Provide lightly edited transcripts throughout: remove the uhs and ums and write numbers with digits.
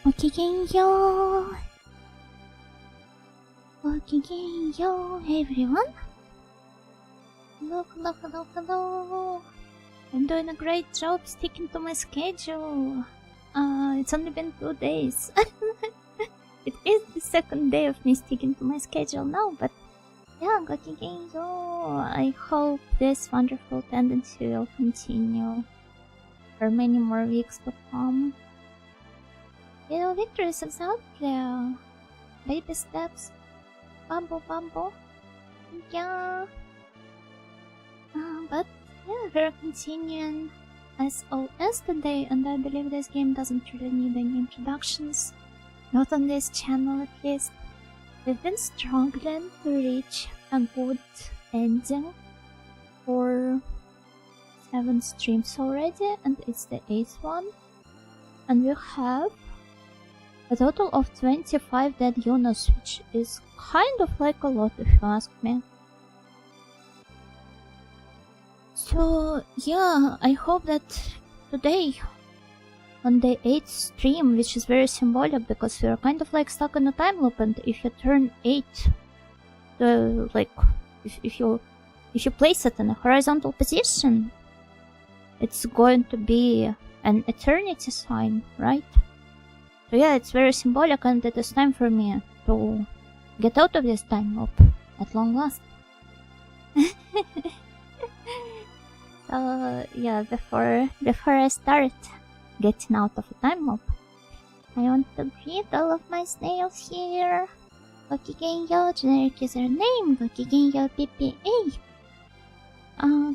Okigenyo! Okigenyo, everyone! Hello. I'm doing a great job sticking to my schedule. It's only been 2 days. It is the second day of me sticking to my schedule now, but yeah, Gokigenyo. I hope this wonderful tendency will continue for many more weeks to come. You know, victory is out there. Baby steps. Bumble. Yeah. But yeah, we're continuing SOS today, and I believe this game doesn't really need any introductions. Not on this channel, at least. We've been struggling to reach a good ending for 7 streams already, and it's the 8th one. And we have a total of 25 dead units, which is kind of like a lot if you ask me. So yeah, I hope that today, on the 8th stream, which is very symbolic because we're kind of like stuck in a time loop, and if you turn 8, if you place it in a horizontal position, it's going to be an eternity sign, right? So yeah, it's very symbolic, and it is time for me to get out of this time loop at long last. So yeah, before I start getting out of the time loop, I want to greet all of my snails here. Gokigenyo, generic username, Gokigenyo PPA.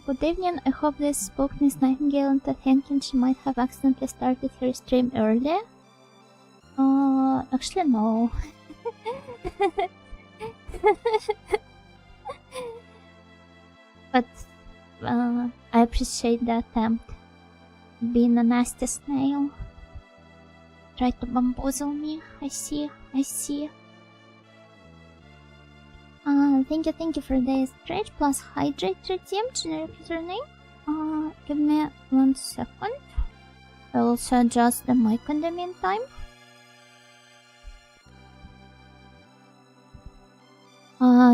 Good evening, I hope this spoke Miss Nightingale into thinking she might have accidentally started her stream earlier. Actually no. But I appreciate the attempt. Being a nasty snail. Try to bamboozle me. I see. Thank you for the stretch plus hydrate redeem, generic username. Give me 1 second. I'll also adjust the mic in the meantime.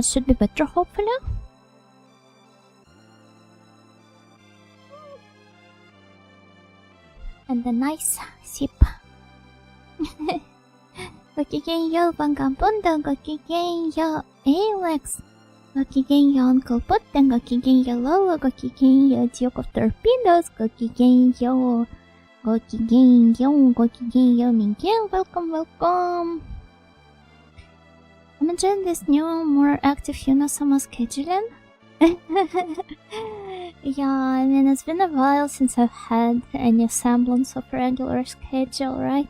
Should be better, hopefully. And a nice sip. Gokigenyo, Bangabundo, Gokigenyo, Alex, Gokigenyo, Uncle Putten, Gokigenyo, Lolo, Gokigenyo, Duke of Torpedoes, Gokigenyo, Miguel, welcome. I'm enjoying this new, more active Yunasama scheduling. Yeah, I mean, it's been a while since I've had any semblance of a regular schedule, right?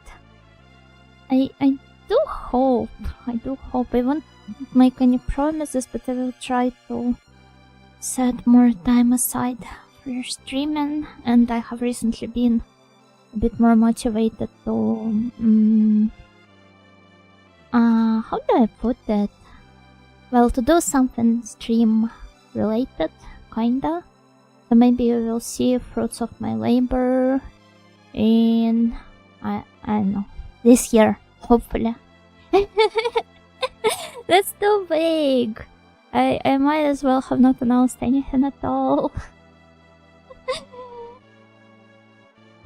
I do hope, I won't make any promises, but I will try to set more time aside for streaming, and I have recently been a bit more motivated to, how do I put it? Well, to do something stream related, kinda. So maybe you will see fruits of my labor in, I don't know, this year, hopefully. That's too vague. I might as well have not announced anything at all.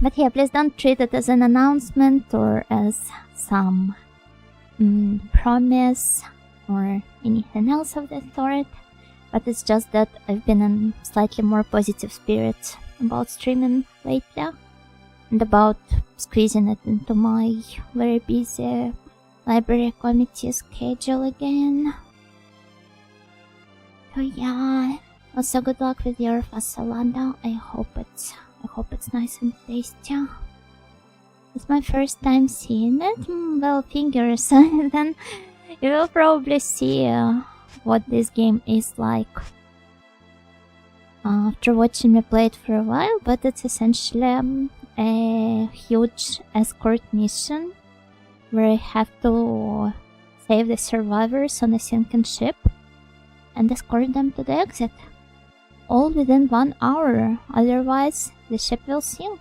But yeah, please don't treat it as an announcement or as some promise or anything else of that sort. But it's just that I've been in slightly more positive spirits about streaming lately, and about squeezing it into my very busy library committee schedule again. So yeah, also good luck with your fasolada. I hope it's nice and tasty. It's my first time seeing it. Well, fingers. Then you will probably see what this game is like after watching me play it for a while, but it's essentially a huge escort mission where I have to save the survivors on a sinking ship and escort them to the exit, all within 1 hour, otherwise the ship will sink.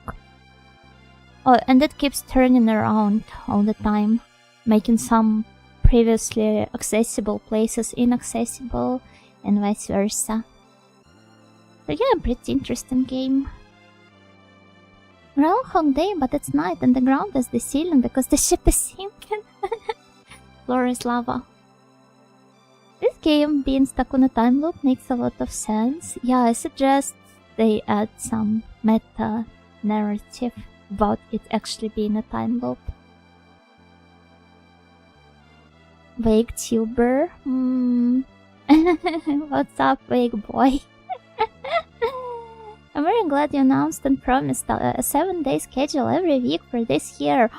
Oh, and it keeps turning around all the time, making some previously accessible places inaccessible and vice versa. So yeah, pretty interesting game. Groundhog Day, but it's night and the ground is the ceiling because the ship is sinking. Floor is lava. This game being stuck on a time loop makes a lot of sense. Yeah, I suggest they add some meta narrative about it actually being a time loop. Vague tuber. What's up, vague boy? I'm very glad you announced and promised a 7-day schedule every week for this year.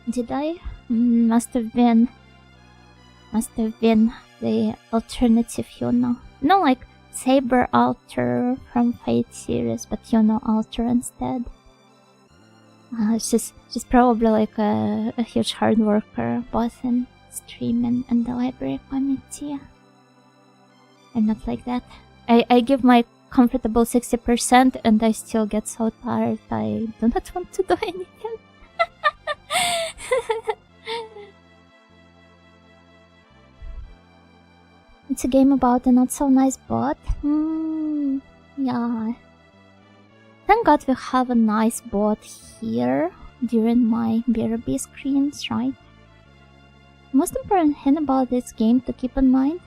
Did I? Must have been the alternative, you know. No, like Saber Alter from Fate series, but you know, Alter instead. She's probably like a huge hard worker, both in streaming and the library committee. I'm not like that. I give my comfortable 60% and I still get so tired I do not want to do anything. It's a game about a not so nice bot. Yeah. Thank God we have a nice bot here during my BRB screens, right? Most important thing about this game to keep in mind,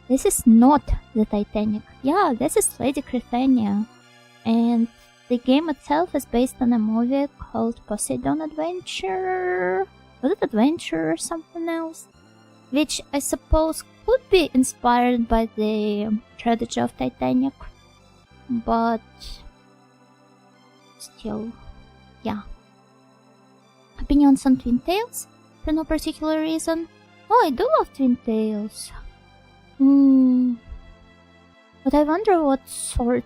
this is not the Titanic. Yeah, this is Lady Crithania. And the game itself is based on a movie called Poseidon Adventure. Was it Adventure or something else? Which I suppose could be inspired by the tragedy of Titanic. But still, yeah. Opinions on Twin Tails? For no particular reason. Oh, I do love Twin Tails. But I wonder what sort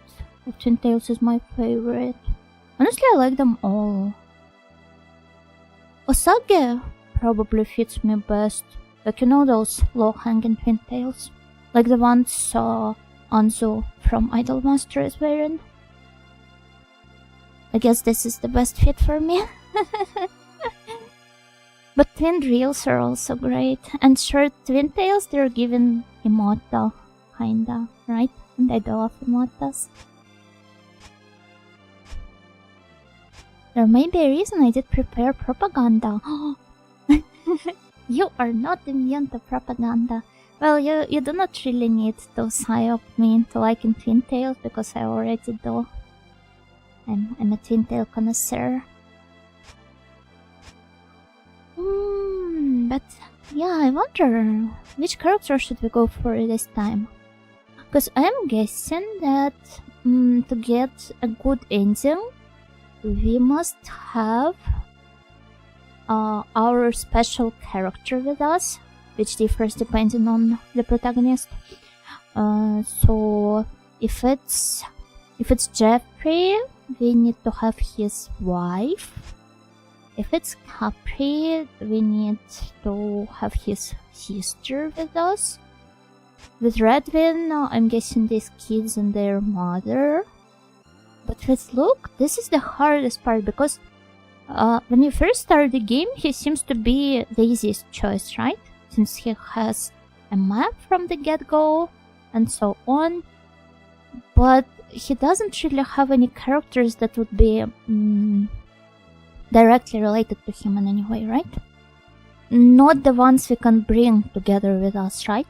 of Twin Tails is my favorite. Honestly, I like them all. Osage probably fits me best. Like, you know, those low-hanging Twin Tails? Like the ones Anzu from Idolmaster is wearing. I guess this is the best fit for me. But twin reels are also great. And short Twin Tails, they're given Emoto, kinda, right? And I do love Emotos. There may be a reason I did prepare propaganda. You are not immune to propaganda. Well, you do not really need to psyop me into liking Twin Tails because I already do. I'm a Twin Tail connoisseur. But yeah, I wonder which character should we go for this time? Because I'm guessing that to get a good ending, we must have our special character with us, which differs depending on the protagonist. So if it's Jeffrey, we need to have his wife. If it's Capri, we need to have his sister with us. With Redwin, I'm guessing these kids and their mother. But with Luke, this is the hardest part because when you first start the game, he seems to be the easiest choice, right? Since he has a map from the get-go and so on. But he doesn't really have any characters that would be directly related to him in any way, right? Not the ones we can bring together with us, right?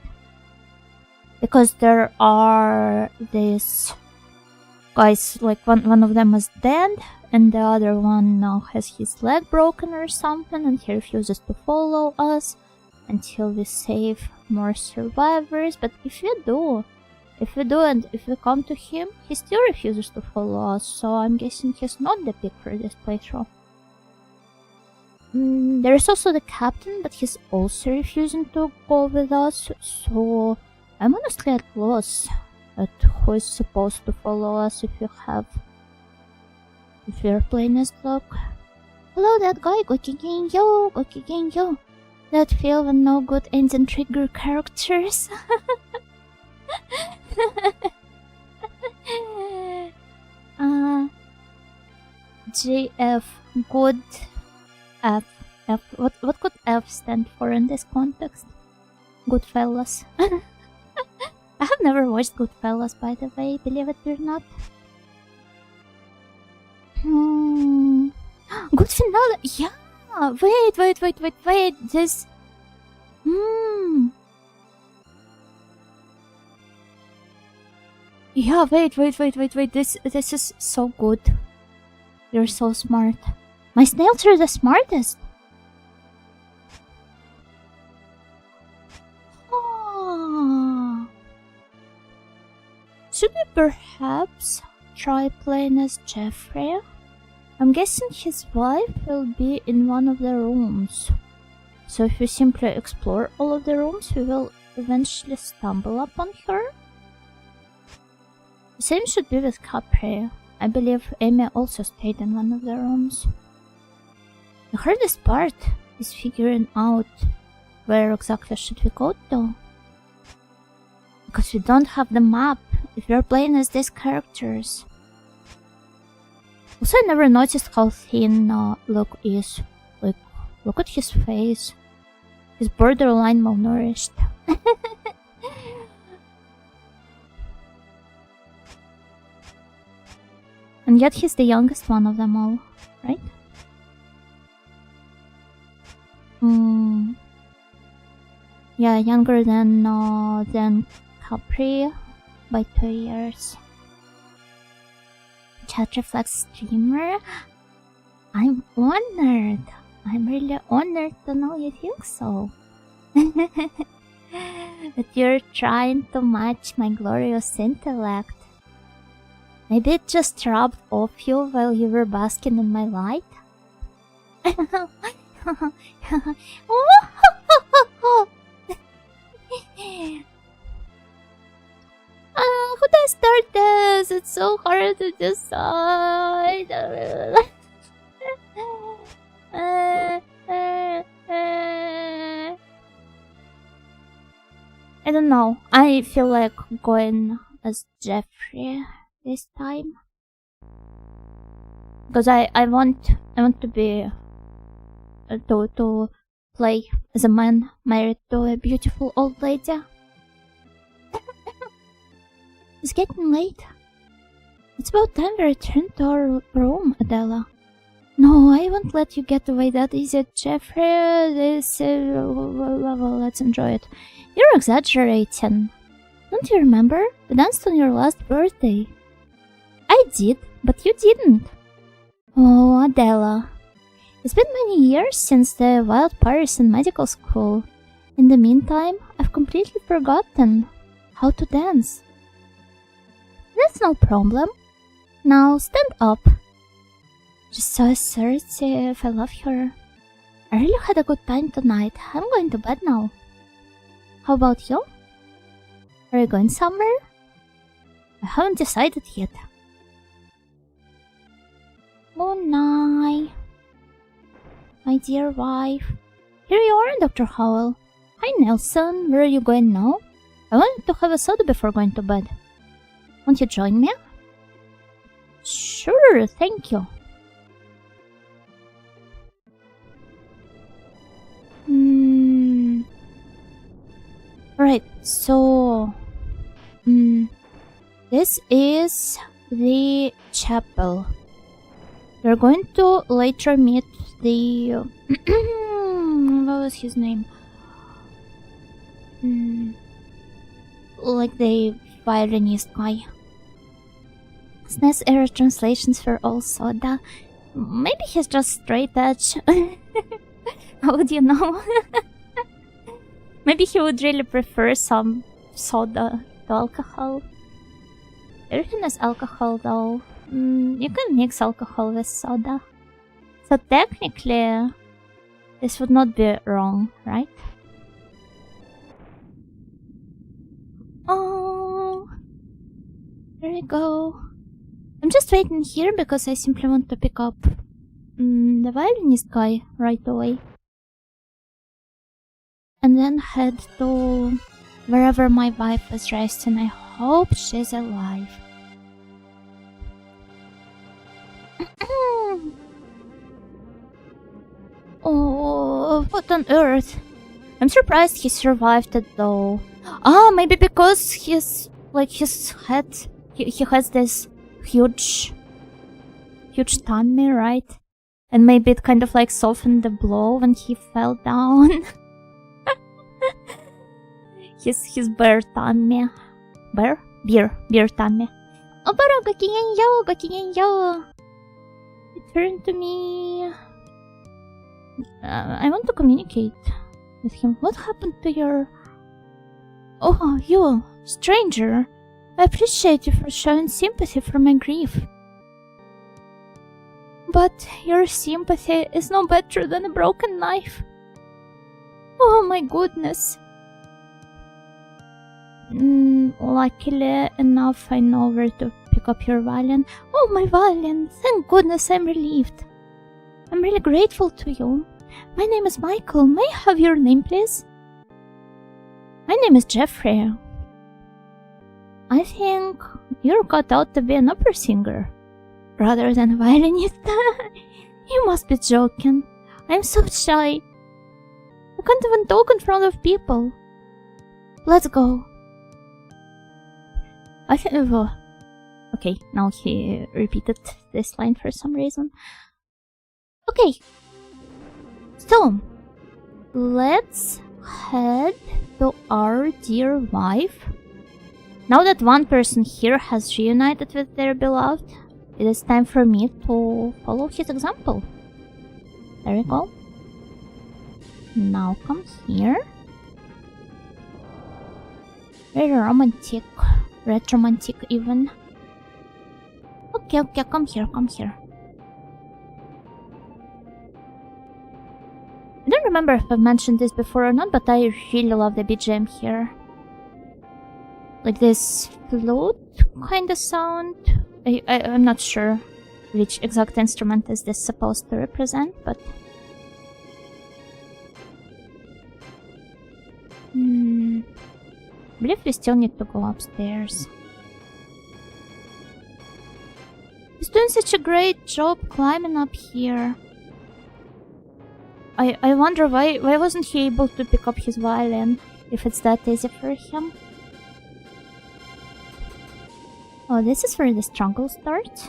Because there are these guys, like one of them is dead and the other one now has his leg broken or something and he refuses to follow us until we save more survivors. But if we do and if we come to him, he still refuses to follow us, so I'm guessing he's not the pick for this playthrough. There's also the captain, but he's also refusing to go with us, so I'm honestly at loss at who is supposed to follow us if we're playing as Luke. Hello, that guy, Gokigenyo. That feel when no good engine trigger characters. GF, good F. F. What could F stand for in this context? Goodfellas. I have never watched Goodfellas, by the way, believe it or not. Good finale. Yeah. Wait. This. Yeah. Wait. This is so good. You're so smart. My snails are the smartest. Should we perhaps try playing as Jeffrey? I'm guessing his wife will be in one of the rooms. So if we simply explore all of the rooms, we will eventually stumble upon her. The same should be with Capri. I believe Amy also stayed in one of the rooms. The hardest part is figuring out where exactly should we go to. Because we don't have the map if we're playing as these characters. Also, I never noticed how thin Luke is. Like, look at his face. He's borderline malnourished. And yet he's the youngest one of them all, right? Yeah, younger than Capri by 2 years. Chat reflex streamer. I'm honored. I'm really honored to know you think so. That you're trying to match my glorious intellect. Maybe it just rubbed off you while you were basking in my light? Who does start this? It's so hard to decide. I don't know. I feel like going as Jeffrey this time, because I want to be to play as a man married to a beautiful old lady. It's getting late. It's about time we return to our room, Adela. No, I won't let you get away that easy, Jeffrey. Well, let's enjoy it. You're exaggerating. Don't you remember? We danced on your last birthday. I did, but you didn't. Oh, Adela. It's been many years since the wild parties in medical school. In the meantime, I've completely forgotten how to dance. That's no problem. Now stand up. Just so assertive, I love her. I really had a good time tonight. I'm going to bed now. How about you? Are you going somewhere? I haven't decided yet. Good night, my dear wife. Here you are, Dr. Howell. Hi, Nelson. Where are you going now? I wanted to have a soda before going to bed. Won't you join me? Sure, thank you. Right, so this is the chapel. We're going to later meet the what was his name? Like the violinist guy. SNES era translations for all soda. Maybe he's just straight edge. How would you know? Maybe he would really prefer some soda to alcohol. Everything is alcohol though. You can mix alcohol with soda. So technically, this would not be wrong, right? Oh, there we go. I'm just waiting here because I simply want to pick up the violinist guy right away. And then head to wherever my wife is resting. I hope she's alive. on earth. I'm surprised he survived it though. Maybe because his head, he has this huge tummy, right? And maybe it kind of like softened the blow when he fell down. his bear tummy. Beer tummy. Obaro, gokigenyo! Return to me. I want to communicate with him. What happened to your... Oh, you, stranger. I appreciate you for showing sympathy for my grief. But your sympathy is no better than a broken knife. Oh my goodness. Luckily enough, I know where to pick up your violin. Oh, my violin! Thank goodness, I'm relieved. I'm really grateful to you. My name is Michael. May I have your name, please? My name is Jeffrey. I think you're cut out to be an opera singer rather than a violinist. You must be joking. I'm so shy. I can't even talk in front of people. Let's go. I think... Okay, now he repeated this line for some reason. Okay. So, let's head to our dear wife. Now that one person here has reunited with their beloved, it is time for me to follow his example. There we go. Now come here. Very romantic. Ret-romantic even. Okay, come here. I don't remember if I've mentioned this before or not, but I really love the BGM here. Like this flute kind of sound. I'm not sure which exact instrument is this supposed to represent, but... I believe we still need to go upstairs. He's doing such a great job climbing up here. I wonder why wasn't he able to pick up his violin, if it's that easy for him. Oh, this is where the struggle starts.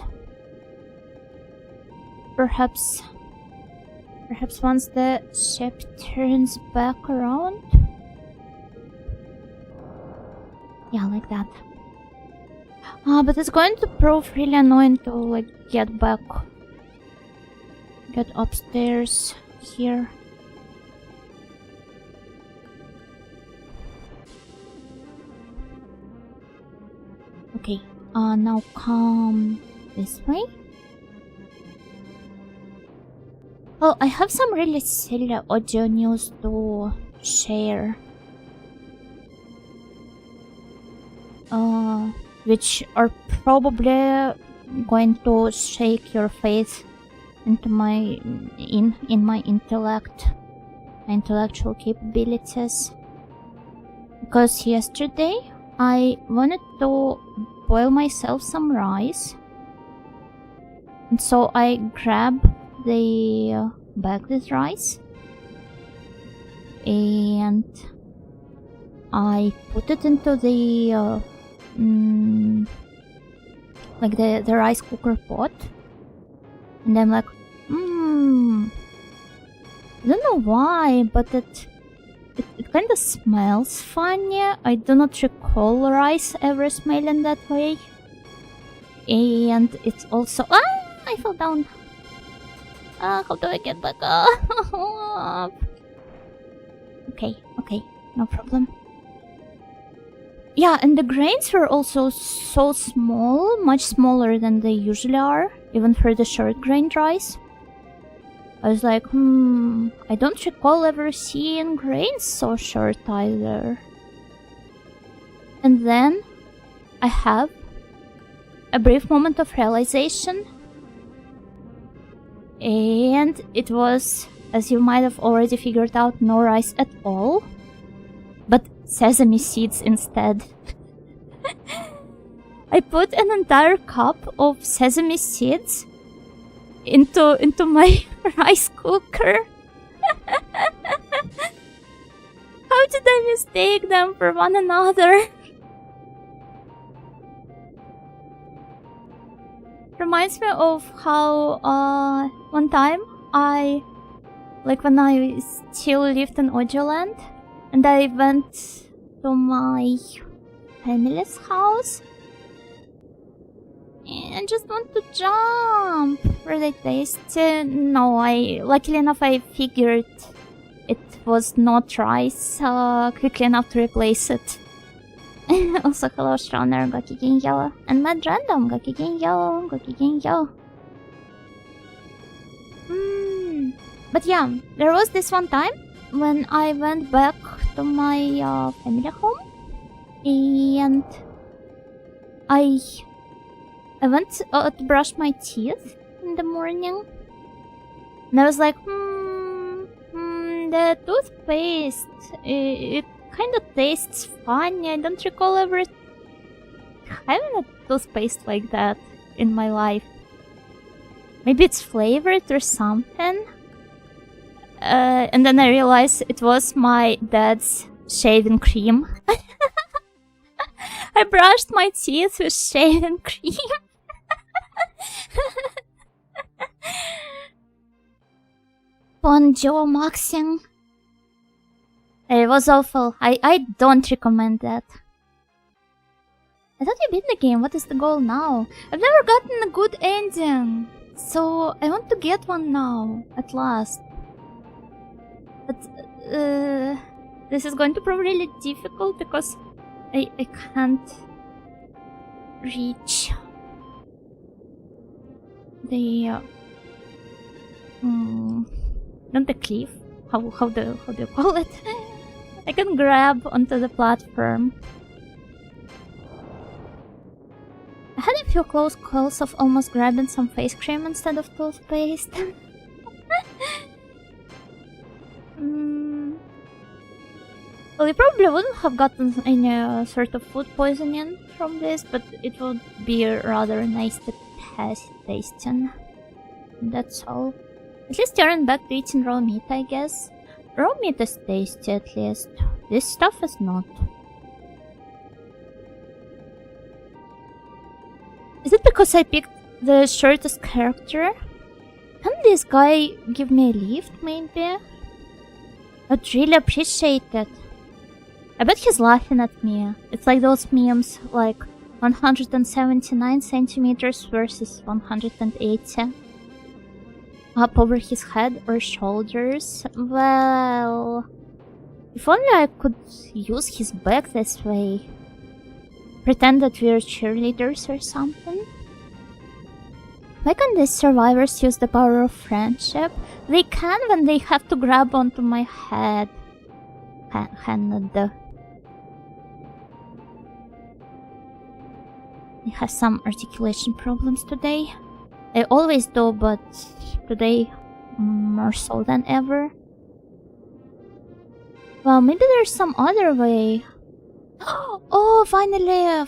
Perhaps once the ship turns back around. Yeah, like that. But it's going to prove really annoying to like get upstairs here. Okay, now come this way. Oh, I have some really silly audio news to share. Which are probably going to shake your faith into my intellect, my intellectual capabilities. Because yesterday I wanted to boil myself some rice, and so I grabbed the bag with rice and I put it into the like the rice cooker pot, and I'm like, I don't know why, but it kind of smells funny. I do not recall rice ever smelling that way, and it's also I fell down. How do I get back up? Okay, no problem. Yeah, and the grains were also so small, much smaller than they usually are, even for the short-grained rice. I was like, I don't recall ever seeing grains so short either. And then I have a brief moment of realization, and it was, as you might have already figured out, no rice at all, but sesame seeds instead. I put an entire cup of sesame seeds into my rice cooker. How did I mistake them for one another? Reminds me of how one time when I still lived in Audioland and I went to my family's house and just want to jump for the taste. No, luckily enough I figured it was not rice quickly enough to replace it. Also, hello Stroner, Gokigenyo, and Mad Random, Gokigenyo, Gokigenyo. But yeah, there was this one time when I went back to my family home, and I went to brush my teeth in the morning, and I was like, the toothpaste, it kind of tastes funny. I don't recall ever having a toothpaste like that in my life. Maybe it's flavored or something. And then I realized it was my dad's shaving cream. I brushed my teeth with shaving cream. Bonjour, Maxing. It was awful. I don't recommend that. I thought you beat the game. What is the goal now? I've never gotten a good ending, so I want to get one now, at last. But this is going to prove really difficult because I can't reach the not the cliff. How do you call it? I can grab onto the platform. I had a few close calls of almost grabbing some face cream instead of toothpaste. Well, you probably wouldn't have gotten any sort of food poisoning from this, but it would be rather nice to tasting. That's all. At least you're back to eating raw meat, I guess. Raw meat is tasty, at least. This stuff is not. Is it because I picked the shortest character? Can this guy give me a lift, maybe? I'd really appreciate it. I bet he's laughing at me. It's like those memes, like 179 centimeters versus 180. Up over his head or shoulders. Well, if only I could use his back this way. Pretend that we're cheerleaders or something. Why can't these survivors use the power of friendship? They can when they have to grab onto my head. I have some articulation problems today. I always do, but today more so than ever. Well, maybe there's some other way. Oh, finally.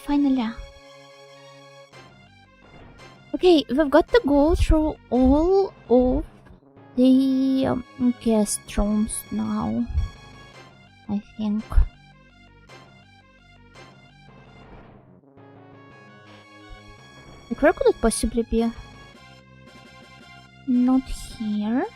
Okay, we've got to go through all of the guest rooms now, I think. Like, where could it possibly be? Not here.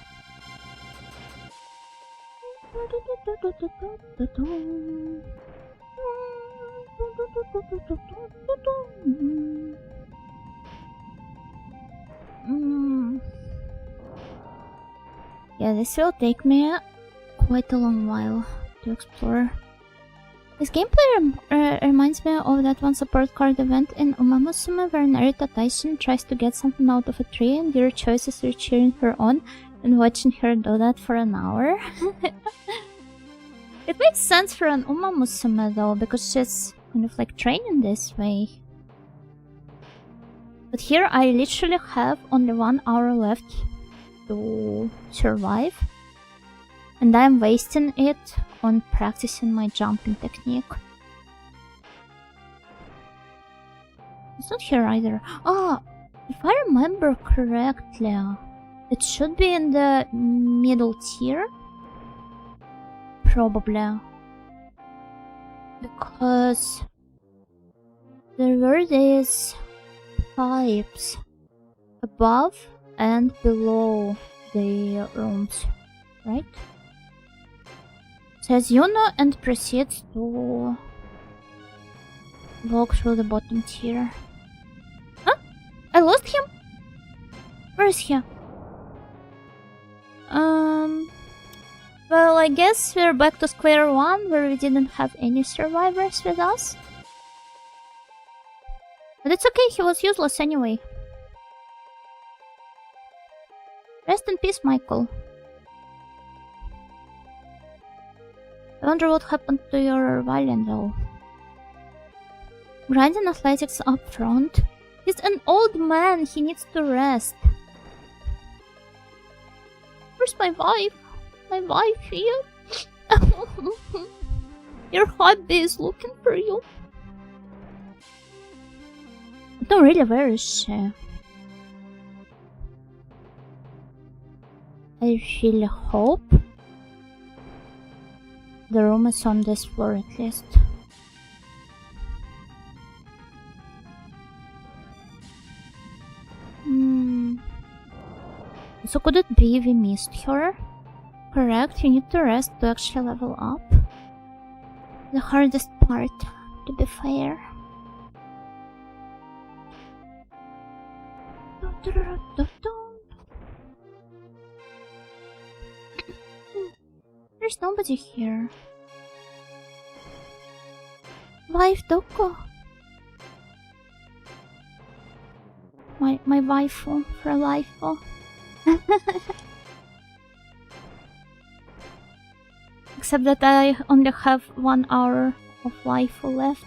Yeah, this will take me quite a long while to explore. This gameplay reminds me of that one support card event in Umamusume where Narita Taishin tries to get something out of a tree and your choices are cheering her on and watching her do that for an hour. It makes sense for an Umamusume though, because she's kind of like training this way. But here I literally have only 1 hour left to survive. And I'm wasting it on practicing my jumping technique. It's not here either. Ah, if I remember correctly, it should be in the middle tier. Probably. Because there were these pipes above and below the rooms, right? Says Yuno and proceeds to walk through the bottom tier. Huh? I lost him? Where is he? Well, I guess we're back to square one, where we didn't have any survivors with us. But it's okay, he was useless anyway. Rest in peace, Michael. I wonder what happened to your violin, though. Grinding athletics up front. He's an old man, he needs to rest. Where's my wife? My wife here? Your hubby is looking for you. No, really, where is she? I really hope the room is on this floor at least. So could it be we missed her? Correct, you need to rest to actually level up. The hardest part, to be fair. There's nobody here. Wife Doko. My waifu for life. Except that I only have 1 hour of waifu left.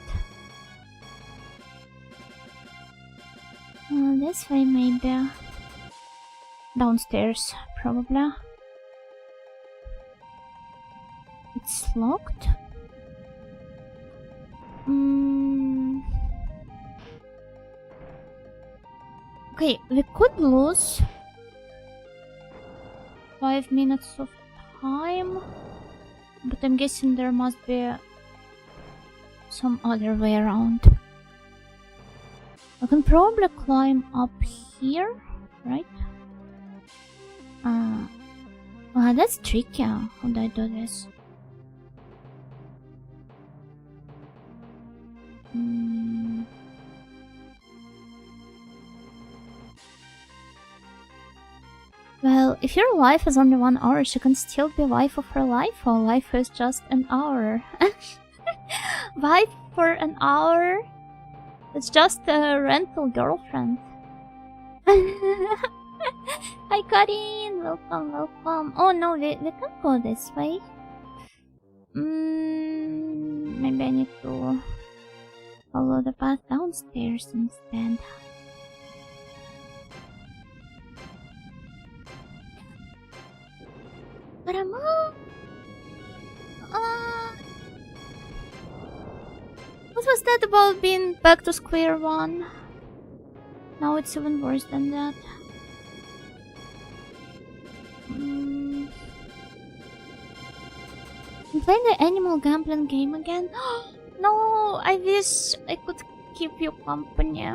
This way maybe. Downstairs, probably. It's locked. Okay, we could lose 5 minutes of time, but I'm guessing there must be some other way around. I can probably climb up here, right? That's tricky. How do I do this? Well, if your life is only 1 hour, she can still be wife of her life, or life is just an hour. Wife for an hour? It's just a rental girlfriend. Hi Karin! Welcome, welcome. Oh no, we can't go this way. Maybe I need to follow the path downstairs instead. What was that about being back to square one? Now it's even worse than that. I'm playing the animal gambling game again. No, I wish I could keep you company.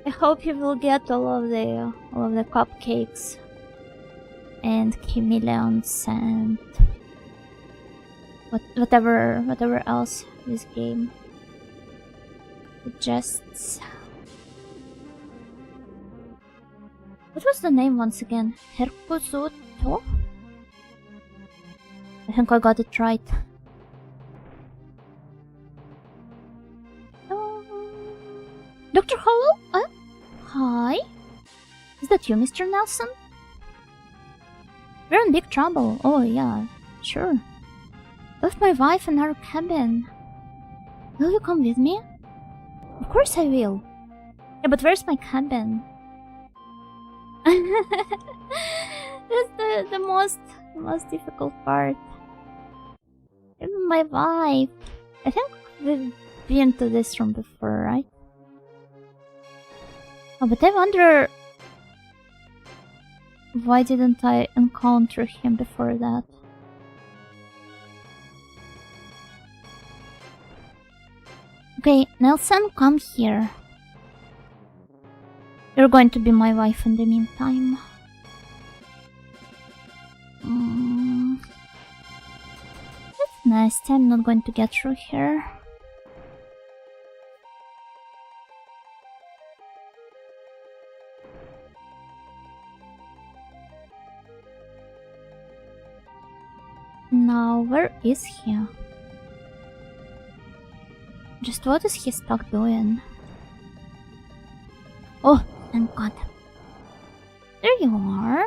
I hope you will get all of the cupcakes and chameleons and whatever else this game suggests. What was the name once again? Herkuzuto? I think I got it right. Dr. Hollow? Hi? Is that you, Mr. Nelson? We're in big trouble. Oh, yeah, sure. Left my wife in our cabin. Will you come with me? Of course I will. Yeah, but where's my cabin? That's the most difficult part. Even my wife. I think we've been to this room before, right? Oh, but I wonder... Why didn't I encounter him before that? Okay, Nelson, come here. You're going to be my wife in the meantime. That's nice. I'm not going to get through here. Now, where is he? Just what is he stuck doing? Oh, thank God. There you are.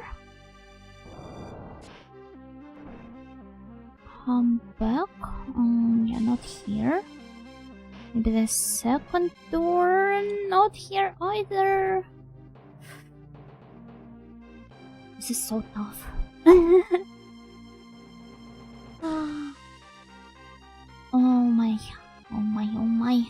Come back. Yeah, not here. Maybe the second door. Not here either. This is so tough. Oh my. Oh my, oh my.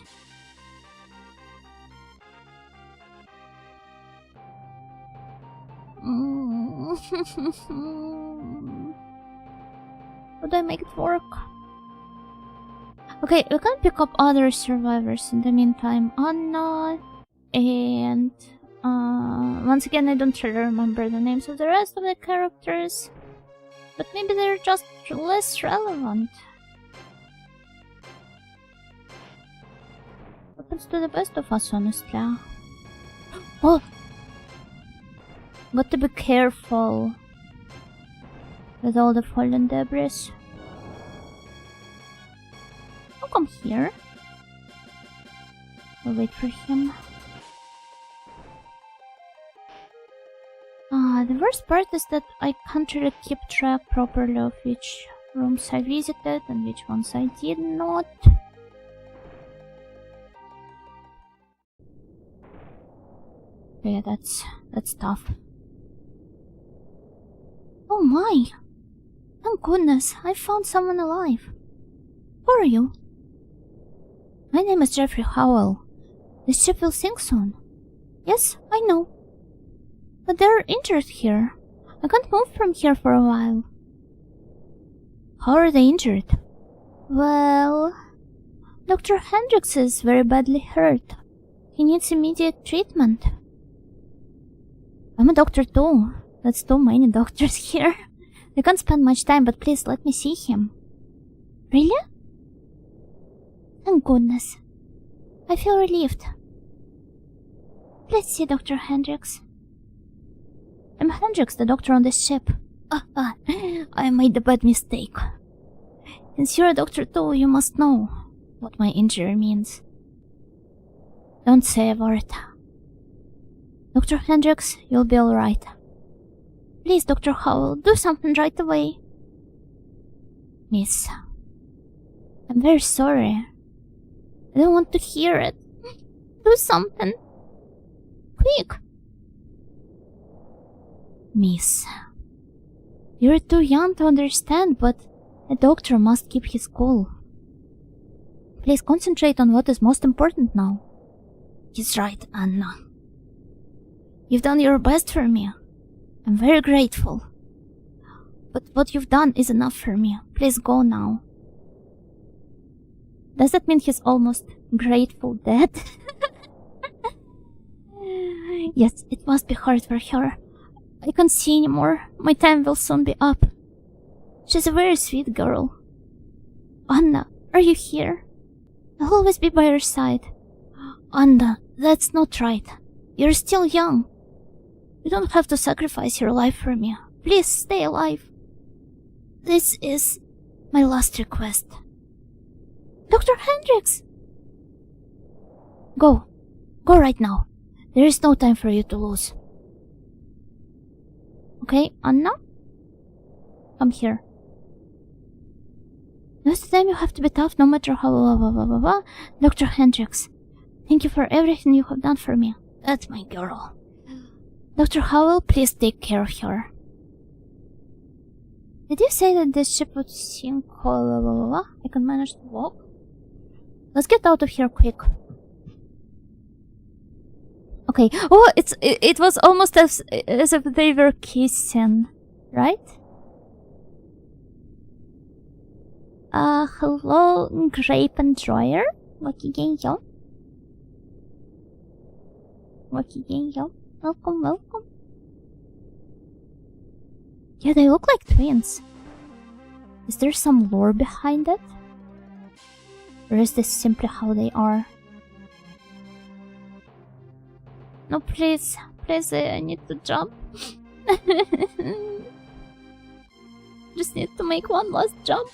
How do I make it work? Okay, we can pick up other survivors in the meantime. Anna and once again I don't really remember the names of the rest of the characters. But maybe they're just less relevant. Happens to the best of us, honestly. Oh! Got to be careful with all the fallen debris. I'll come here. We'll wait for him. The worst part is that I can't really keep track properly of which rooms I visited and which ones I did not. Yeah, that's tough. Oh my! Thank goodness, I found someone alive. Who are you? My name is Jeffrey Howell. The ship will sink soon. Yes, I know. But they're injured here. I can't move from here for a while. How are they injured? Well, Dr. Hendricks is very badly hurt. He needs immediate treatment. I'm a doctor too. That's too many doctors here. I can't spend much time, but please let me see him. Really? Thank goodness. I feel relieved. Please see Dr. Hendricks. I'm Hendricks, the doctor on this ship. I made a bad mistake. Since you're a doctor too, you must know what my injury means. Don't say a word. Dr. Hendricks, you'll be alright. Please, Dr. Howell, do something right away. Miss, I'm very sorry. I don't want to hear it. Do something. Quick. Miss, you're too young to understand, but a doctor must keep his cool. Please concentrate on what is most important now. He's right, Anna. You've done your best for me. I'm very grateful. But what you've done is enough for me. Please go now. Does that mean he's almost grateful dead? Yes, it must be hard for her. I can't see anymore. My time will soon be up. She's a very sweet girl. Anna, are you here? I'll always be by your side. Anna, that's not right. You're still young. You don't have to sacrifice your life for me. Please stay alive. This is my last request. Dr. Hendricks! Go. Go right now. There is no time for you to lose. Okay, Anna? Come here. Next time you have to be tough no matter how... Dr. Hendricks, thank you for everything you have done for me. That's my girl. Dr. Howell, please take care of her. Did you say that this ship would sink? I can manage to walk? Let's get out of here quick. Okay. Oh, it was almost as if they were kissing, right? Hello, grape and dryer. Wakigenyo. Wakigenyo. Welcome, welcome. Yeah, they look like twins. Is there some lore behind it? Or is this simply how they are? No, please. Please, I need to jump. Just need to make one last jump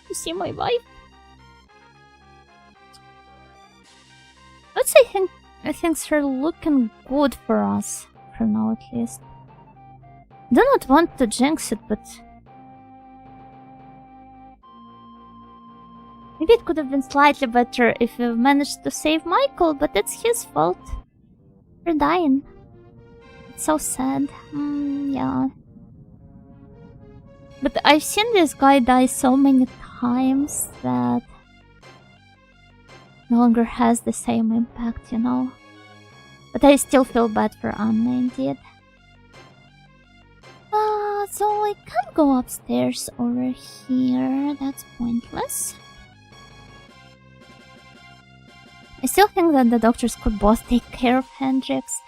to see my wife. Let's say things are looking good for us. For now, at least. Do not want to jinx it, but... maybe it could have been slightly better if we managed to save Michael, but it's his fault. We're dying. It's so sad. Yeah. But I've seen this guy die so many times that... no longer has the same impact, you know? But I still feel bad for Anna, indeed. So I can't go upstairs over here. That's pointless. I still think that the doctors could both take care of Hendrix.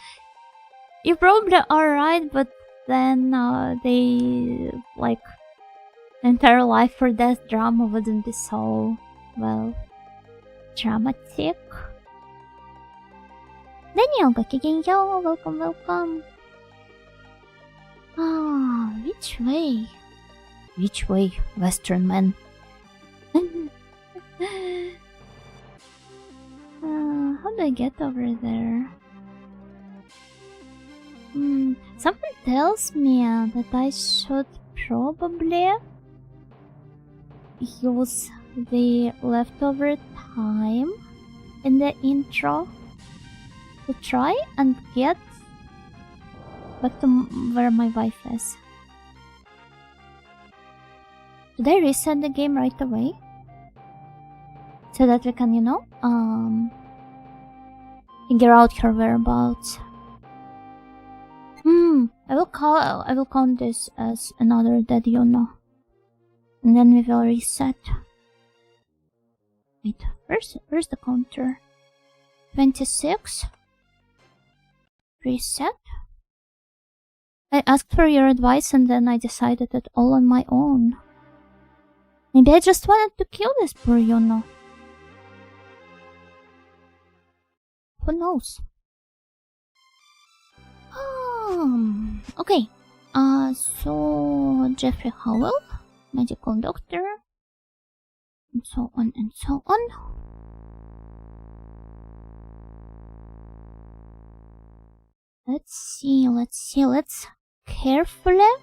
You probably are right, but then they... like... the entire life or death drama wouldn't be so... well... dramatic. Daniel, gokigenyo, welcome, welcome. Ah, which way? Which way, Western man? How do I get over there? Something tells me that I should probably use the leftover time in the intro to try and get back to where my wife is. Should I reset the game right away? So that we can, you know, figure out her whereabouts. I will count this as another dead Yuno. And then we will reset. Wait, where's the counter? 26. Reset. I asked for your advice and then I decided it all on my own. Maybe I just wanted to kill this poor Yuno. Who knows? Okay. So Jeffrey Howell, medical doctor, and so on and so on. Let's see, let's carefully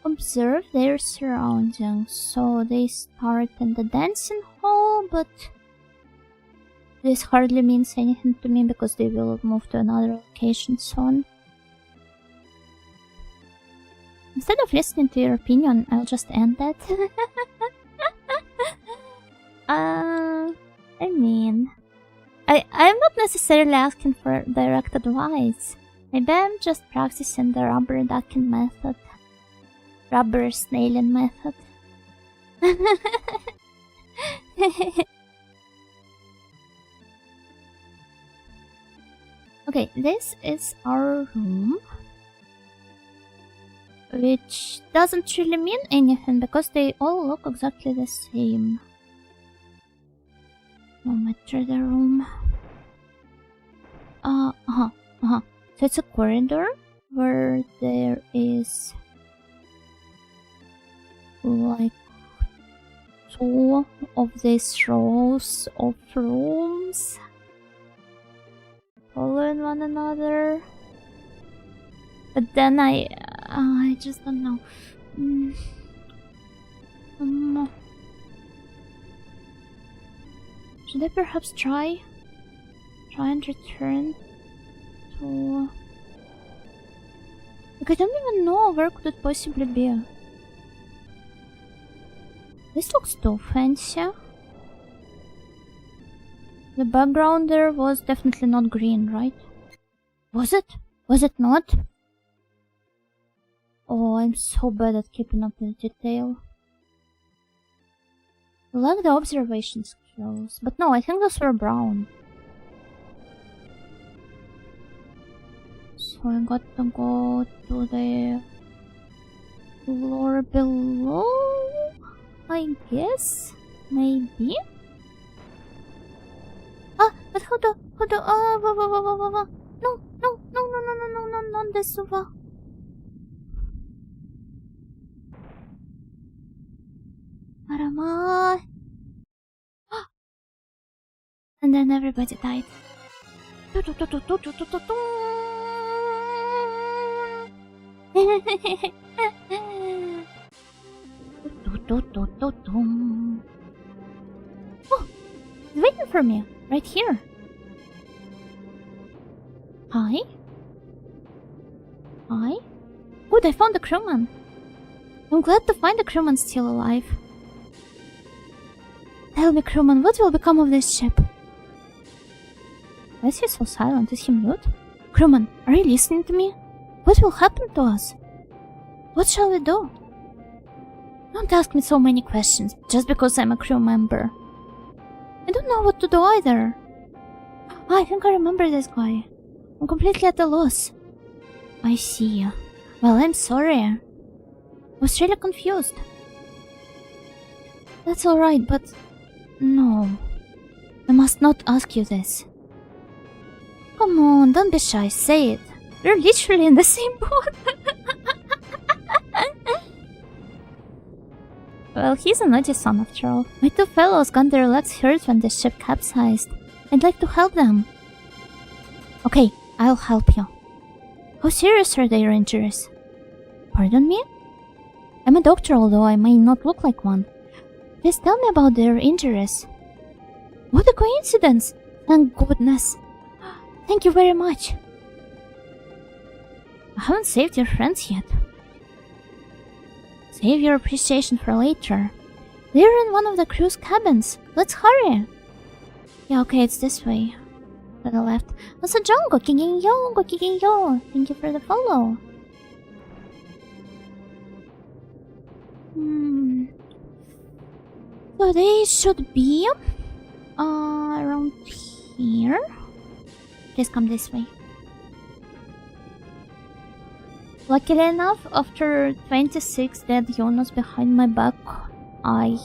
observe their surroundings. So they start in the dancing hall, but this hardly means anything to me because they will move to another location soon. Instead of listening to your opinion, I'll just end that. I mean... I'm not necessarily asking for direct advice. Maybe I'm just practicing the rubber ducking method. Rubber snailing method. Okay, this is our room. Which doesn't really mean anything because they all look exactly the same. No matter the room. So it's a corridor where there is like 2 of these rows of rooms following one another. But then I just don't know. Should I perhaps try and return to... like, I don't even know where could it possibly be. This looks too fancy. The background there was definitely not green, right? Was it? Was it not? Oh, I'm so bad at keeping up with detail. I like the observation skills. But no, I think those were brown. So I got to go to the floor below, I guess? Maybe? Ah, but how do, no, not this over. Arama. And then everybody died. Oh, he's waiting for me, right here. Hi? Hi? Good, I found the crewman. I'm glad to find the crewman still alive. Tell me, crewman, what will become of this ship? Why is he so silent? Is he mute? Crewman, are you listening to me? What will happen to us? What shall we do? Don't ask me so many questions, just because I'm a crew member. I don't know what to do either. I think I remember this guy. I'm completely at a loss. I see. Well, I'm sorry. I was really confused. That's alright, but... no. I must not ask you this. Come on, don't be shy, say it. We're literally in the same boat. Well, he's a naughty son after all. My two fellows got their legs hurt when the ship capsized. I'd like to help them. Okay, I'll help you. How serious are their injuries? Pardon me? I'm a doctor, although I may not look like one. Please tell me about their injuries. What a coincidence! Thank goodness. Thank you very much. I haven't saved your friends yet. Save your appreciation for later. They're in one of the crew's cabins. Let's hurry. Yeah, okay, it's this way. To the left. Also, John, go. Thank you for the follow. So they should be around here. Please come this way. Luckily enough, after 26 dead Jonas behind my back, I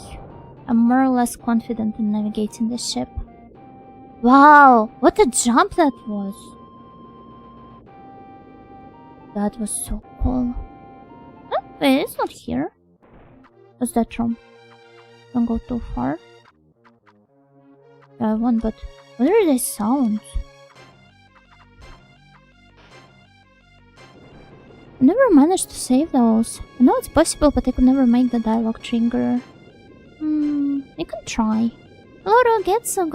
am more or less confident in navigating the ship. Wow, what a jump that was! That was so cool. Huh? Wait, it's not here. What's that room? Don't go too far. Yeah, I want, but what are these sounds? I never managed to save those. I know it's possible, but I could never make the dialogue trigger. You can try. Hello, Getsu,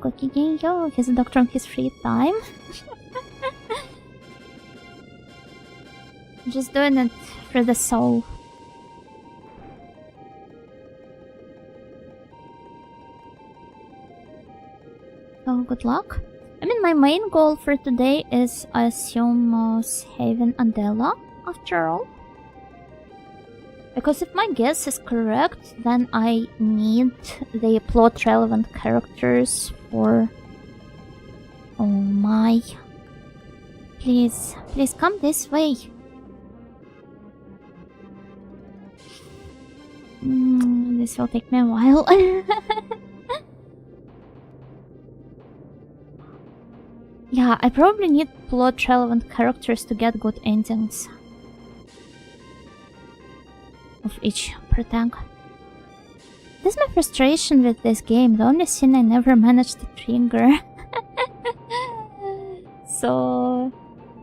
gokigenyo. He's a doctor on his free time. Just doing it for the soul. So, good luck. I mean, my main goal for today is, I assume, saving Adela, after all. Because if my guess is correct, then I need the plot-relevant characters for... oh my... Please come this way. This will take me a while. Yeah, I probably need plot-relevant characters to get good endings of each protag. This is my frustration with this game, the only scene I never managed to trigger. So,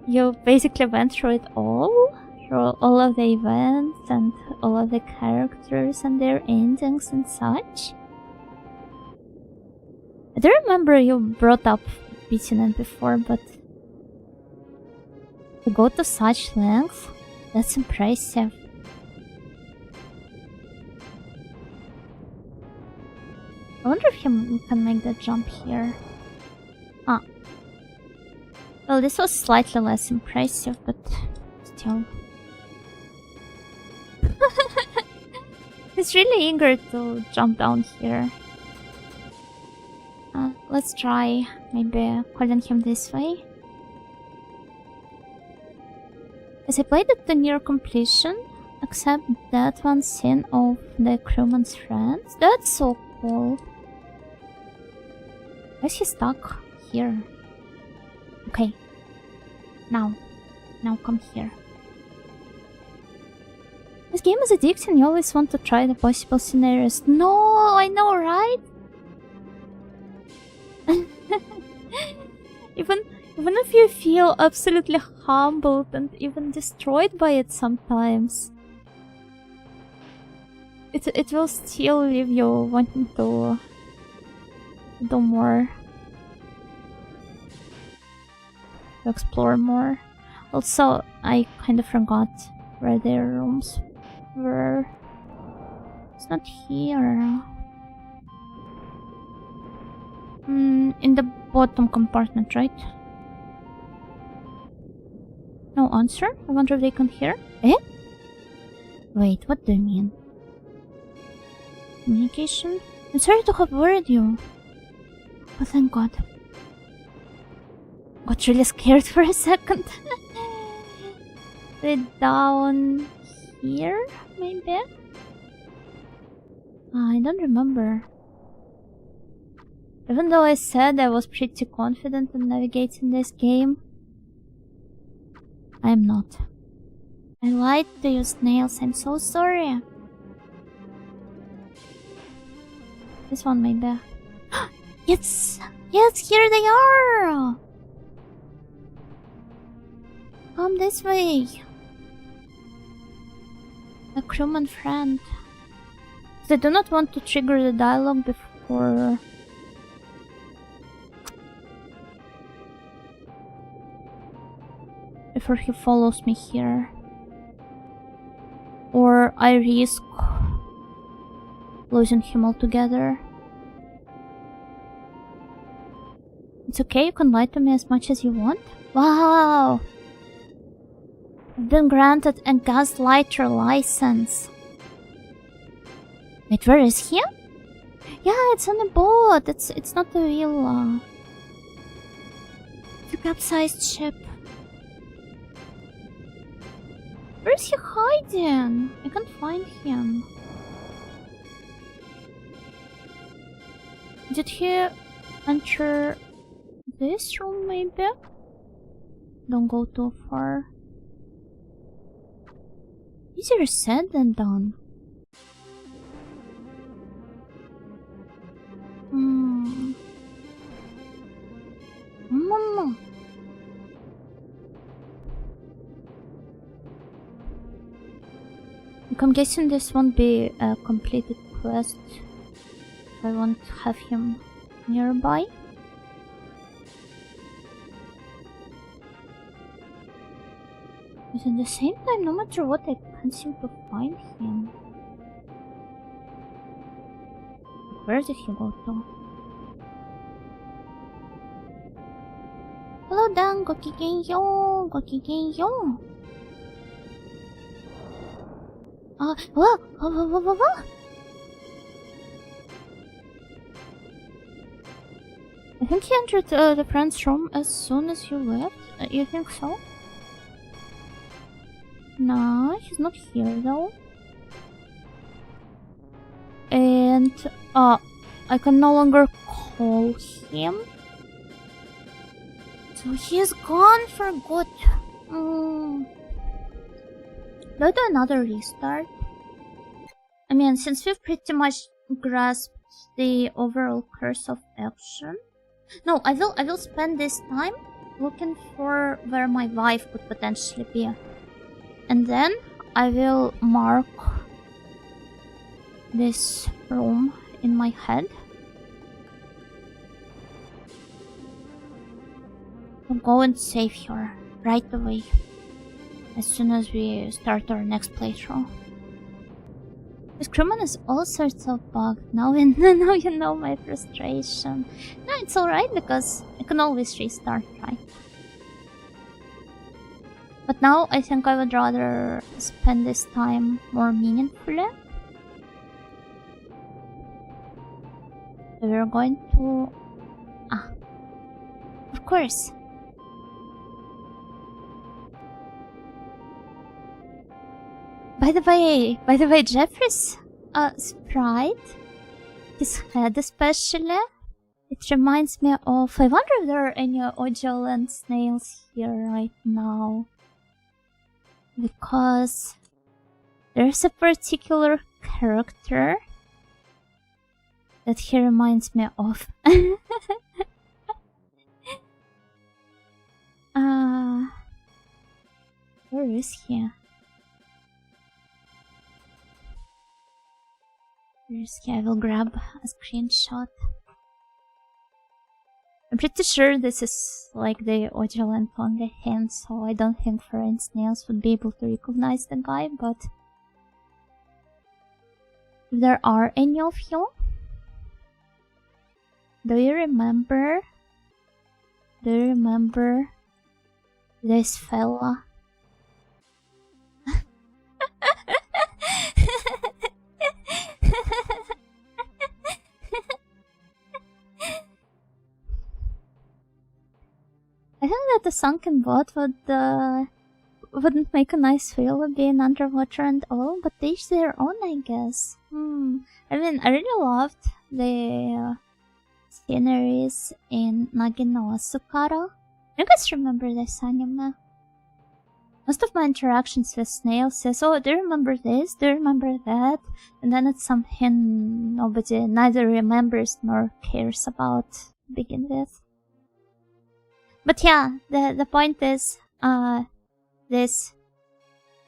you basically went through it all? Through all of the events and all of the characters and their endings and such? I do remember you brought up beating it before, but to go to such lengths, that's impressive. I wonder if you can make that jump here. Ah. Well, this was slightly less impressive, but still. He's really eager to jump down here. Let's try maybe calling him this way. As I played it to near completion, except that one scene of the crewman's friends. That's so cool. Why is he stuck here? Okay. Now come here. This game is addicting. You always want to try the possible scenarios. No, I know, right? Even if you feel absolutely humbled and even destroyed by it sometimes, it will still leave you wanting to do more, to explore more. Also, I kind of forgot where their rooms were. It's not here. In the bottom compartment, right? No answer? I wonder if they come here. Eh? Wait, what do you mean? Communication? I'm sorry to have worried you. Oh, thank God. Got really scared for a second. They're down here, maybe? I don't remember. Even though I said I was pretty confident in navigating this game, I am not. I lied to you, snails. I'm so sorry. This one maybe. Yes! Yes, here they are! Come this way. A crewman friend. I do not want to trigger the dialogue before he follows me here, or I risk losing him altogether. It's okay, you can lie to me as much as you want. Wow! I've been granted a gaslighter license. Wait, where is he? Yeah, it's on a boat. It's not a real it's a capsized ship. Where is he hiding? I can't find him. Did he enter this room maybe? Don't go too far. Easier said than done. Mama. I'm guessing this won't be a completed quest if I won't have him nearby. But at the same time, no matter what, I can't seem to find him. Where did he go to? Hello Dan, gokigenyo, gokigenyo. What? I think he entered the friend's room as soon as you left. You think so? No, he's not here though. And I can no longer call him. So he is gone for good. Do I do another restart? I mean, since we've pretty much grasped the overall course of action. No, I will spend this time looking for where my wife could potentially be. And then I will mark this room in my head. I'll go and save her right away as soon as we start our next playthrough. This crewman is all sorts of bugged. Now you know my frustration. No, it's alright because I can always restart, right? But now I think I would rather spend this time more meaningfully. So we're going to... of course. By the way, Jeffrey's sprite, his head especially, it reminds me of... I wonder if there are any Ojoland snails here right now. Because there's a particular character that he reminds me of. Where is he? Where is he? I will grab a screenshot. I'm pretty sure this is like the Ojoland only hint, so I don't think foreign snails would be able to recognize the guy, but if there are any of you, do you remember this fella? I think that the sunken boat wouldn't make a nice feel of being underwater and all, but they each their own, I guess. I mean, I really loved the sceneries in Nagi no Asukara. You guys remember this anime? Most of my interactions with snails says, oh, do you remember this? Do you remember that? And then it's something nobody neither remembers nor cares about to begin with. But yeah, the point is, this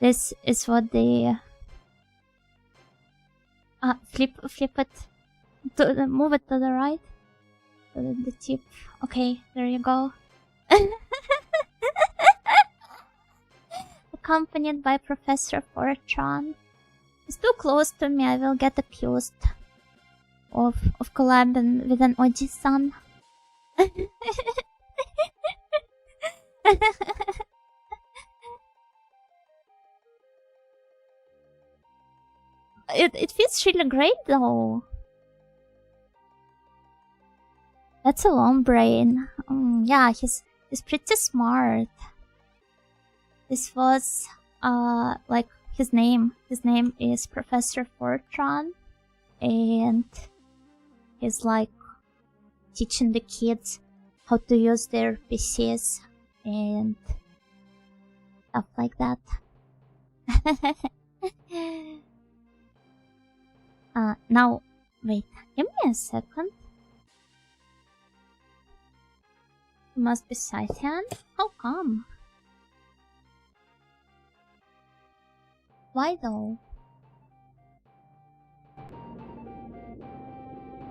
is what the flip it, move it to the right, to the tip. Okay, there you go. Accompanied by Professor Fortran. It's too close to me. I will get accused of collabing with an Oji-san. It feels really great though. That's a long brain. Yeah, he's pretty smart. This was like his name is Professor Fortran, and he's like teaching the kids how to use their PCs and stuff like that. Now, wait, give me a second. You must be Scythian? How come? Why though?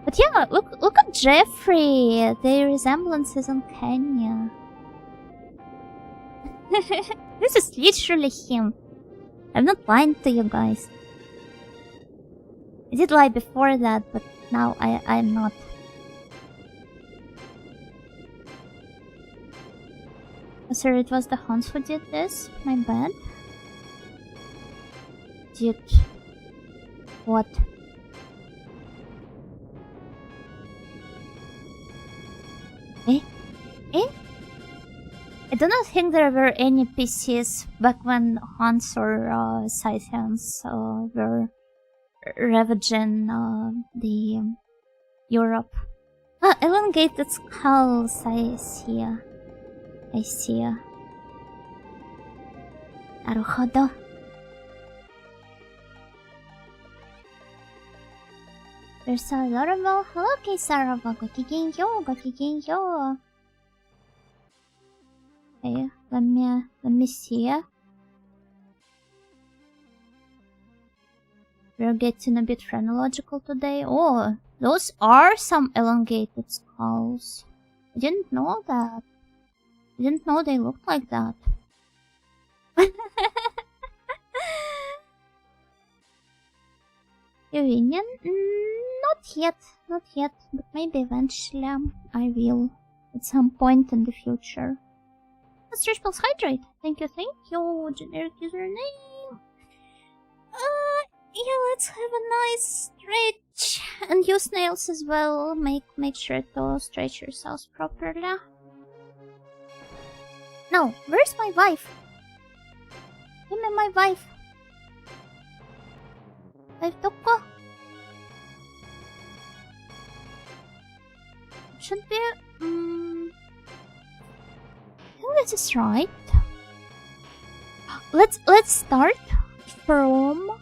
But yeah, look at Jeffrey! The resemblance is uncanny. This is literally him. I'm not lying to you guys. I did lie before that, but now I'm not. Oh, sorry, it was the Hans who did this? My bad. Did... what? Eh? I do not think there were any PCs back when Hans or Scythians were ravaging the Europe. Ah, elongated skulls, I see. Naruhodo. There's a Loramo. Hello, Keisarova. Gokigenyo. Okay, let me see. We're getting a bit chronological today. Oh, those are some elongated skulls. I didn't know that. I didn't know they looked like that. Union? Not yet, but maybe eventually I will, at some point in the future. Stretch pulse hydrate. Thank you. Generic username. Yeah, let's have a nice stretch. And use nails as well. Make sure to stretch yourselves properly. No, where's my wife? Give me my wife. Wife Doko. Should be I think this is right. Let's start from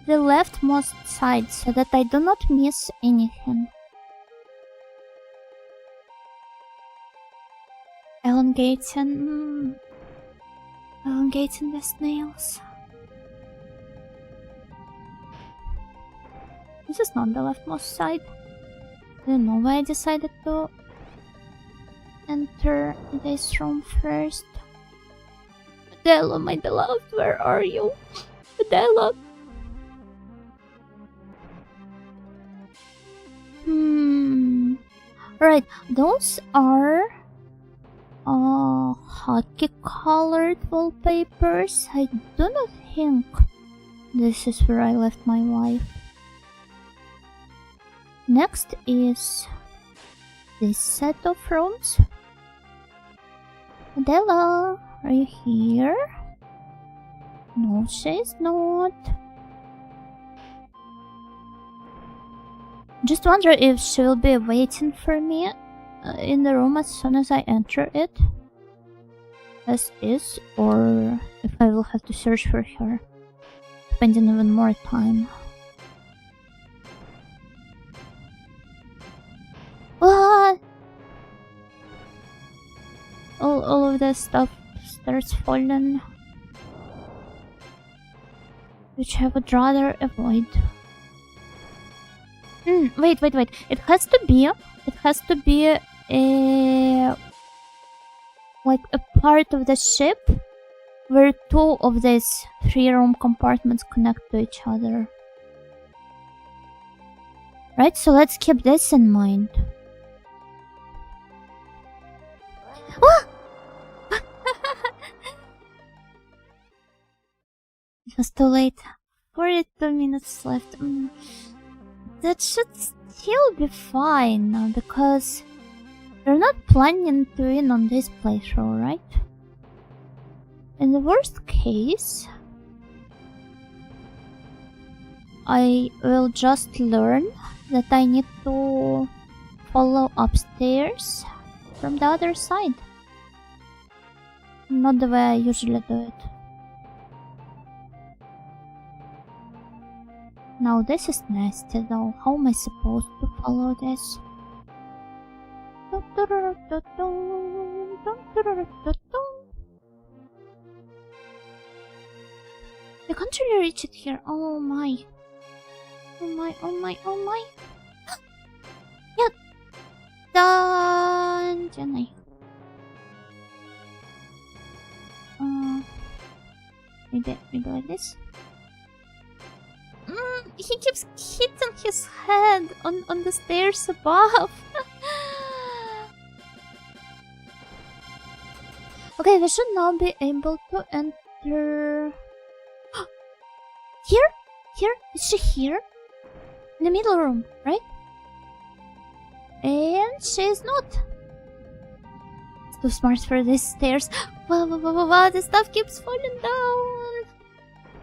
the leftmost side so that I do not miss anything. Elongating the snails. This is not the leftmost side. I don't know why I decided to enter this room first. Adela, my beloved, where are you? Adela. Right, those are hockey colored wallpapers. I do not think this is where I left my wife. Next is this set of rooms. Adela, are you here? No, she's not. Just wonder if she will be waiting for me in the room as soon as I enter it. As is, or if I will have to search for her, spending even more time. What? All of this stuff starts falling, which I would rather avoid. Wait. It has to be a like a part of the ship where two of these 3-room compartments connect to each other. Right, so let's keep this in mind. What? It was too late. 42 minutes left. That should still be fine, because you're not planning to win on this playthrough, right? In the worst case, I will just learn that I need to follow upstairs from the other side. Not the way I usually do it. Now this is nasty though. How am I supposed to follow this? I can't really reach it here. Oh my. Yeah. Done. Maybe like this. He keeps hitting his head on the stairs above. Okay, we should now be able to enter. Here? Is she here? In the middle room, right? And she's not. It's too smart for these stairs. Wow, the stuff keeps falling down.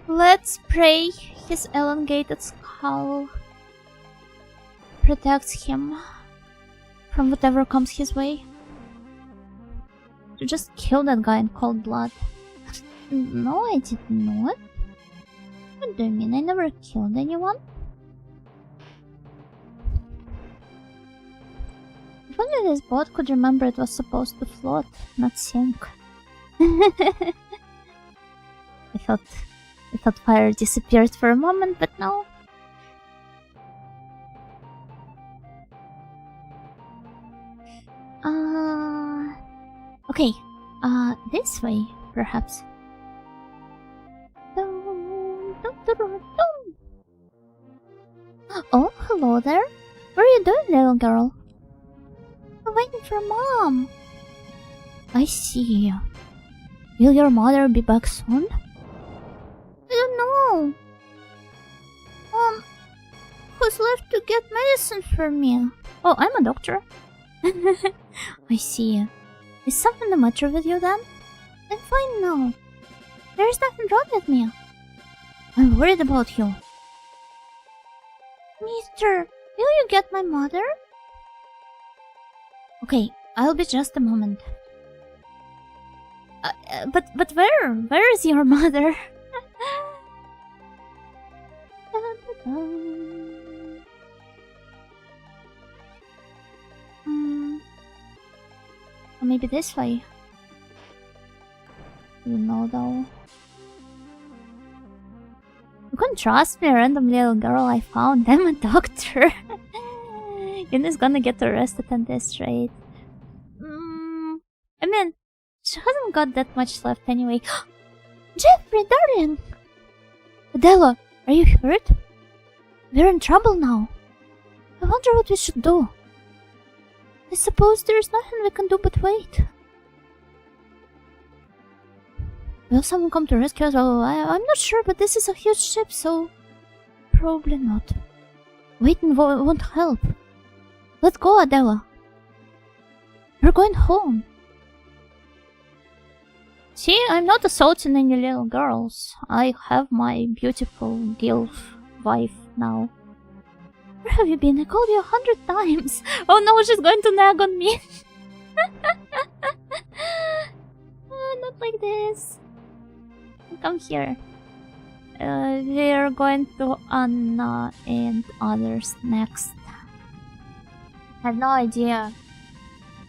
Let's pray his elongated skull protects him from whatever comes his way. To just kill that guy in cold blood. No, I did not. What do you mean? I never killed anyone. If only this boat could remember it was supposed to float, not sink. I thought fire disappeared for a moment, but no. Okay. This way, perhaps. Oh, hello there. What are you doing, little girl? I'm waiting for Mom. I see. Will your mother be back soon? I don't know. Who's left to get medicine for me? Oh, I'm a doctor. I see. Is something the matter with you then? I'm fine now. There's nothing wrong with me. I'm worried about you. Mister, will you get my mother? Okay, I'll be just a moment. But where? Where is your mother? Or maybe this way. You know though. You can't trust me, random little girl I found. I'm a doctor. Yuna's gonna get arrested at this rate. I mean, she hasn't got that much left anyway. Jeffrey, darling! Adela, are you hurt? We're in trouble now. I wonder what we should do. I suppose there's nothing we can do but wait. Will someone come to rescue us? Oh, I'm not sure, but this is a huge ship, so... probably not. Waiting won't help. Let's go, Adela. We're going home. See, I'm not assaulting any little girls. I have my beautiful gilf wife now. Where have you been? I called you 100 times. Oh no, she's going to nag on me. Not like this. Come here. We're going to Anna and others next. I have no idea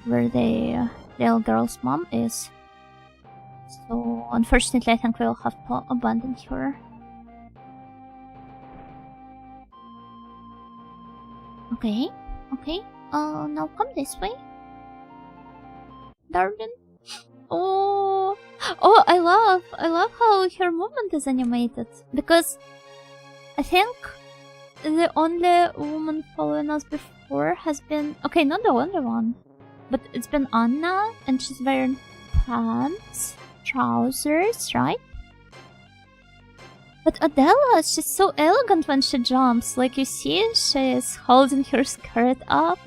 where the little girl's mom is. So, unfortunately, I think we'll have to abandon her. Okay, okay. Now come this way. Darwin. Oh, I love how her movement is animated. Because I think the only woman following us before has been... Okay, not the only one. But it's been Anna, and she's wearing pants, trousers, right? But Adela, she's so elegant when she jumps. Like you see, she's holding her skirt up.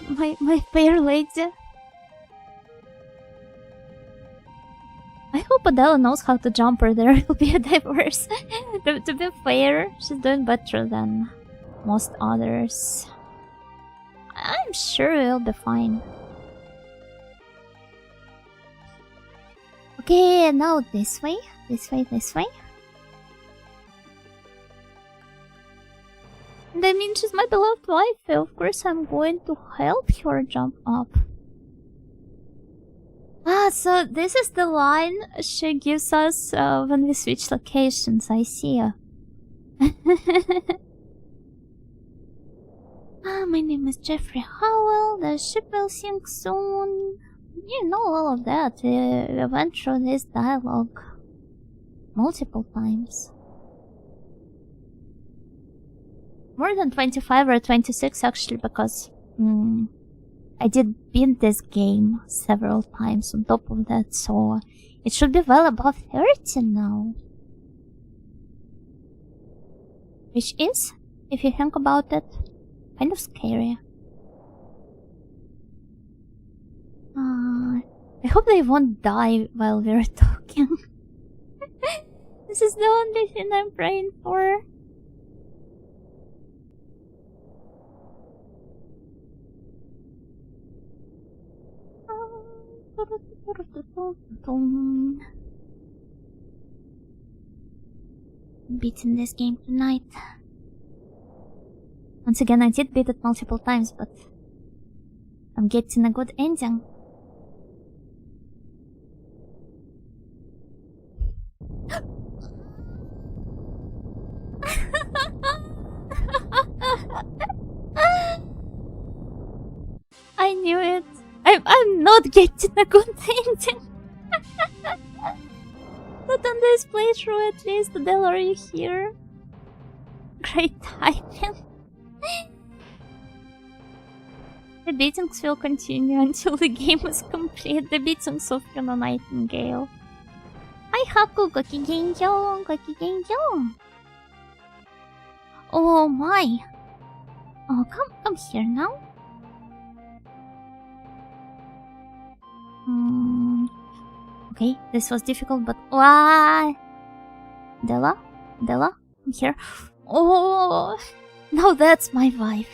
My fair lady. I hope Adela knows how to jump or there will be a divorce. To be fair, she's doing better than most others. I'm sure we'll be fine. Okay, now this way. This way, this way. And I mean, she's my beloved wife. Of course, I'm going to help her jump up. Ah, so this is the line she gives us when we switch locations. I see. My name is Jeffrey Howell. The ship will sink soon. You know all of that. We went through this dialogue multiple times. More than 25 or 26 actually, because I did beat this game several times on top of that, so it should be well above 30 now. Which is, if you think about it, kind of scary. I hope they won't die while we're talking. This is the only thing I'm praying for. Beating this game tonight. Once again, I did beat it multiple times, but I'm getting a good ending. I knew it. I'm not getting a good ending. Not on this playthrough at least. Adele, are you here? Great timing. The beatings will continue until the game is complete. The beatings of Nightingale. Hi, Haku, gokigenyo, gokigenyo. Oh my. Oh, come here now. Okay, this was difficult, but why? Della, I'm here. Oh, now that's my wife.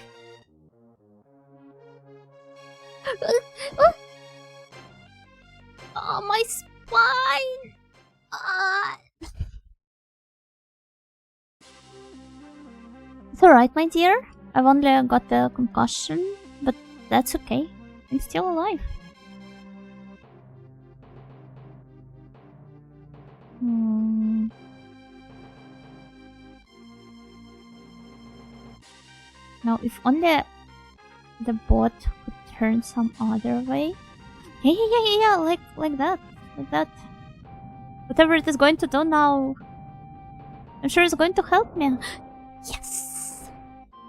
Oh, my spine. It's alright, my dear. I've only got a concussion, but that's okay. I'm still alive. Now, if only the bot could turn some other way. Yeah, like that. Whatever it is going to do now, I'm sure it's going to help me. Yes!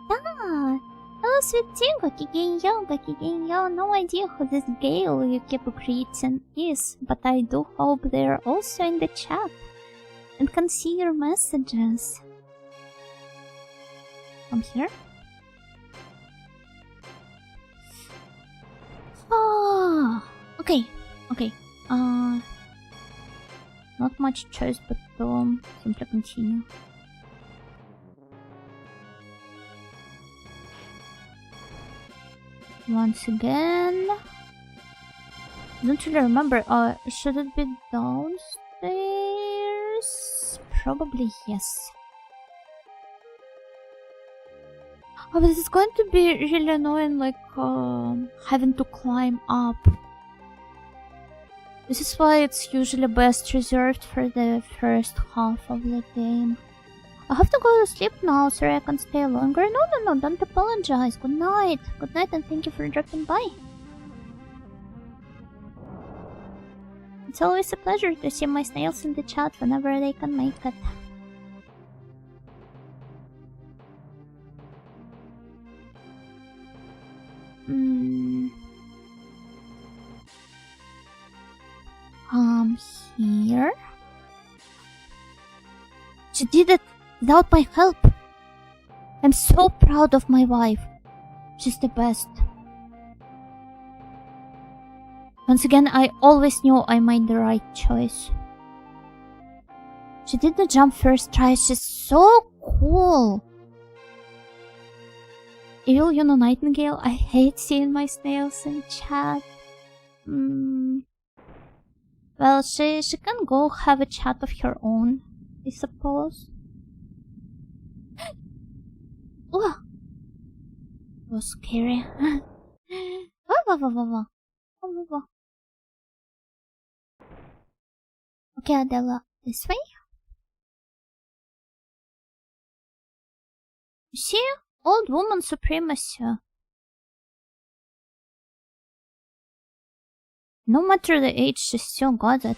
Ah! Hello, sweet tea. Gokigenyo. No idea who this Gale you keep greeting is, but I do hope they're also in the chat and can see your messages. Come here. Oh, okay. Not much choice but to simply continue. Once again. Don't really remember. Should it be downstairs? Probably yes. Oh, but it's going to be really annoying, like, having to climb up. This is why it's usually best reserved for the first half of the game. I have to go to sleep now. Sorry I can't stay longer. No, don't apologize. Good night and thank you for dropping by. It's always a pleasure to see my snails in the chat whenever they can make it. Here. She did it without my help. I'm so proud of my wife. She's the best. Once again, I always knew I made the right choice. She did the jump first try. She's so cool. Evil Nightingale, I hate seeing my snails in chat. Well, she can go have a chat of her own, I suppose. Oh, it was scary. Okay, Adela, this way. You see? Old woman supremacy. No matter the age, she still got it.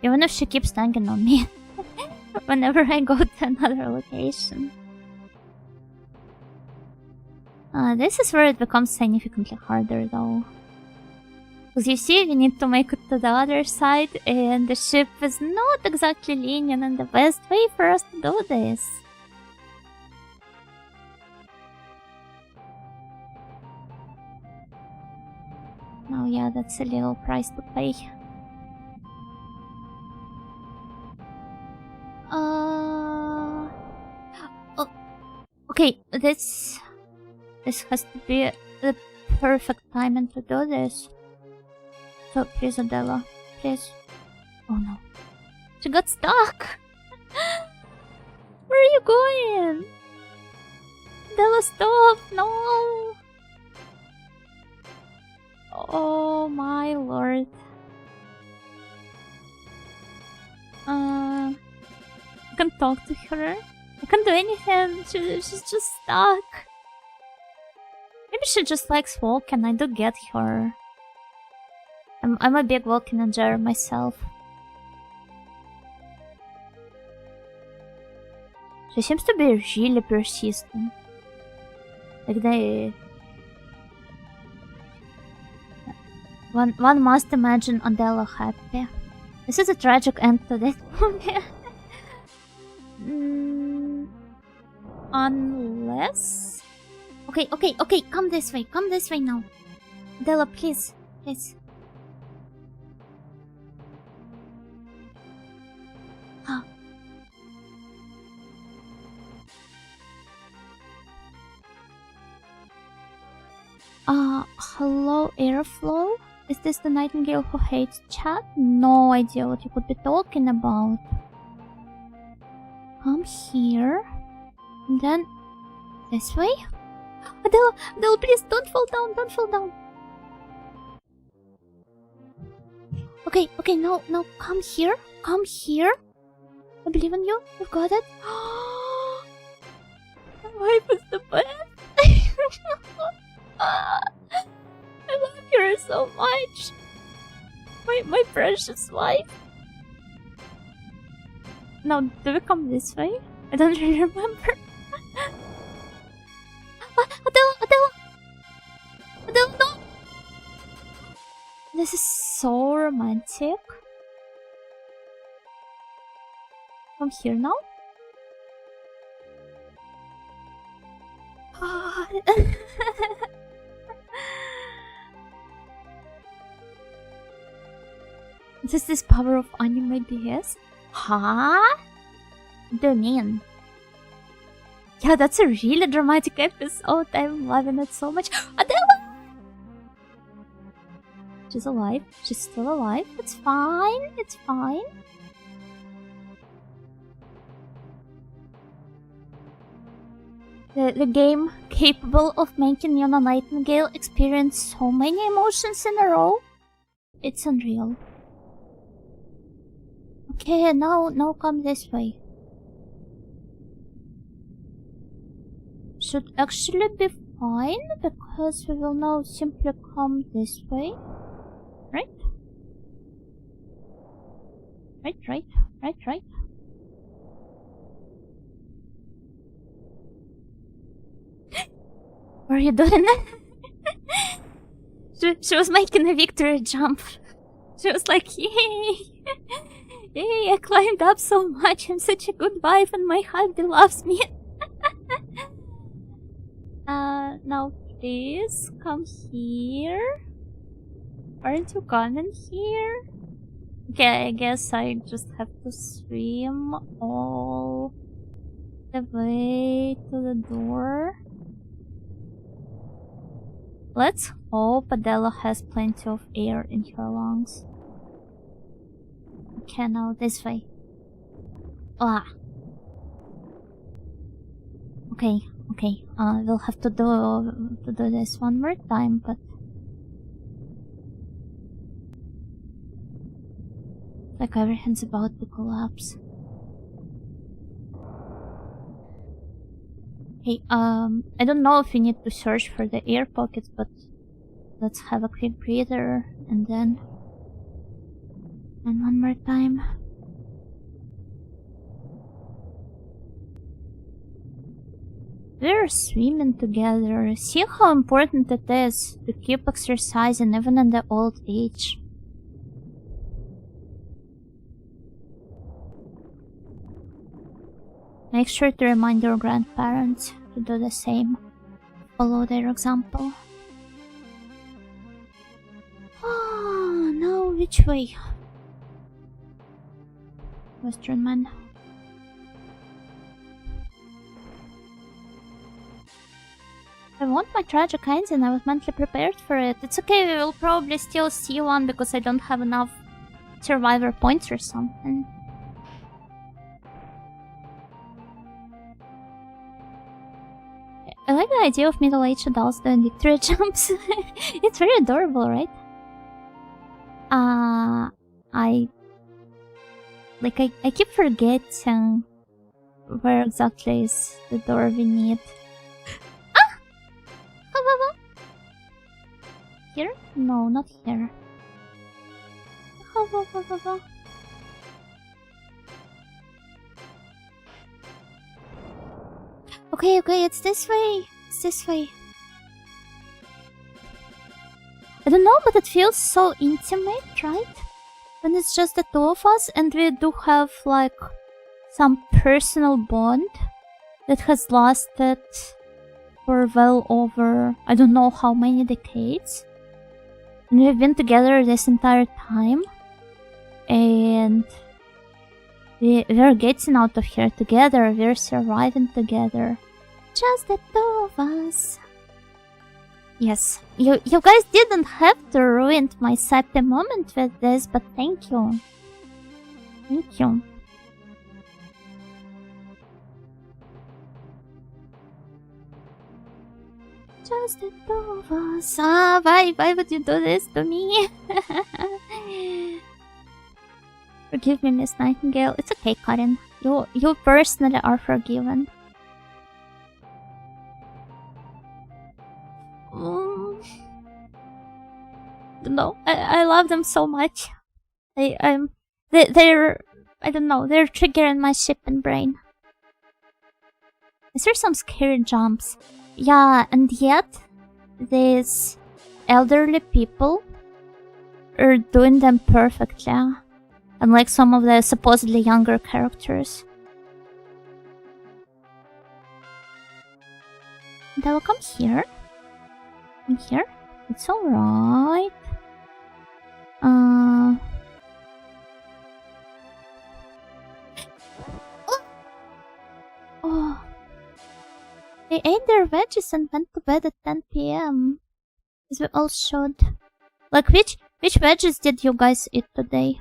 Even if she keeps nagging on me whenever I go to another location. This is where it becomes significantly harder though. Because you see, we need to make it to the other side and the ship is not exactly lenient and the best way for us to do this. Oh yeah, that's a little price to pay. Oh, okay, this has to be the perfect timing to do this. So please, Adela, please. Oh no, she got stuck. Where are you going? Adela, stop! No. Oh my lord. I can't talk to her. I can't do anything. She's just stuck. Maybe she just likes walking. I do get her. I'm a big walking enjoyer myself. She seems to be really persistent. Like they... One must imagine Adele happy. This is a tragic end to this movie. Unless... Okay, come this way now. Adela, please. Hello, Airflow? Is this the nightingale who hates chat? No idea what you could be talking about. Come here. And then... this way? Adele, please, don't fall down. Okay, no, come here. I believe in you. You've got it. My wife is the best. I love her so much. My precious wife. Now, do we come this way? I don't really remember. Adele, no! This is so romantic. From here now? Is this power of anime DS? Huh? What do you mean? Yeah, that's a really dramatic episode. I'm loving it so much. Adela! She's alive. She's still alive. It's fine. The game capable of making Yona Nightingale experience so many emotions in a row. It's unreal. Okay, now come this way. Should actually be fine, because we will now simply come this way. Right? Right. What are you doing? She was making a victory jump. She was like, yay! Yay, I climbed up so much. I'm such a good wife and my hubby loves me. Now please come here. Aren't you coming here? Okay, I guess I just have to swim all the way to the door. Let's hope Adela has plenty of air in her lungs. Okay, now this way. Okay. We'll have to do this one more time, but like everything's about to collapse. Hey, I don't know if we need to search for the air pockets, but let's have a quick breather and then one more time. We're swimming together. See how important it is to keep exercising even in the old age. Make sure to remind your grandparents to do the same. Follow their example. Now which way? Western man. I want my tragic ending. I was mentally prepared for it. It's okay, we will probably still see one because I don't have enough survivor points or something. I like the idea of middle-aged adults doing victory jumps. It's very adorable, right? I keep forgetting where exactly is the door we need. Here? No, not here. Okay, it's this way. It's this way. I don't know, but it feels so intimate, right? When it's just the two of us and we do have like some personal bond that has lasted for well over I don't know how many decades. And we've been together this entire time. And we're getting out of here together. We're surviving together. Just the two of us. Yes, you guys didn't have to ruin my happy moment with this, but thank you. Thank you. Just the two of us. Ah, why would you do this to me? Forgive me, Miss Nightingale. It's okay, Karin. You personally are forgiven. No, I love them so much. They're I don't know, they're triggering my ship and brain. Is there some scary jumps? Yeah, and yet these elderly people are doing them perfectly. Unlike some of the supposedly younger characters. And I will come here. Come here. It's alright. Oh. They ate their veggies and went to bed at 10 p.m. As we all should. Like, which veggies did you guys eat today?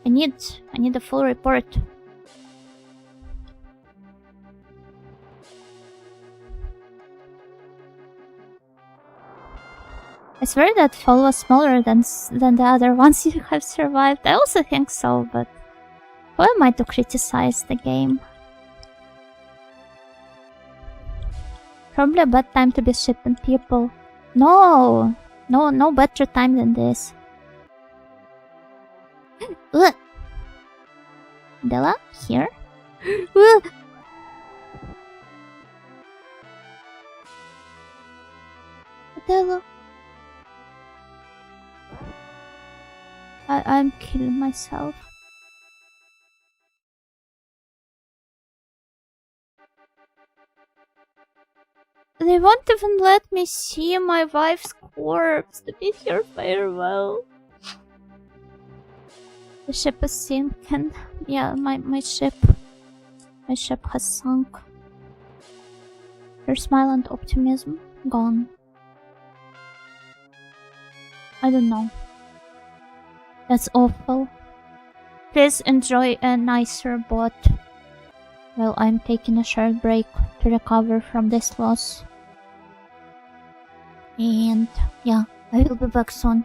I need a full report. I swear that fall was smaller than the other ones you have survived. I also think so, but who am I to criticize the game? Probably a bad time to be shipping people. No better time than this. Della, here. Della. I'm killing myself. They won't even let me see my wife's corpse to bid her farewell. The ship is sinking. Yeah, my ship has sunk. Her smile and optimism gone. I don't know. That's awful. Please enjoy a nicer boat while I'm taking a short break to recover from this loss. And yeah, I will be back soon.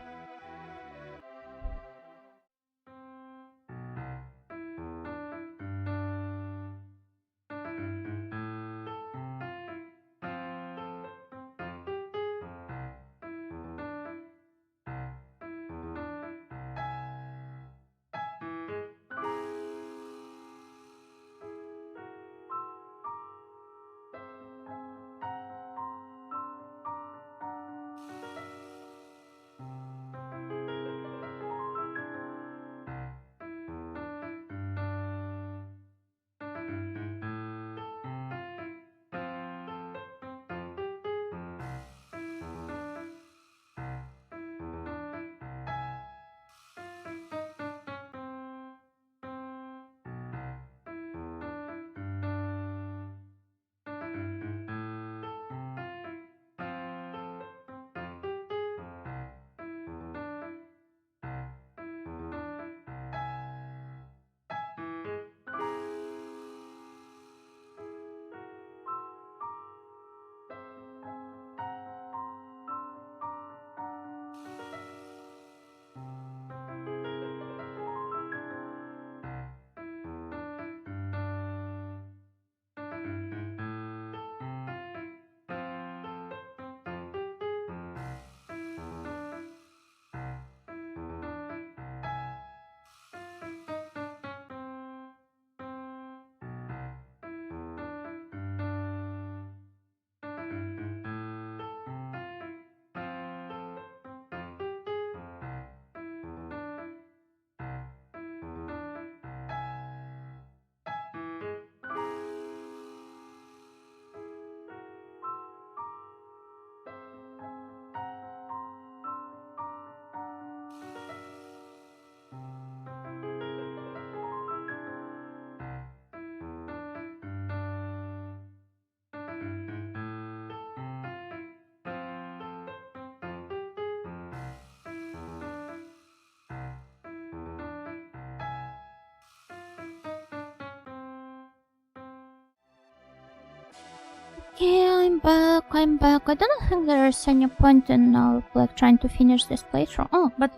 Okay, I'm back. I don't think there's any point in like trying to finish this playthrough. Oh, but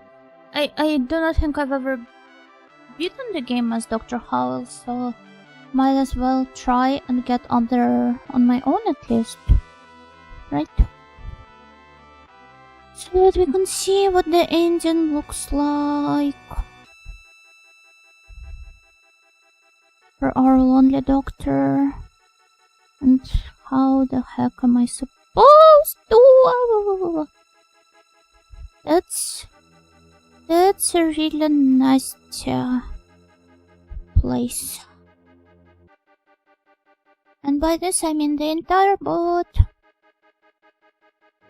I do not think I've ever beaten the game as Dr. Howell, so might as well try and get up there on my own at least. Right? So that we can see what the engine looks like. For our lonely doctor. And how the heck am I supposed to? That's a really nice place. And by this I mean the entire boat.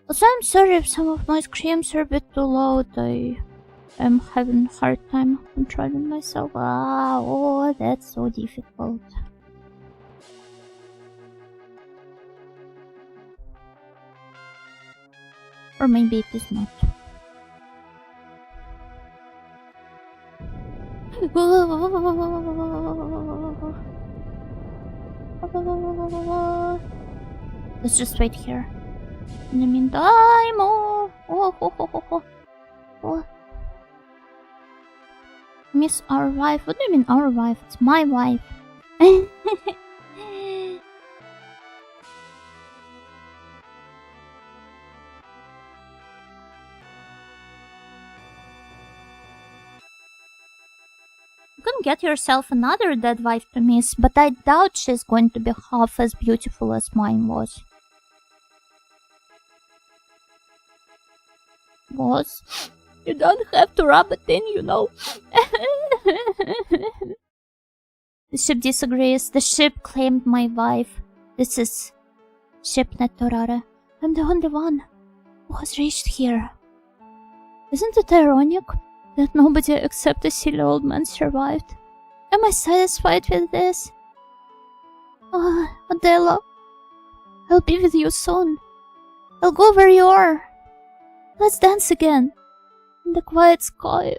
Also, I'm sorry if some of my screams are a bit too loud. I am having a hard time controlling myself. Oh, that's so difficult. Or maybe it is not. Let's just wait here. In the meantime, Miss our wife. What do you mean our wife? It's my wife. You can get yourself another dead wife to miss, but I doubt she's going to be half as beautiful as mine was. Boss, you don't have to rub it in, you know. The ship disagrees. The ship claimed my wife. This is Shipnet Torare. I'm the only one who has reached here. Isn't it ironic that nobody except the silly old man survived? Am I satisfied with this? Oh, Adela, I'll be with you soon. I'll go where you are. Let's dance again in the quiet sky.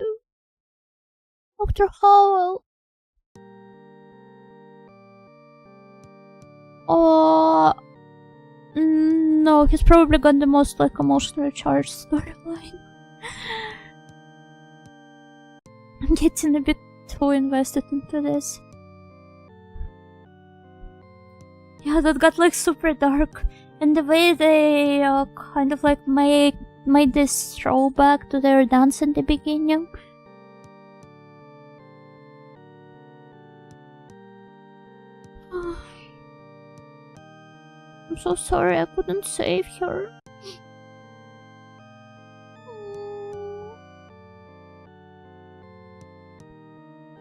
Dr. Howell. Oh, no, he's probably got the most like emotionally charged storyline. I'm getting a bit too invested into this. Yeah, that got like super dark, and the way they kind of like made this throwback to their dance in the beginning. I'm so sorry I couldn't save her.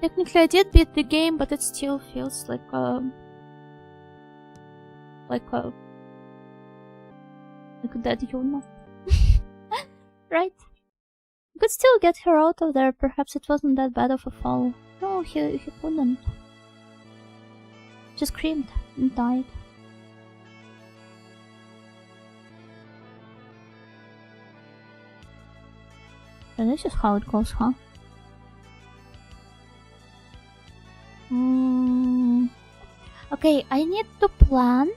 Technically I did beat the game, but it still feels like that, you know. Right? You could still get her out of there. Perhaps it wasn't that bad of a fall. No, he couldn't. Just screamed and died. So this is how it goes, huh? Okay, I need to plan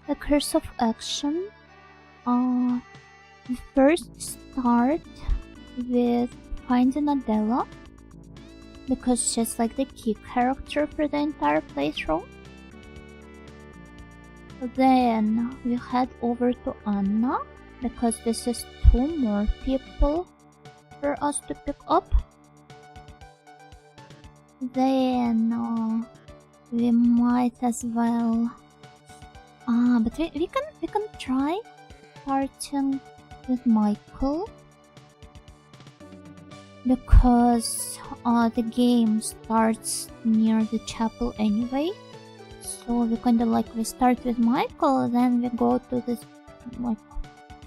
a course of action. We first start with finding Adela, because she's like the key character for the entire playthrough. Then we head over to Anna, because this is 2 more people for us to pick up. Then we might as well but we can try starting with Michael, because the game starts near the chapel anyway. So we start with Michael, then we go to this like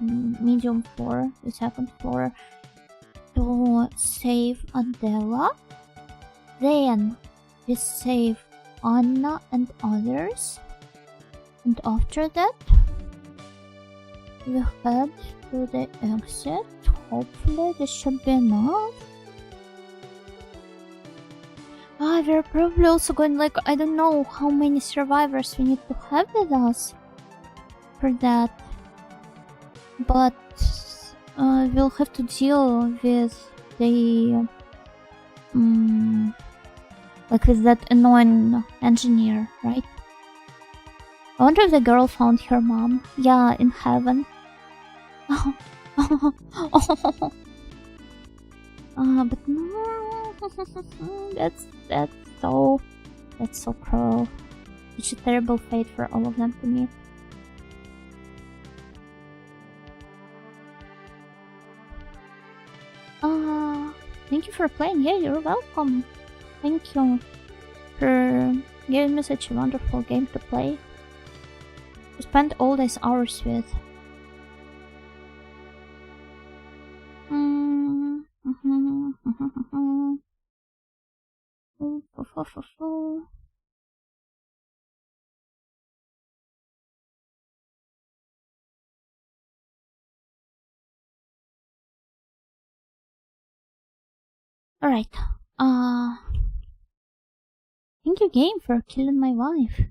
medium floor, the 2nd floor, to save Adela. Then we save Anna and others, and after that we head to the exit. Hopefully this should be enough. We're probably also going, like, I don't know how many survivors we need to have with us. for that. But we'll have to deal with the like with that annoying engineer, right? I wonder if the girl found her mom. Yeah, in heaven. But no, that's so cruel. Such a terrible fate for all of them to meet. Thank you for playing. Yeah, you're welcome. Thank you for giving me such a wonderful game to play. To spend all these hours with. Alright. Thank you, game, for killing my wife.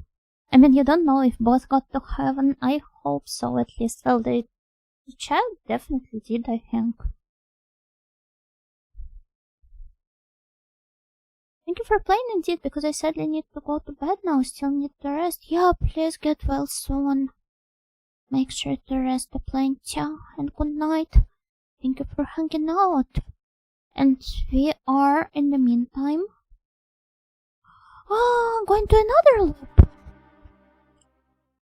I mean, you don't know if both got to heaven. I hope so, at least. Well, the child definitely did, I think. Thank you for playing indeed, because I sadly need to go to bed now. Still need to rest. Yeah, please get well soon. Make sure to rest plenty. And good night. Thank you for hanging out. And we are, in the meantime, going to another loop.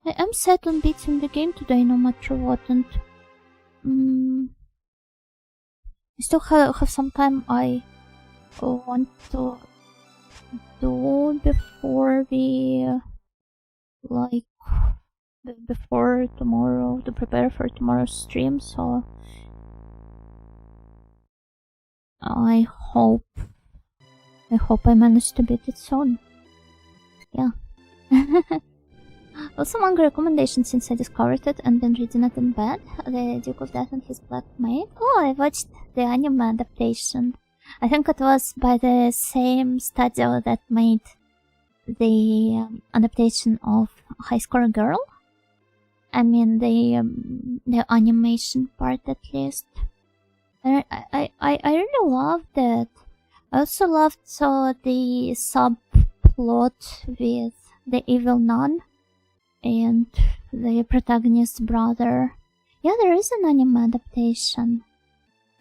I am set on beating the game today, no matter what, and I still have some time I want to do before we, before tomorrow, to prepare for tomorrow's stream, so I hope I manage to beat it soon. Yeah. Also, among recommendations since I discovered it and been reading it in bed, the Duke of Death and His Black Maid. Oh, I watched the anime adaptation. I think it was by the same studio that made the adaptation of High Score Girl. I mean, the animation part at least. I really loved it. I also loved the subplot with the evil nun and the protagonist's brother. Yeah, there is an anime adaptation.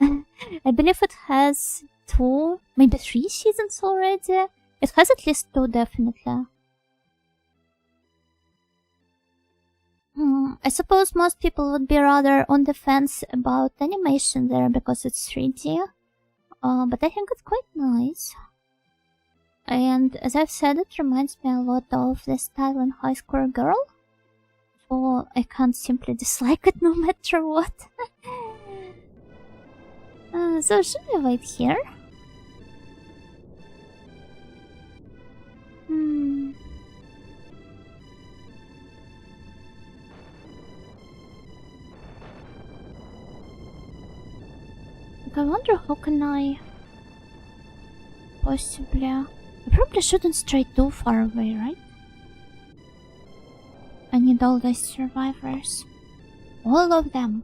I believe it has 2, maybe 3 seasons already. It has at least 2, definitely. I suppose most people would be rather on the fence about animation there because it's 3D. But I think it's quite nice. And as I've said, it reminds me a lot of the style in High Score Girl. So I can't simply dislike it no matter what. So should we wait here? I wonder how can I possibly... I probably shouldn't stray too far away, right? I need all these survivors. All of them.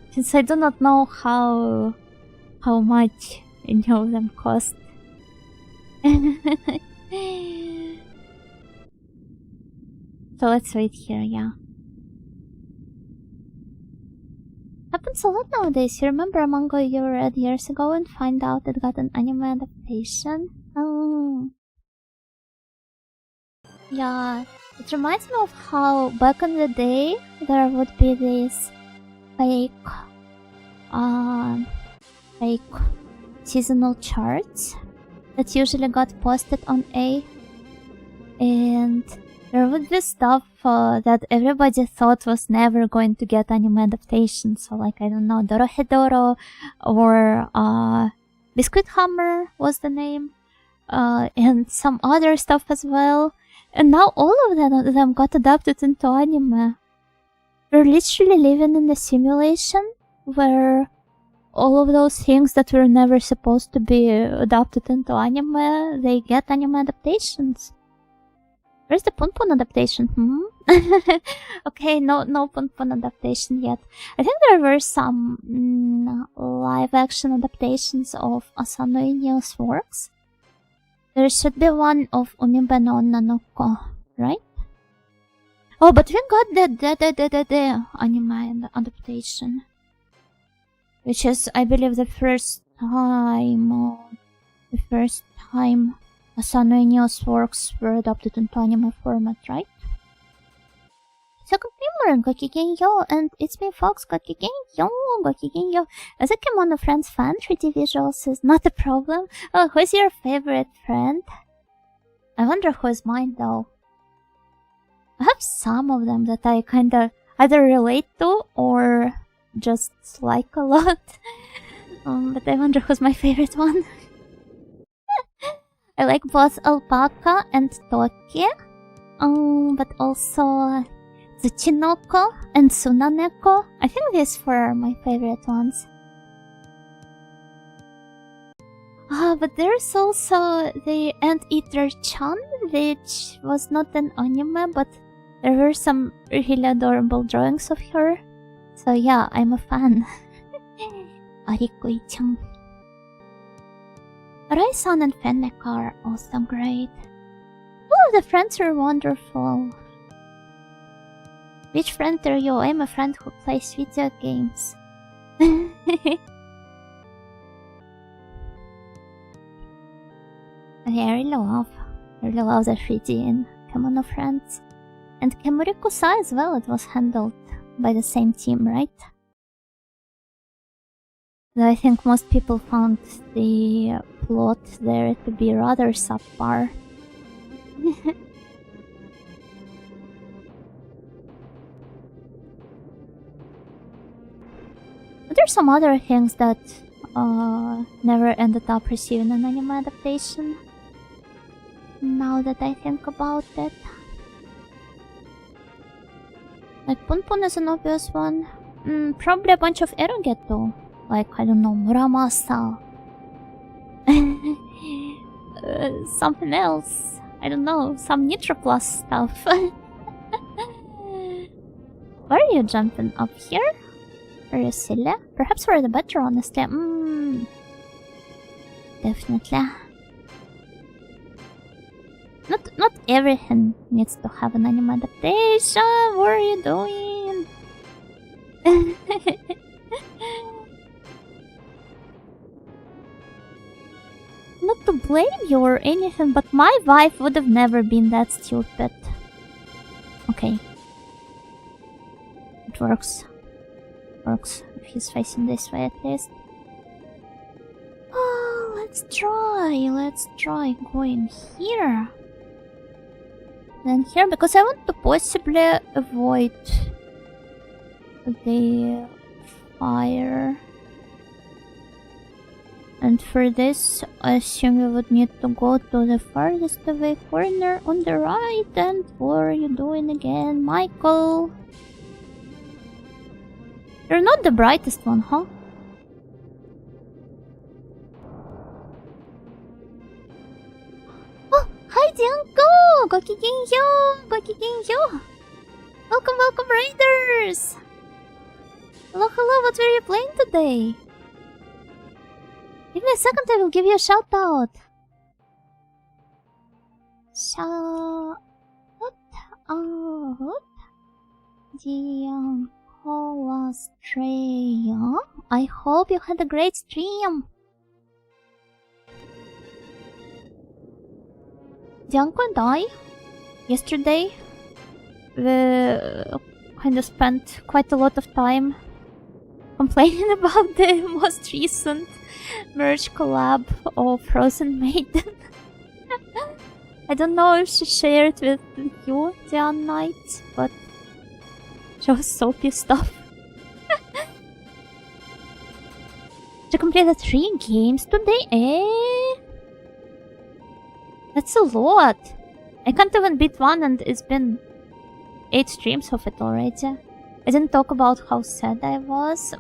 Since I do not know how much any of them cost. So let's wait here, yeah. Happens a lot nowadays. You remember a manga you read years ago and find out it got an anime adaptation? Oh. Yeah, it reminds me of how back in the day there would be these fake seasonal charts that usually got posted on A, and there would be stuff that everybody thought was never going to get anime adaptation. So like, I don't know, Dorohedoro or Biscuit Hammer was the name, and some other stuff as well. And now all of them got adapted into anime. We're literally living in a simulation where all of those things that were never supposed to be adapted into anime, they get anime adaptations. Where's the Punpun adaptation? Okay, no Punpun adaptation yet. I think there were some live-action adaptations of Asano Inyo's works. There should be one of Umibe no Onna-no-ko, right? Oh, but we got the anime adaptation, which is, I believe, the first time Asano Inyo's works were adapted into anime format, right? Second Pimmer, Gokigenyo, and it's me, Fox, Gokigenyo. As a Kemono Friends fan, 3D visuals is not a problem. Oh, who's your favorite friend? I wonder who's mine, though. I have some of them that I kinda either relate to or just like a lot. But I wonder who's my favorite one. I like both Alpaca and Toki. But also Tsuchinoko and Tsunaneko. I think these four are my favorite ones. But there's also the Anteater-chan, which was not an anime, but there were some really adorable drawings of her. So yeah, I'm a fan. Arikui-chan. Rai-san and Fennec are also great. Oh, the friends are wonderful. Which friend are you? I'm a friend who plays video games. Okay, I really love the 3D in Kemono Friends. And Kemuriko-sa as well, it was handled by the same team, right? Though I think most people found the plot there to be rather subpar. But there's some other things that never ended up receiving an anime adaptation. Now that I think about it. Like Punpun is an obvious one. Probably a bunch of erogeto. Like, I don't know, Muramasa. Something else. I don't know, some Nitro Plus stuff. Why are you jumping up here? Are you silly? Perhaps for the better, honestly. Definitely. Not everything needs to have an anime adaptation. What are you doing? Not to blame you or anything, but my wife would have never been that stupid. Okay. It works. Works if he's facing this way at least. Oh, let's try going here. Then here, because I want to possibly avoid the fire. And for this, I assume we would need to go to the farthest away corner on the right. And what are you doing again, Michael? You're not the brightest one, huh? Oh, hi, Dianko! Gokigenyo! Welcome, Raiders! Hello, what were you playing today? Give me a second, I will give you a shout out. Shout out. Dianko was stream. I hope you had a great stream. Dianko and I, yesterday, kind of spent quite a lot of time complaining about the most recent merge collab of Frozen Maiden. I don't know if she shared with you the other night, but she was so pissed off. She completed 3 games today, eh? That's a lot. I can't even beat one and it's been 8 streams of it already. I didn't talk about how sad I was.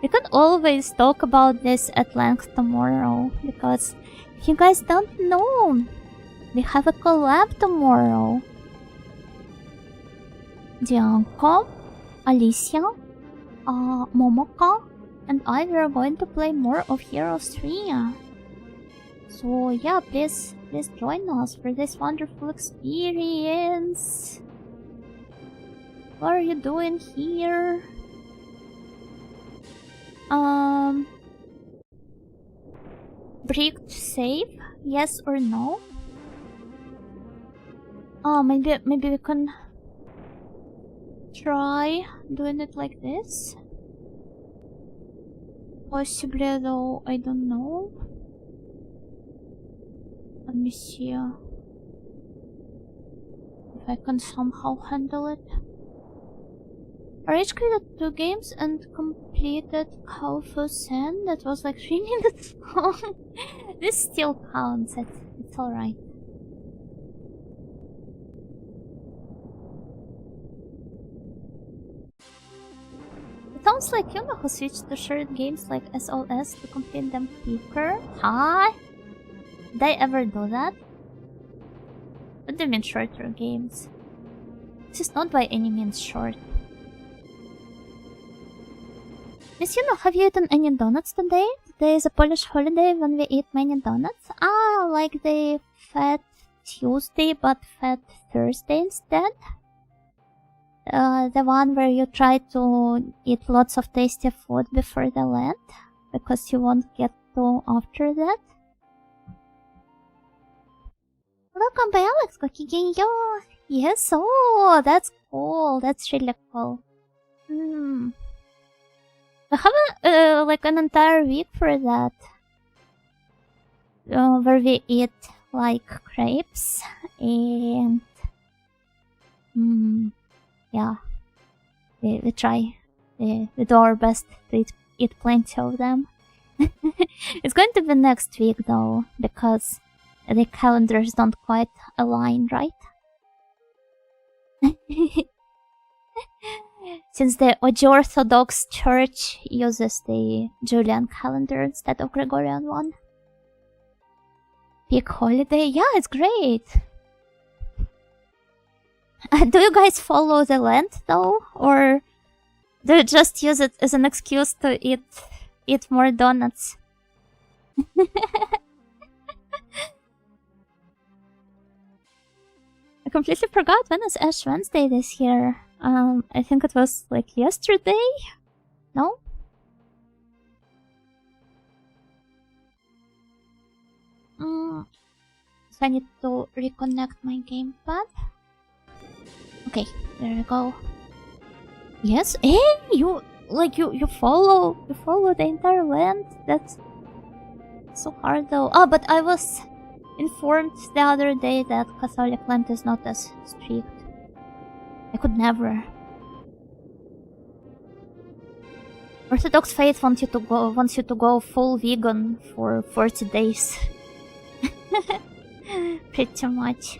We can always talk about this at length tomorrow, because if you guys don't know, We have a collab tomorrow. Dianko, Alicia, Momoka, and I were going to play more of Heroes 3. So yeah, please join us for this wonderful experience. What are you doing here? Bricked save? Yes or no? Maybe we can try doing it like this. Possibly, though, I don't know. Let me see if I can somehow handle it. I reached created 2 games and completed Kaufusen. That was like 3 minutes long. This still counts. It's alright. It sounds like you know who switched to short games like SOS to complete them quicker. Huh? Did I ever do that? What do you mean shorter games? This is not by any means short. Miss Yuno, have you eaten any donuts today? Today is a Polish holiday when we eat many donuts. Ah, like the Fat Tuesday but Fat Thursday instead? The one where you try to eat lots of tasty food before the Lent, because you won't get to after that. Welcome by Alex, Gokigenyo! Yes, oh, that's cool, that's really cool. We have like an entire week for that, where we eat like crepes and yeah, we try, we do our best to eat plenty of them. It's going to be next week though, because the calendars don't quite align, right? Since the Orthodox Church uses the Julian calendar instead of Gregorian one. Peak holiday? Yeah, it's great! Do you guys follow the Lent though? Or do you just use it as an excuse to eat more donuts? I completely forgot when is Ash Wednesday this year. I think it was like yesterday? No? So I need to reconnect my gamepad. Okay, there we go. Yes, hey, you follow the entire land. That's so hard though. Oh, but I was informed the other day that Catholic Lent is not as strict. I could never. Orthodox faith wants you to go full vegan for 40 days. Pretty much.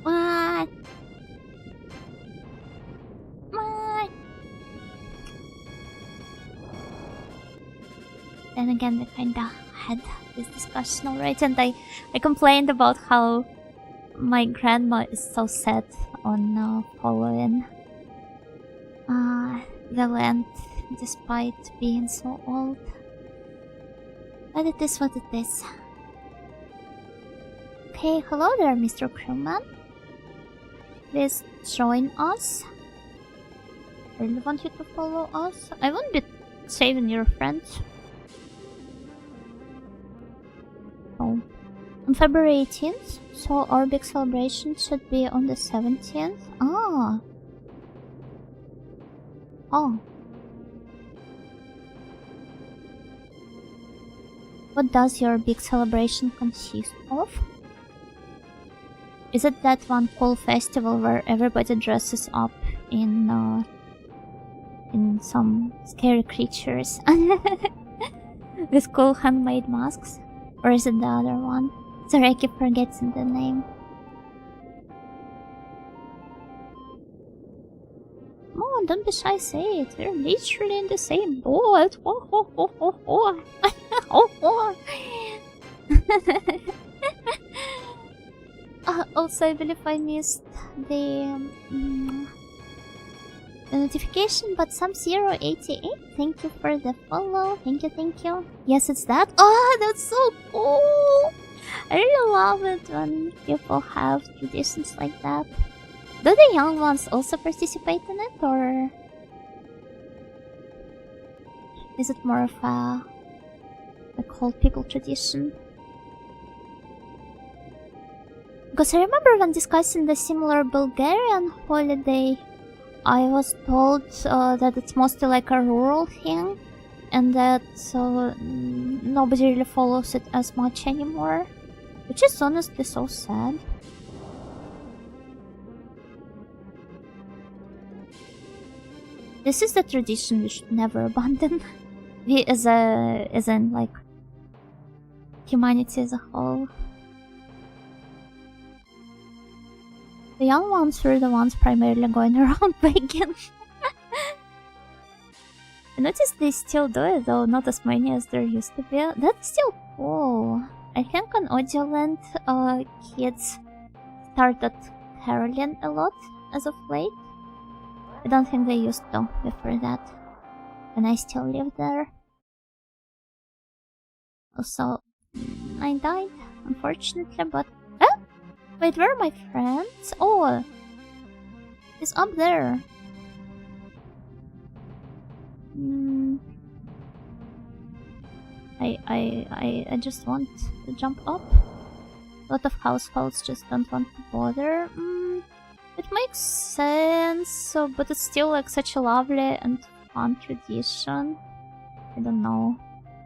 What? Then again, we kinda had this discussion already, and I complained about how my grandma is so set on following the Lent despite being so old. But it is what it is. Okay, hello there, Mr. Crewman. Please join us. I really want you to follow us. I won't be saving your friends. Oh. On February 18th, so our big celebration should be on the 17th. Ah. Oh. What does your big celebration consist of? Is it that one cool festival where everybody dresses up in some scary creatures with cool handmade masks? Or is it the other one? Sorry, I keep forgetting the name. Oh, on, don't be shy, say it. We're literally in the same boat. Oh, oh, oh, oh, oh. Oh, oh. Also, I believe I missed the notification, but Sub-088, thank you for the follow. Thank you, thank you. Yes, it's that. Oh, that's so cool. I really love it when people have traditions like that. Do the young ones also participate in it, or is it more of a old people tradition? Because I remember when discussing the similar Bulgarian holiday, I was told that it's mostly like a rural thing, and that nobody really follows it as much anymore, which is honestly so sad. This is the tradition we should never abandon. We as in like humanity as a whole. The young ones were the ones primarily going around begging. I noticed they still do it though, not as many as there used to be. That's still cool. I think on Audioland, kids started caroling a lot as of late. I don't think they used to before that, when I still lived there. Also, I died, unfortunately, but... Oh! Wait, where are my friends? Oh! It's up there. I just want to jump up. A lot of households just don't want to bother. It makes sense, but it's still like such a lovely and fun tradition. I don't know.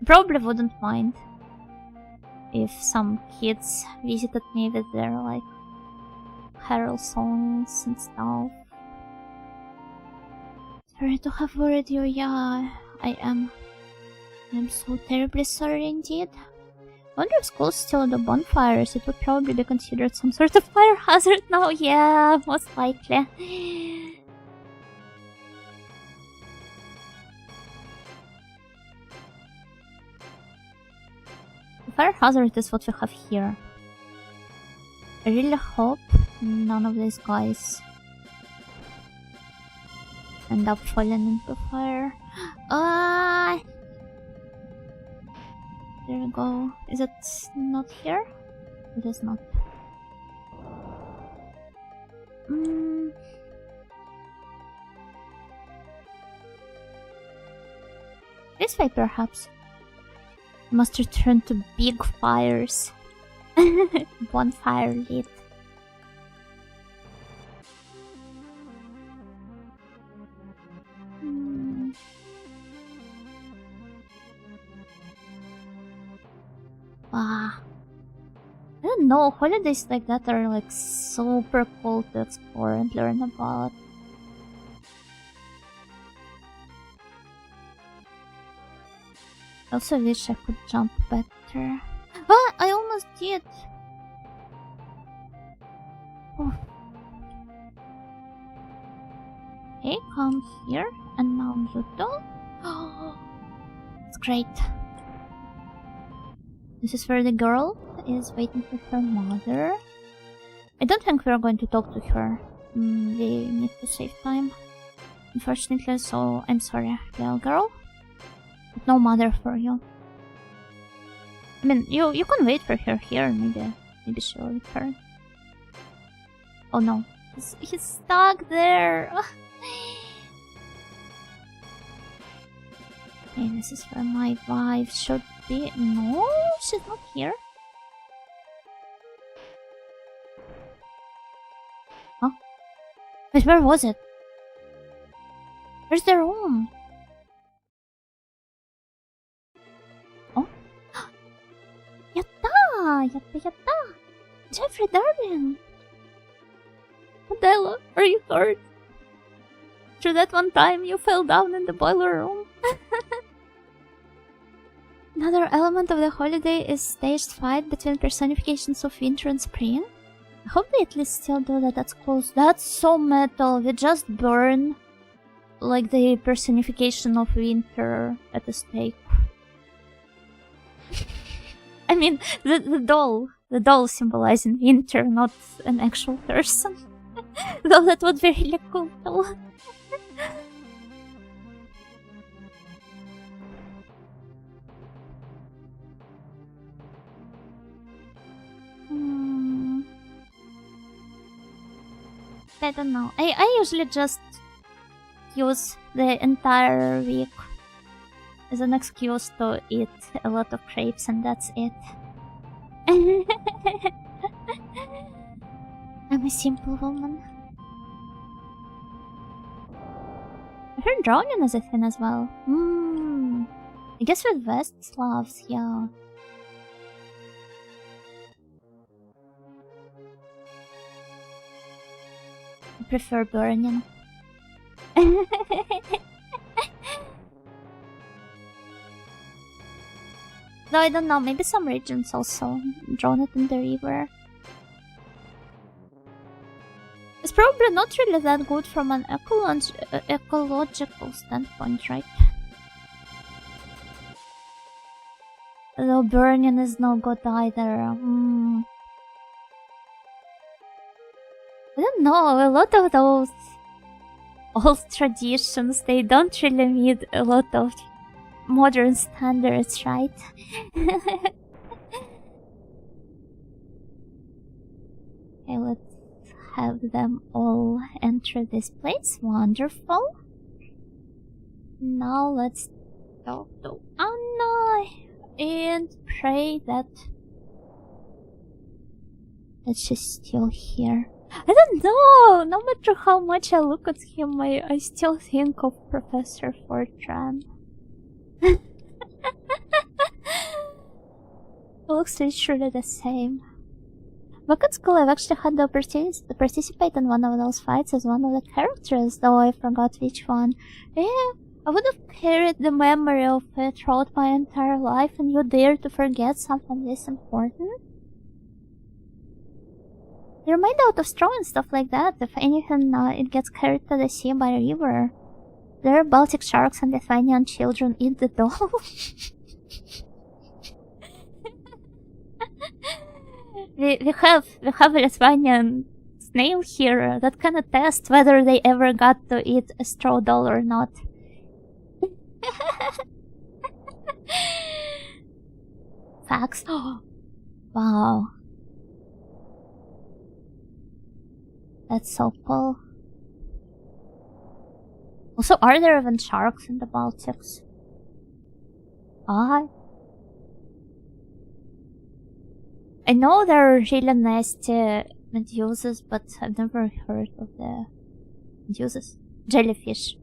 Probably wouldn't mind if some kids visited me with their like carol songs and stuff. Sorry to have worried you. Yeah, I am. I'm so terribly sorry indeed. I wonder if schools still do bonfires. It would probably be considered some sort of fire hazard now. Yeah, most likely. The fire hazard is what we have here. I really hope none of these guys end up falling into fire. There we go. Is it not here? It is not. This way, perhaps. Must return to big fires. Bonfire lit. I don't know, holidays like that are like super cool to explore and learn about. I also wish I could jump better. Ah, I almost did! Oh. Okay, come here, and now you do. Oh, it's great. This is where the girl is waiting for her mother. I don't think we're going to talk to her. We need to save time, unfortunately, so I'm sorry, little girl. But no mother for you. I mean, you can wait for her here, maybe she'll return. Oh no, he's stuck there! Okay, this is where my wife should be. No, she's not here. Huh? Wait, where was it? Where's the room? Oh? Yatta! Yatta, yatta! Jeffrey, darling! Adela, are you hurt? Through that one time you fell down in the boiler room. Another element of the holiday is staged fight between personifications of winter and spring. I hope they at least still do that at schools. That's so metal. We just burn like the personification of winter at the stake. I mean, the doll symbolizing winter, not an actual person. Though that would be really cool too. I don't know. I usually just use the entire week as an excuse to eat a lot of crepes, and that's it. I'm a simple woman. I heard drowning is a thing as well. I guess with West Slavs, yeah. I prefer burning. Though I don't know, maybe some regions also drown it in the river. It's probably not really that good from an ecological standpoint, right? Though burning is no good either. I don't know, a lot of those old traditions, they don't really meet a lot of modern standards, right? Okay, let's have them all enter this place. Wonderful. Now let's talk to Anna and pray that she's still here. I don't know! No matter how much I look at him, I still think of Professor Fortran. It looks literally the same. Back at school, I've actually had the opportunity to participate in one of those fights as one of the characters, though I forgot which one. Yeah, I would have carried the memory of it throughout my entire life, and you dare to forget something this important? They're made out of straw and stuff like that. If anything, it gets carried to the sea by a river. There are Baltic sharks and Lithuanian children eat the doll. we have a Lithuanian snail here that can attest whether they ever got to eat a straw doll or not. Facts. Wow. That's so cool. Also, are there even sharks in the Baltics? I know there are really nasty medusas, but I've never heard of the medusas. Jellyfish.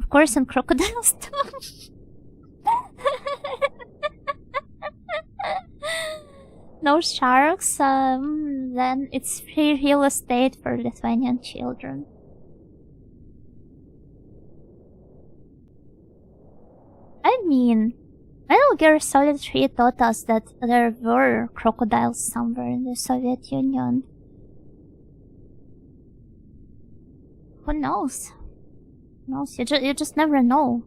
Of course, and crocodiles too. No sharks, then it's free real estate for Lithuanian children. I mean, Metal Gear Solid 3 taught us that there were crocodiles somewhere in the Soviet Union. Who knows? You just never know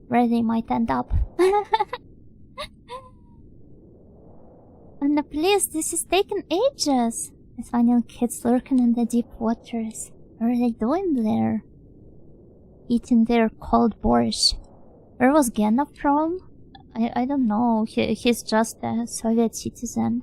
where they might end up. And please, this is taking ages. Lithuanian kids lurking in the deep waters. What are they doing there? Eating their cold borscht. Where was Genov from? I don't know. He's just a Soviet citizen.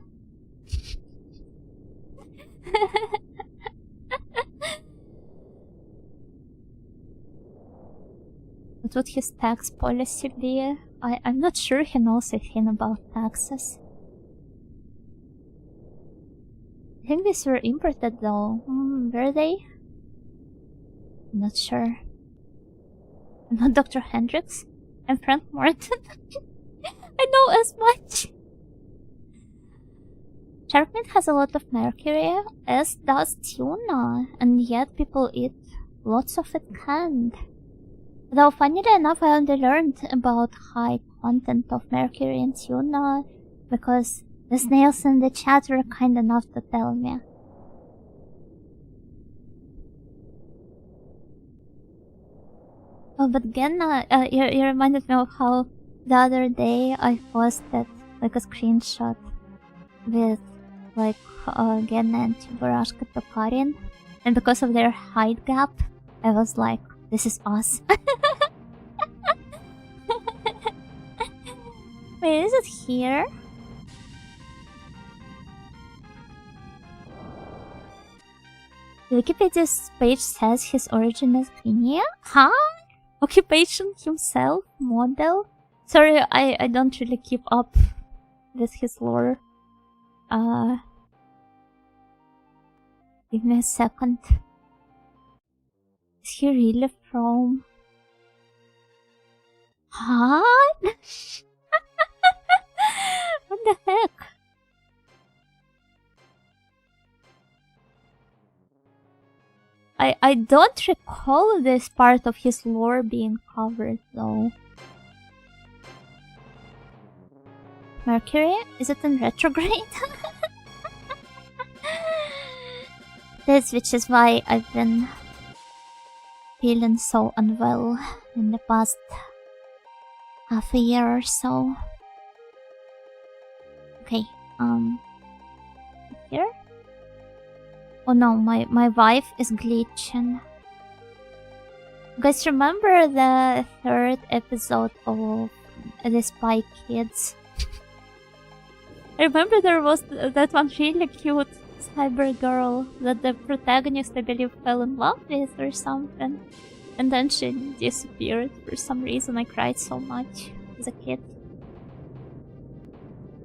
What would his tax policy be? I'm not sure he knows a thing about taxes. I think these were imported though. Were they? I'm not sure. I'm not Dr. Hendricks. I'm Frank Morton. I know as much. Shark meat has a lot of mercury, as does tuna, and yet people eat lots of it canned. Though funnily enough, I only learned about high content of mercury in tuna because the snails in the chat were kind enough to tell me. Oh, but Genna, you reminded me of how the other day I posted like a screenshot with like Genna and Chiburashka Tokarin, and because of their height gap, I was like, this is us. Wait, is it here? Wikipedia's page says his origin is Guinea? Huh? Occupation himself? Model? Sorry, I don't really keep up with his lore. Give me a second. Is he really from... Huh? What the heck? I don't recall this part of his lore being covered though. Mercury? Is it in retrograde? Which is why I've been feeling so unwell in the past half a year or so. Okay, here? Oh no, my wife is glitching. You guys remember the third episode of the Spy Kids? I remember there was that one really cute cyber girl that the protagonist, I believe, fell in love with or something. And then she disappeared for some reason. I cried so much as a kid.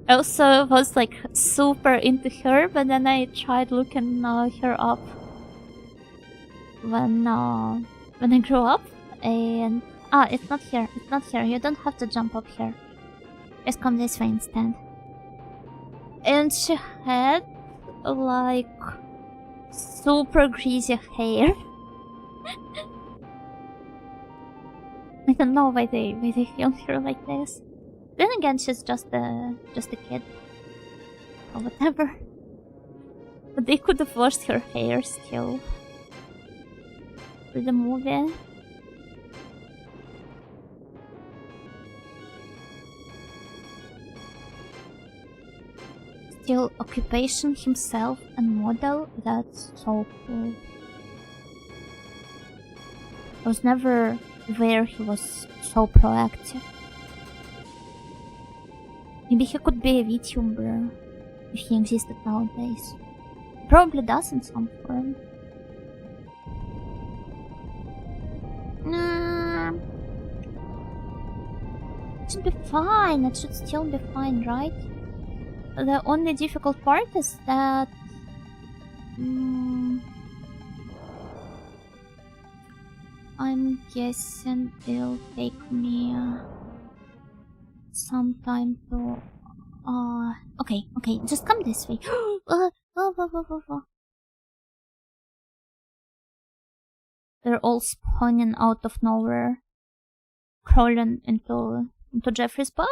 I also was like super into her, but then I tried looking her up when I grew up, and it's not here. It's not here. You don't have to jump up here. Just come this way instead. And she had like super greasy hair. I don't know why they filmed her like this. Then again, she's just a kid. Or whatever. But they could have washed her hair still. For the movie. Still, occupation himself and model, that's so cool. I was never aware he was so proactive. Maybe he could be a VTuber if he existed nowadays. Probably does in some form. It should be fine. It should still be fine, right? The only difficult part is that... I'm guessing it'll take me... some time to... Okay, just come this way. They're all spawning out of nowhere. Crawling into Jeffrey's butt.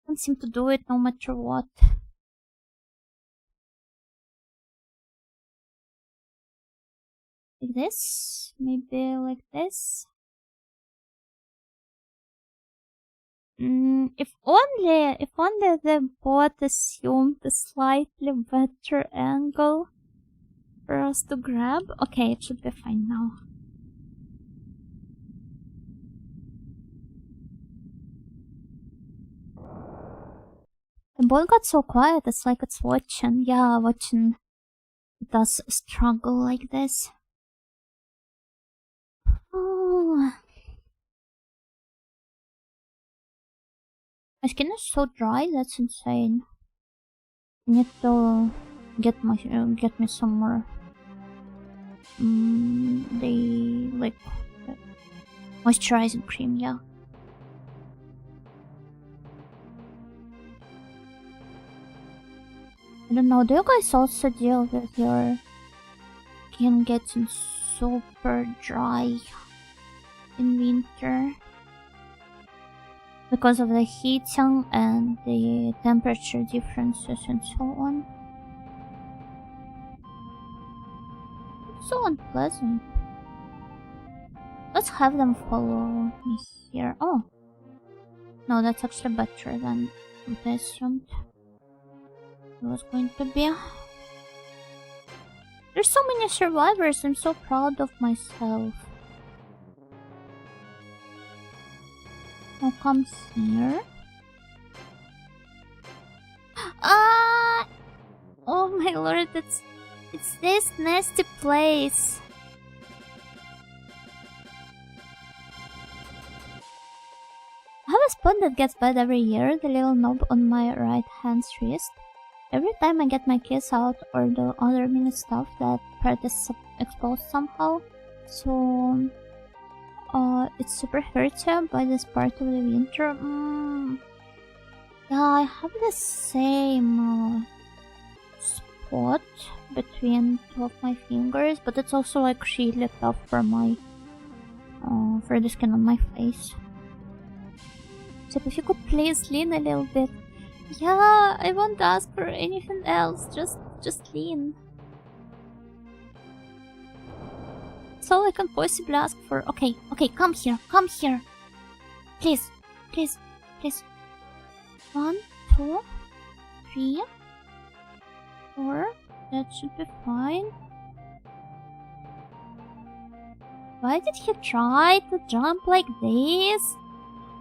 Don't seem to do it no matter what. Like this? Maybe like this? If only the bot assumed a slightly better angle for us to grab. Okay, it should be fine now. The ball got so quiet, it's like it's watching. Yeah, watching us struggle like this. Oh. My skin is so dry, that's insane. I need to get me some more. Moisturizing cream, yeah. I don't know, do you guys also deal with your skin getting super dry in winter? because of the heating and the temperature differences and so on. It's so unpleasant. Let's have them follow me here. Oh. No, that's actually better than what I assumed it was going to be. There's so many survivors, I'm so proud of myself. Now come here. Ah! Oh my lord, it's this nasty place. I have a spot that gets bad every year, the little knob on my right hand's wrist. Every time I get my keys out or do other mini stuff, that part is exposed somehow. So it's super hurty by this part of the winter. Yeah, I have the same spot between two of my fingers, but it's also like really tough for my for the skin on my face. So if you could please lean a little bit. Yeah, I won't ask for anything else. Just lean. That's all I can possibly ask for. Okay, come here. Please. 1, 2, 3, 4. That should be fine. Why did he try to jump like this?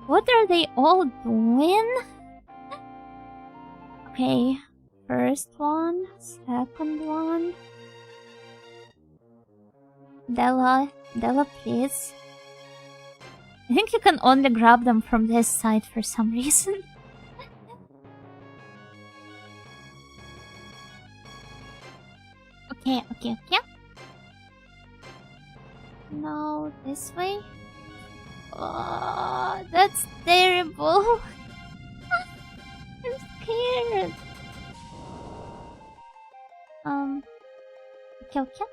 What are they all doing? Okay, first one, second one. Della, please. I think you can only grab them from this side for some reason. Okay. Now this way. Oh, that's terrible. I'm scared. Okay.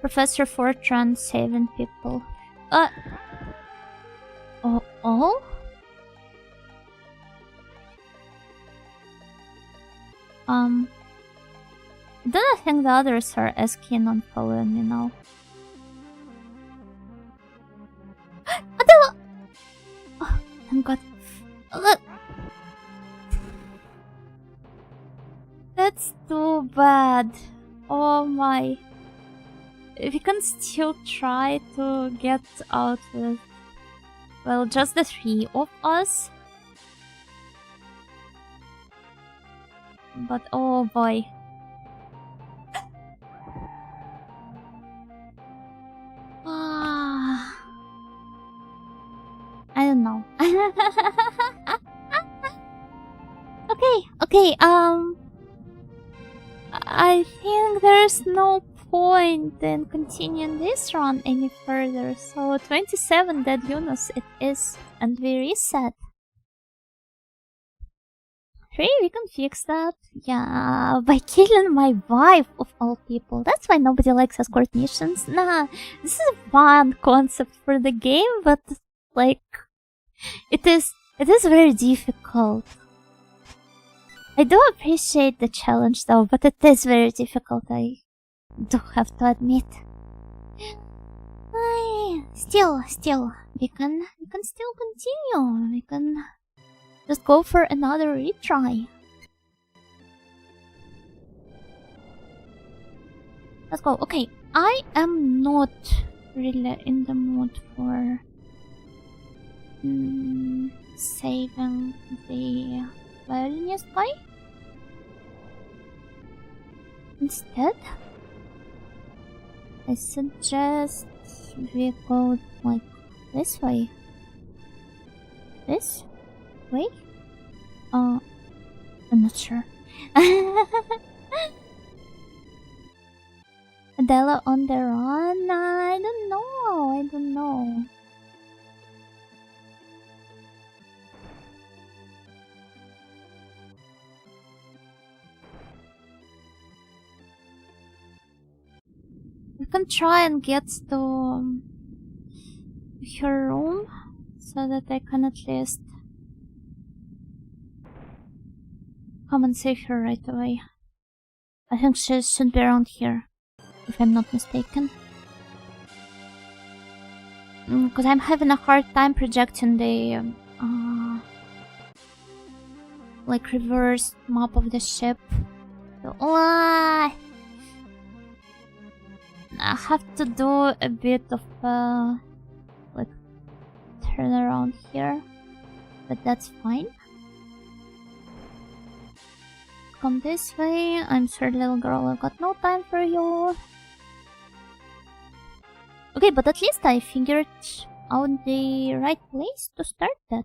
Professor Fortran saving people. Oh? I don't think the others are as keen on following me now. Adela! Oh, thank God. That's too bad. Oh my. We can still try to get out with, well, just the 3 of us. But oh boy. I don't know. Okay, I think there's no point in continuing this run any further. So 27 dead units it is, and we reset. 3, we can fix that. Yeah, by killing my wife of all people. That's why nobody likes escort missions. Nah, this is a fun concept for the game, but like, it is very difficult. I do appreciate the challenge though, but it is very difficult, I do have to admit. Still, we can still continue. We can just go for another retry. Let's go. Okay, I am not really in the mood for saving the violinist guy. Instead, I suggest we go like this way. This way? I'm not sure. Adela on the run? I don't know. We can try and get to her room so that I can at least come and save her right away. I think she should be around here, if I'm not mistaken. Because I'm having a hard time projecting the like reverse map of the ship. So, I have to do a bit of like turn around here, but that's fine. Come this way. I'm sorry, little girl, I've got no time for you. Okay, but at least I figured out the right place to start that.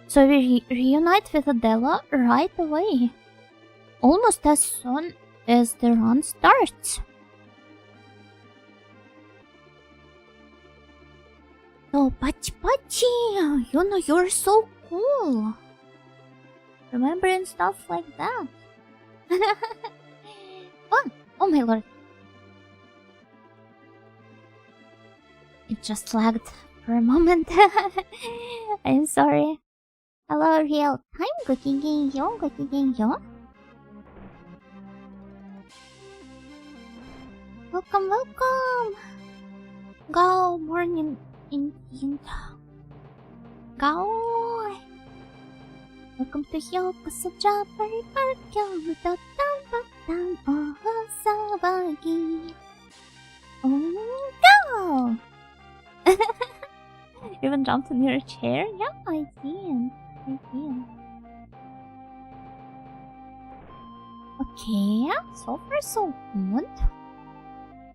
So we reunite with Adela right away. Almost as soon as the run starts. Oh, Pachi, you know, you're so cool. Remembering stuff like that. Oh my lord. It just lagged for a moment. I'm sorry. Hello, real time. Gokigenyo. Welcome. Go, morning Indian. Go. Welcome to Yokoso Japari Parkyo. Dotan Ohosabagi. Go. Even jumped in your chair? Yeah, I did. Okay, so far so good.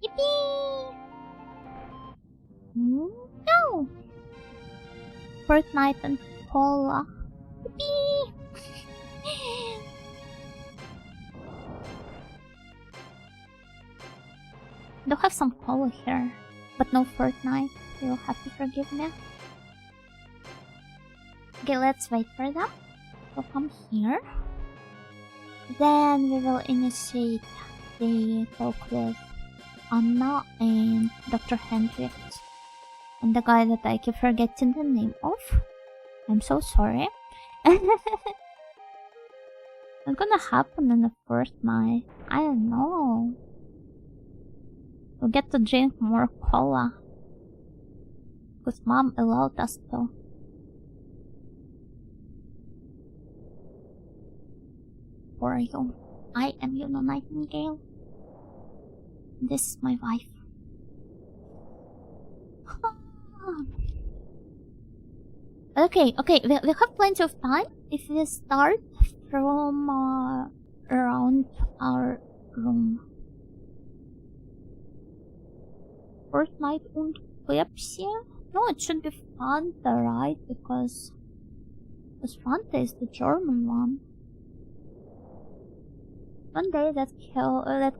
Yippee! No! Fortnite and cola. Yippee! Do have some cola here, but no Fortnite. You'll have to forgive me. Okay, let's wait for them. We'll come here. Then we will initiate the talk with Anna and Dr. Hendricks. And the guy that I keep forgetting the name of. I'm so sorry. What's gonna happen in the first night? I don't know. We'll get to drink more cola. Because mom allowed us to. For you. I am Yuno Nightingale. This is my wife. Okay, we have plenty of time if we start from around our room. Fortnite und Pepsi? No, it should be Fanta, right? Because Fanta is the German one. One day that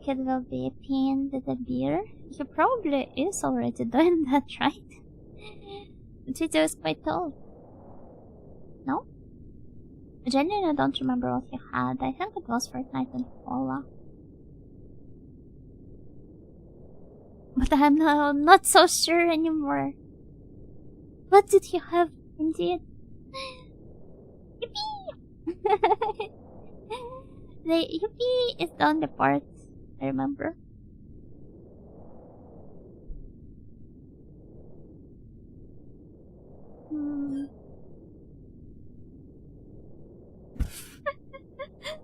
kid will be peeing with a beer. He probably is already doing that, right? The video is quite old. No? Genuinely, I don't remember what he had. I think it was Fortnite and Cola. But I'm not so sure anymore. What did he have indeed? Yippee! The yippee is down the part, I remember.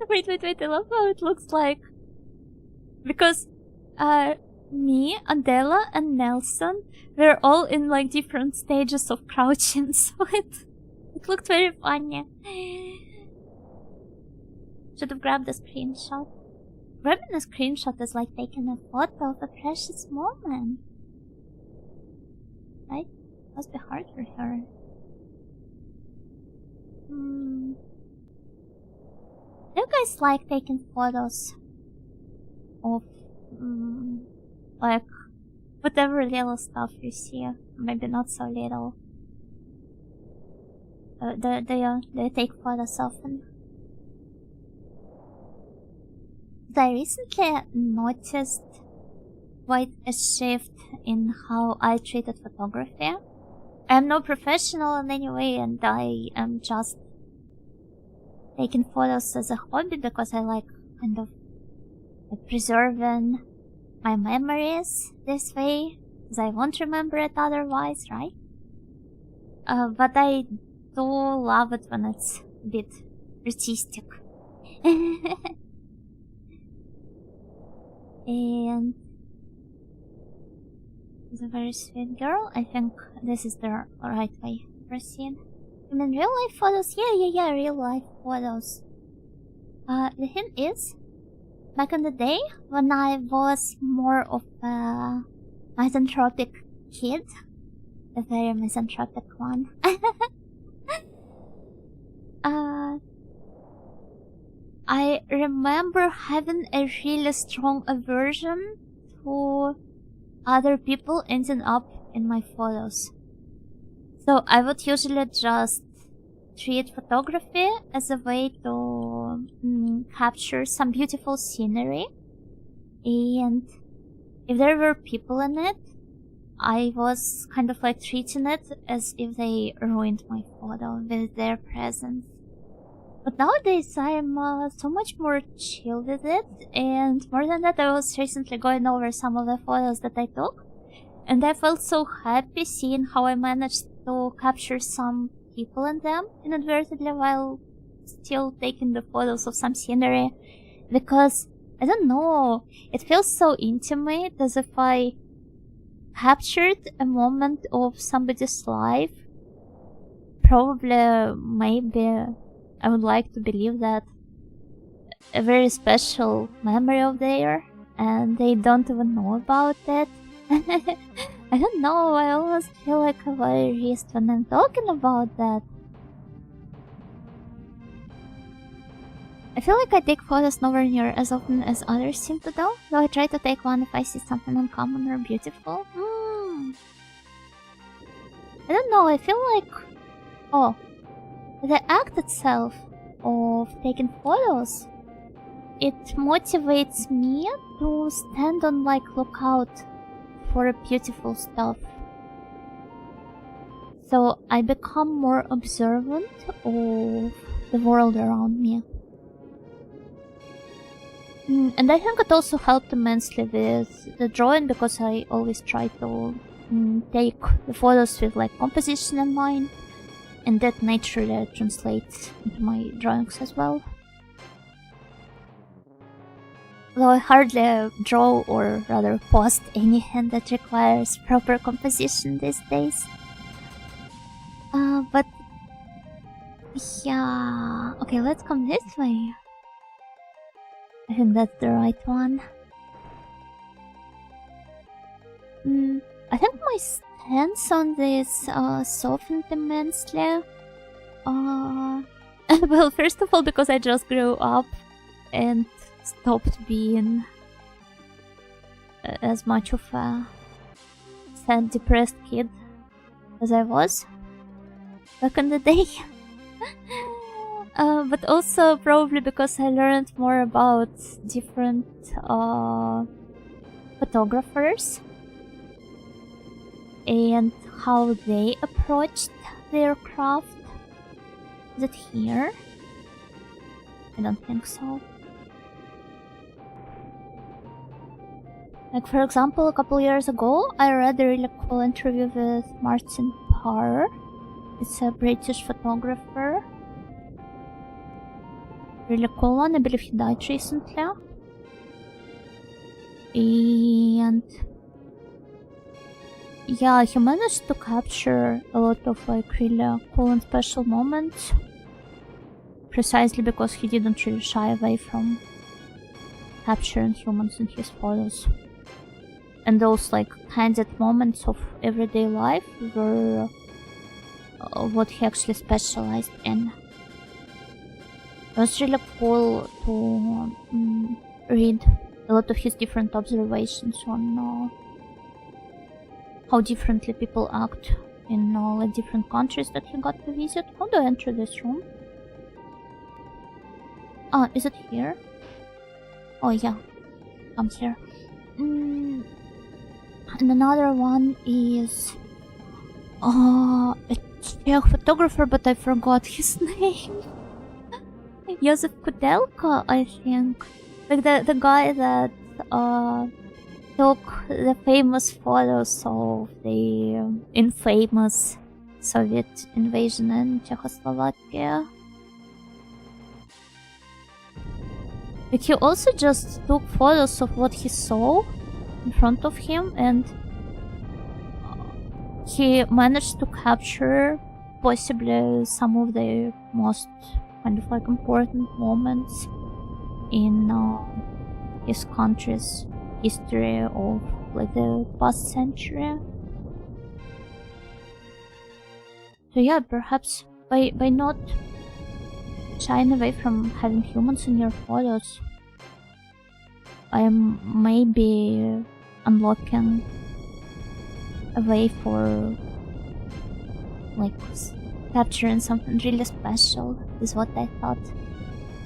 Wait, I love how it looks like. Because, me, Adela, and Nelson, we're all in like different stages of crouching, so it looked very funny. Should have grabbed a screenshot. Grabbing a screenshot is like taking a photo of a precious moment. Right? Must be hard for her. Do you guys like taking photos of like whatever little stuff you see? Maybe not so little. Do you take photos often? I recently noticed quite a shift in how I treated photography. I'm no professional in any way, and I am just taking photos as a hobby because I like kind of like preserving my memories this way, because I won't remember it otherwise, right? But I do love it when it's a bit artistic. And it's a very sweet girl. I think this is the right way to proceed. I mean, real life photos? Yeah, real life photos. The hint is, back in the day, when I was more of a misanthropic kid, a very misanthropic one, I remember having a really strong aversion to other people ending up in my photos. So I would usually just treat photography as a way to capture some beautiful scenery, and if there were people in it, I was kind of like treating it as if they ruined my photo with their presence. But nowadays I'm so much more chill with it, and more than that, I was recently going over some of the photos that I took, and I felt so happy seeing how I managed to capture some people in them inadvertently while still taking the photos of some scenery, because I don't know, it feels so intimate, as if I captured a moment of somebody's life. Probably, maybe, I would like to believe that a very special memory of theirs, and they don't even know about it. I don't know, I almost feel like a voyeurist when I'm talking about that. I feel like I take photos nowhere near as often as others seem to do, though I try to take one if I see something uncommon or beautiful. I don't know, I feel like... Oh, the act itself of taking photos, it motivates me to stand on like lookout for beautiful stuff. So I become more observant of the world around me. And I think it also helped immensely with the drawing, because I always try to take the photos with like composition in mind, and that naturally translates into my drawings as well. Though I hardly draw, or rather post, anything that requires proper composition these days. But yeah, okay, let's come this way. I think that's the right one. I think my stance on this softened immensely. Well, first of all, because I just grew up and stopped being as much of a sad, depressed kid as I was back in the day. But also probably because I learned more about different photographers and how they approached their craft. Is it here? I don't think so. Like, for example, a couple years ago, I read a really cool interview with Martin Parr. It's a British photographer. Really cool one. I believe he died recently. And yeah, he managed to capture a lot of like really cool and special moments, precisely because he didn't really shy away from capturing humans in his photos. And those like candid moments of everyday life were what he actually specialized in. It was really cool to read a lot of his different observations on how differently people act in like different countries that he got to visit. How do I enter this room? Ah, is it here? Oh yeah, come here. And another one is a Czech photographer, but I forgot his name. Josef Kudelka, I think. Like the guy that took the famous photos of the infamous Soviet invasion in Czechoslovakia. But he also just took photos of what he saw in front of him, and he managed to capture possibly some of the most kind of like important moments in his country's history of like the past century. So yeah, perhaps by not shying away from having humans in your photos, I am maybe unlocking a way for like capturing something really special, is what I thought.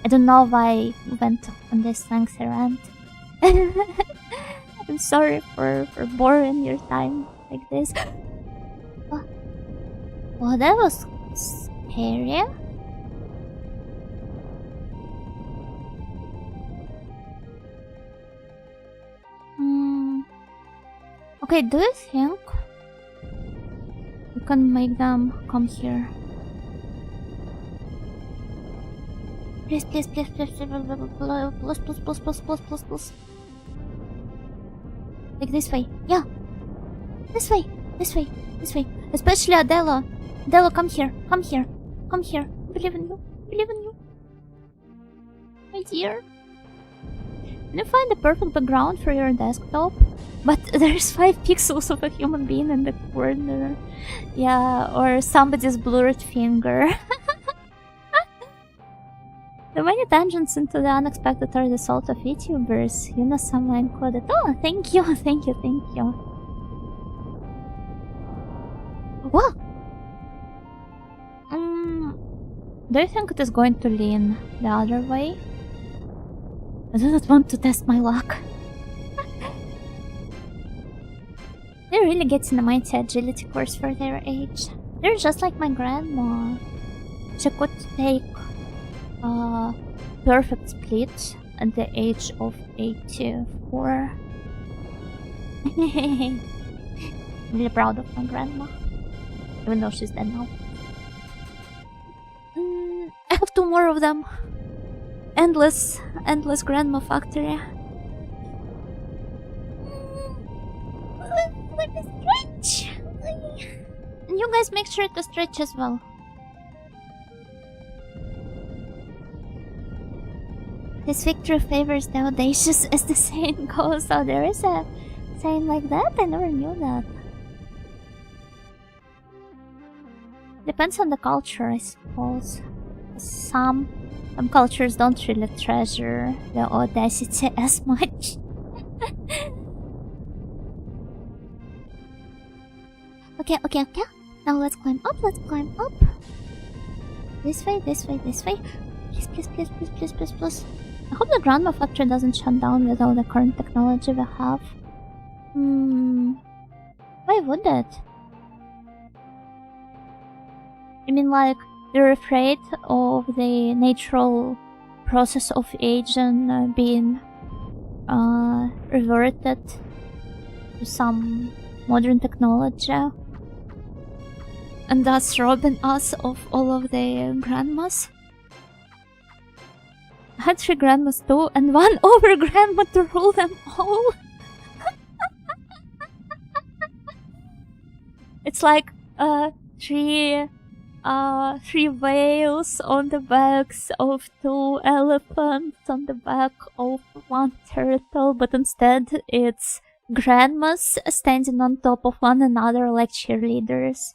I don't know why I went on this lengthy rant. I'm sorry for boring your time like this. Oh, that was scary. Okay, do you think we can make them come here? Please, please, please, please, please, please, please, please, please. Like this way, yeah. This way, this way, this way. Especially Adela. Adela, come here, come here, come here. Believe in you, believe in you. My dear. Can you find the perfect background for your desktop? But there's 5 pixels of a human being in the corner. Yeah, or somebody's blurred finger. The many tangents into the unexpected are the salt of VTubers. You know, someone included. Oh, thank you, thank you, thank you. What? Do you think it is going to lean the other way? I do not want to test my luck. They're really getting a mighty agility course for their age. They're just like my grandma. She could take a perfect split at the age of 84. Really proud of my grandma, even though she's dead now. I have 2 more of them. Endless grandma factory. Let me stretch. And you guys make sure to stretch as well. This victory favors the audacious, as the saying goes. So there is a saying like that? I never knew that. Depends on the culture, I suppose. Some cultures don't really treasure the audacity as much. Okay. Now let's climb up, This way, this way, this way. Please. I hope the grandma factory doesn't shut down with all the current technology we have. Why would it? I mean, like, you're afraid of the natural process of aging being reverted to some modern technology, and thus robbing us of all of the grandmas? I had 3 grandmas too, and 1 over grandma to rule them all. It's like 3 whales on the backs of 2 elephants on the back of 1 turtle, but instead it's grandmas standing on top of one another like cheerleaders.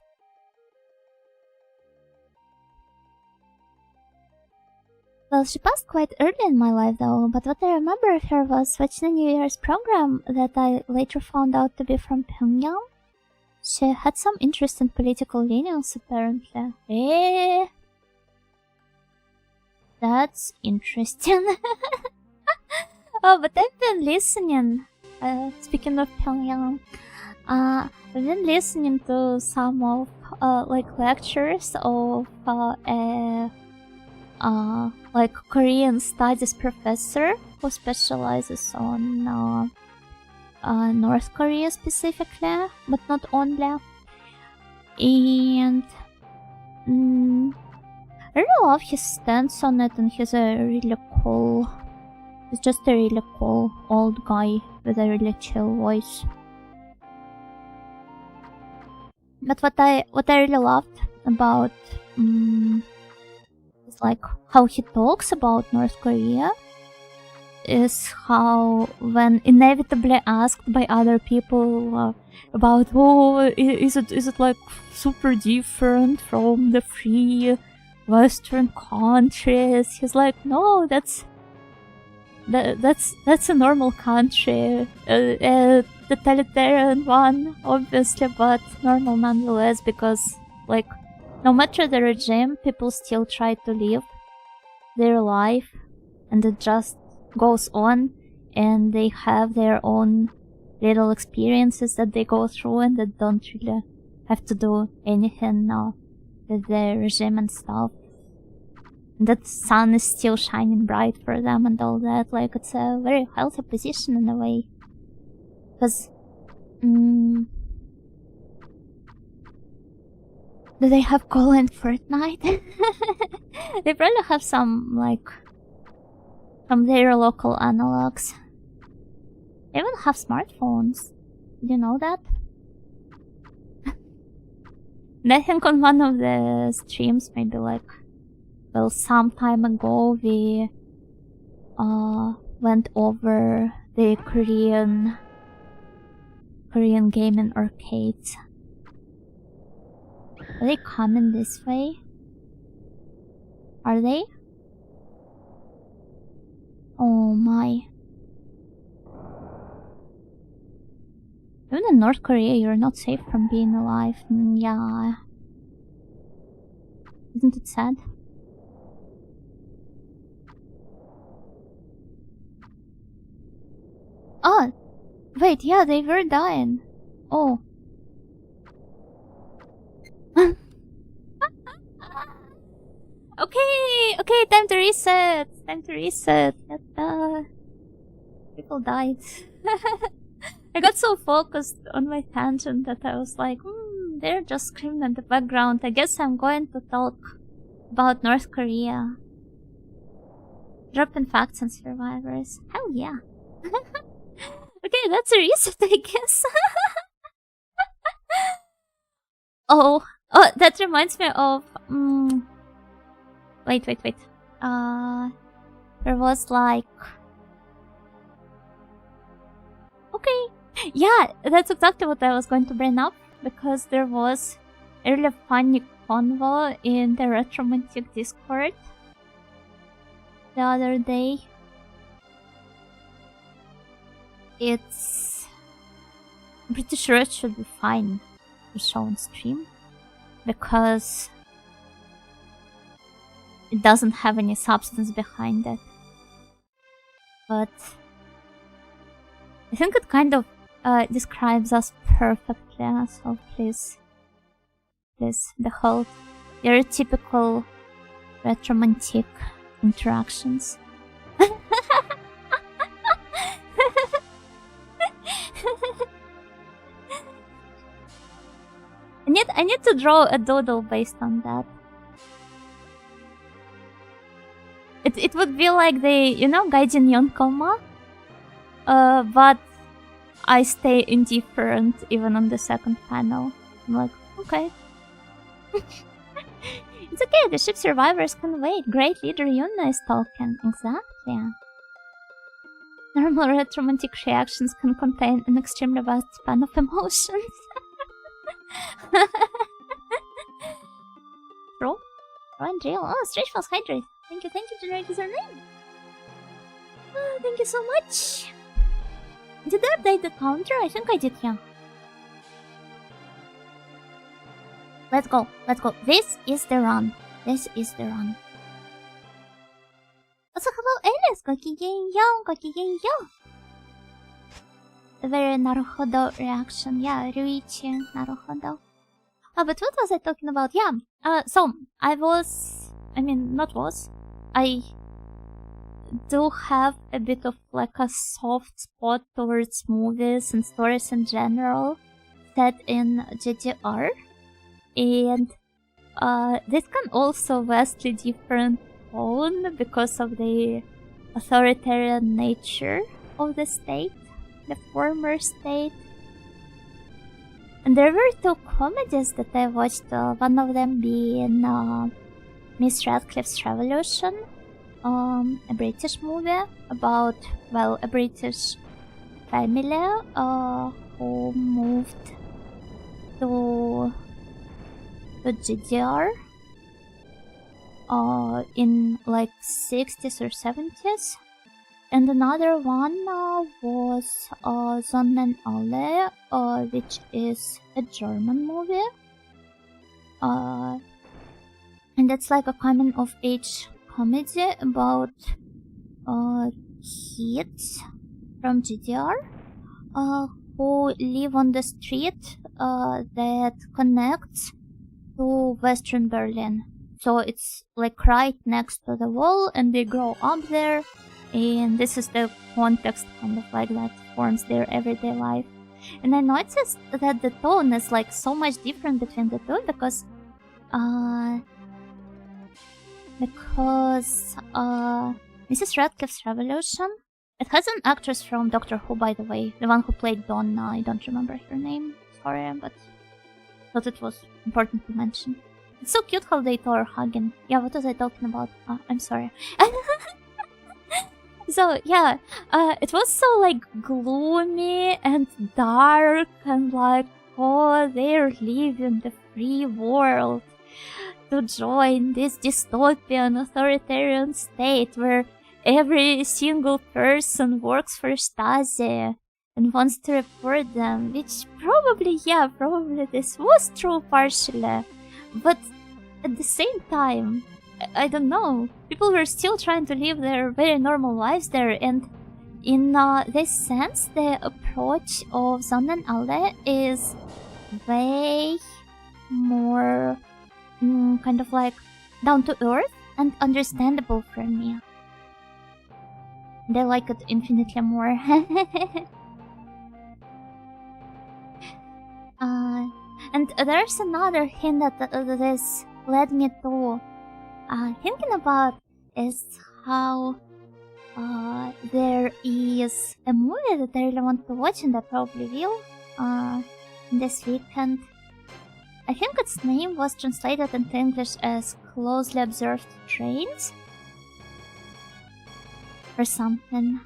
Well, she passed quite early in my life though, but what I remember of her was watching a New Year's program that I later found out to be from Pyongyang. She had some interesting political leanings, apparently. That's interesting. Oh, but I've been listening. Speaking of Pyongyang, I've been listening to some of like lectures of like Korean studies professor who specializes on North Korea specifically, but not only. And I really love his stance on it, and he's a really cool. He's just a really cool old guy with a really chill voice. But what I really loved about is like how he talks about North Korea is how when inevitably asked by other people about is it like super different from the free Western countries, he's like, no, that's a normal country, a totalitarian one, obviously, but normal nonetheless, because like no matter the regime, people still try to live their life, and it just goes on, and they have their own little experiences that they go through, and they don't really have to do anything with the regime and stuff. And that sun is still shining bright for them and all that. Like, it's a very healthy position in a way. Because, do they have Call in Fortnite? They probably have some, like, from their local analogs. They even have smartphones. Did you know that? And I think on one of the streams, maybe like, well, some time ago, we went over the Korean gaming arcades. Are they coming this way? Are they? Oh my. Even in North Korea, you're not safe from being alive. Yeah. Isn't it sad? Oh, wait, yeah, they were dying. Oh. Okay, time to reset. People died. I got so focused on my tangent that I was like, they're just screaming in the background. I guess I'm going to talk about North Korea. Dropping facts and survivors. Hell yeah. Okay, that's a reset, I guess. Oh, that reminds me of... Wait. There was like... Okay. Yeah, that's exactly what I was going to bring up. Because there was a really funny convo in the Retromantic Discord the other day. I'm pretty sure it should be fine to show on stream, because it doesn't have any substance behind it. But I think it kind of describes us perfectly, so please, behold your typical Retromantic interactions. I need to draw a doodle based on that. It would be like the, Gaijin Yonkoma. But I stay indifferent even on the second panel. I'm like, okay. It's okay, the ship survivors can wait. Great leader Yuna is talking. Exactly. Normal Retromantic reactions can contain an extremely vast span of emotions. Bro? Run jail. Oh, Stretch Falls Hydrate. Thank you, generic username. Oh, thank you so much. Did I update the counter? I think I did, yeah. Let's go. This is the run. Also, hello, です。ごきげんよう、ごきげんよう. Very naruhodo reaction. Yeah, Ryuichi, naruhodo. But what was I talking about? Yeah, so I do have a bit of like a soft spot towards movies and stories in general set in GDR. And this can also vastly different tone because of the authoritarian nature of the state, the former state. And there were two comedies that I watched, one of them being Miss Radcliffe's Revolution, a British movie about, well, a British family who moved to GDR in like 60s or 70s. And another one was Sonnenallee, which is a German movie. And it's like a coming of age comedy about kids from GDR who live on the street that connects to Western Berlin. So it's like right next to the wall, and they grow up there, and this is the context kind of like that forms their everyday life. And I noticed that the tone is like so much different between the two because Mrs. Radcliffe's Revolution, it has an actress from Doctor Who, by the way, the one who played Donna. I don't remember her name, sorry, but thought it was important to mention. It's so cute how they two are hugging. Yeah, what was I talking about? I'm sorry. So yeah, it was so like gloomy and dark and like, oh, they're leaving the free world to join this dystopian authoritarian state where every single person works for Stasi and wants to report them, which probably this was true partially, but at the same time, I don't know, people were still trying to live their very normal lives there, and in this sense, the approach of Sonnenallee is way more kind of like down to earth and understandable for me. They like it infinitely more. And there's another thing that this led me to thinking about is how there is a movie that I really want to watch, and I probably will this weekend. I think its name was translated into English as Closely Observed Trains or something.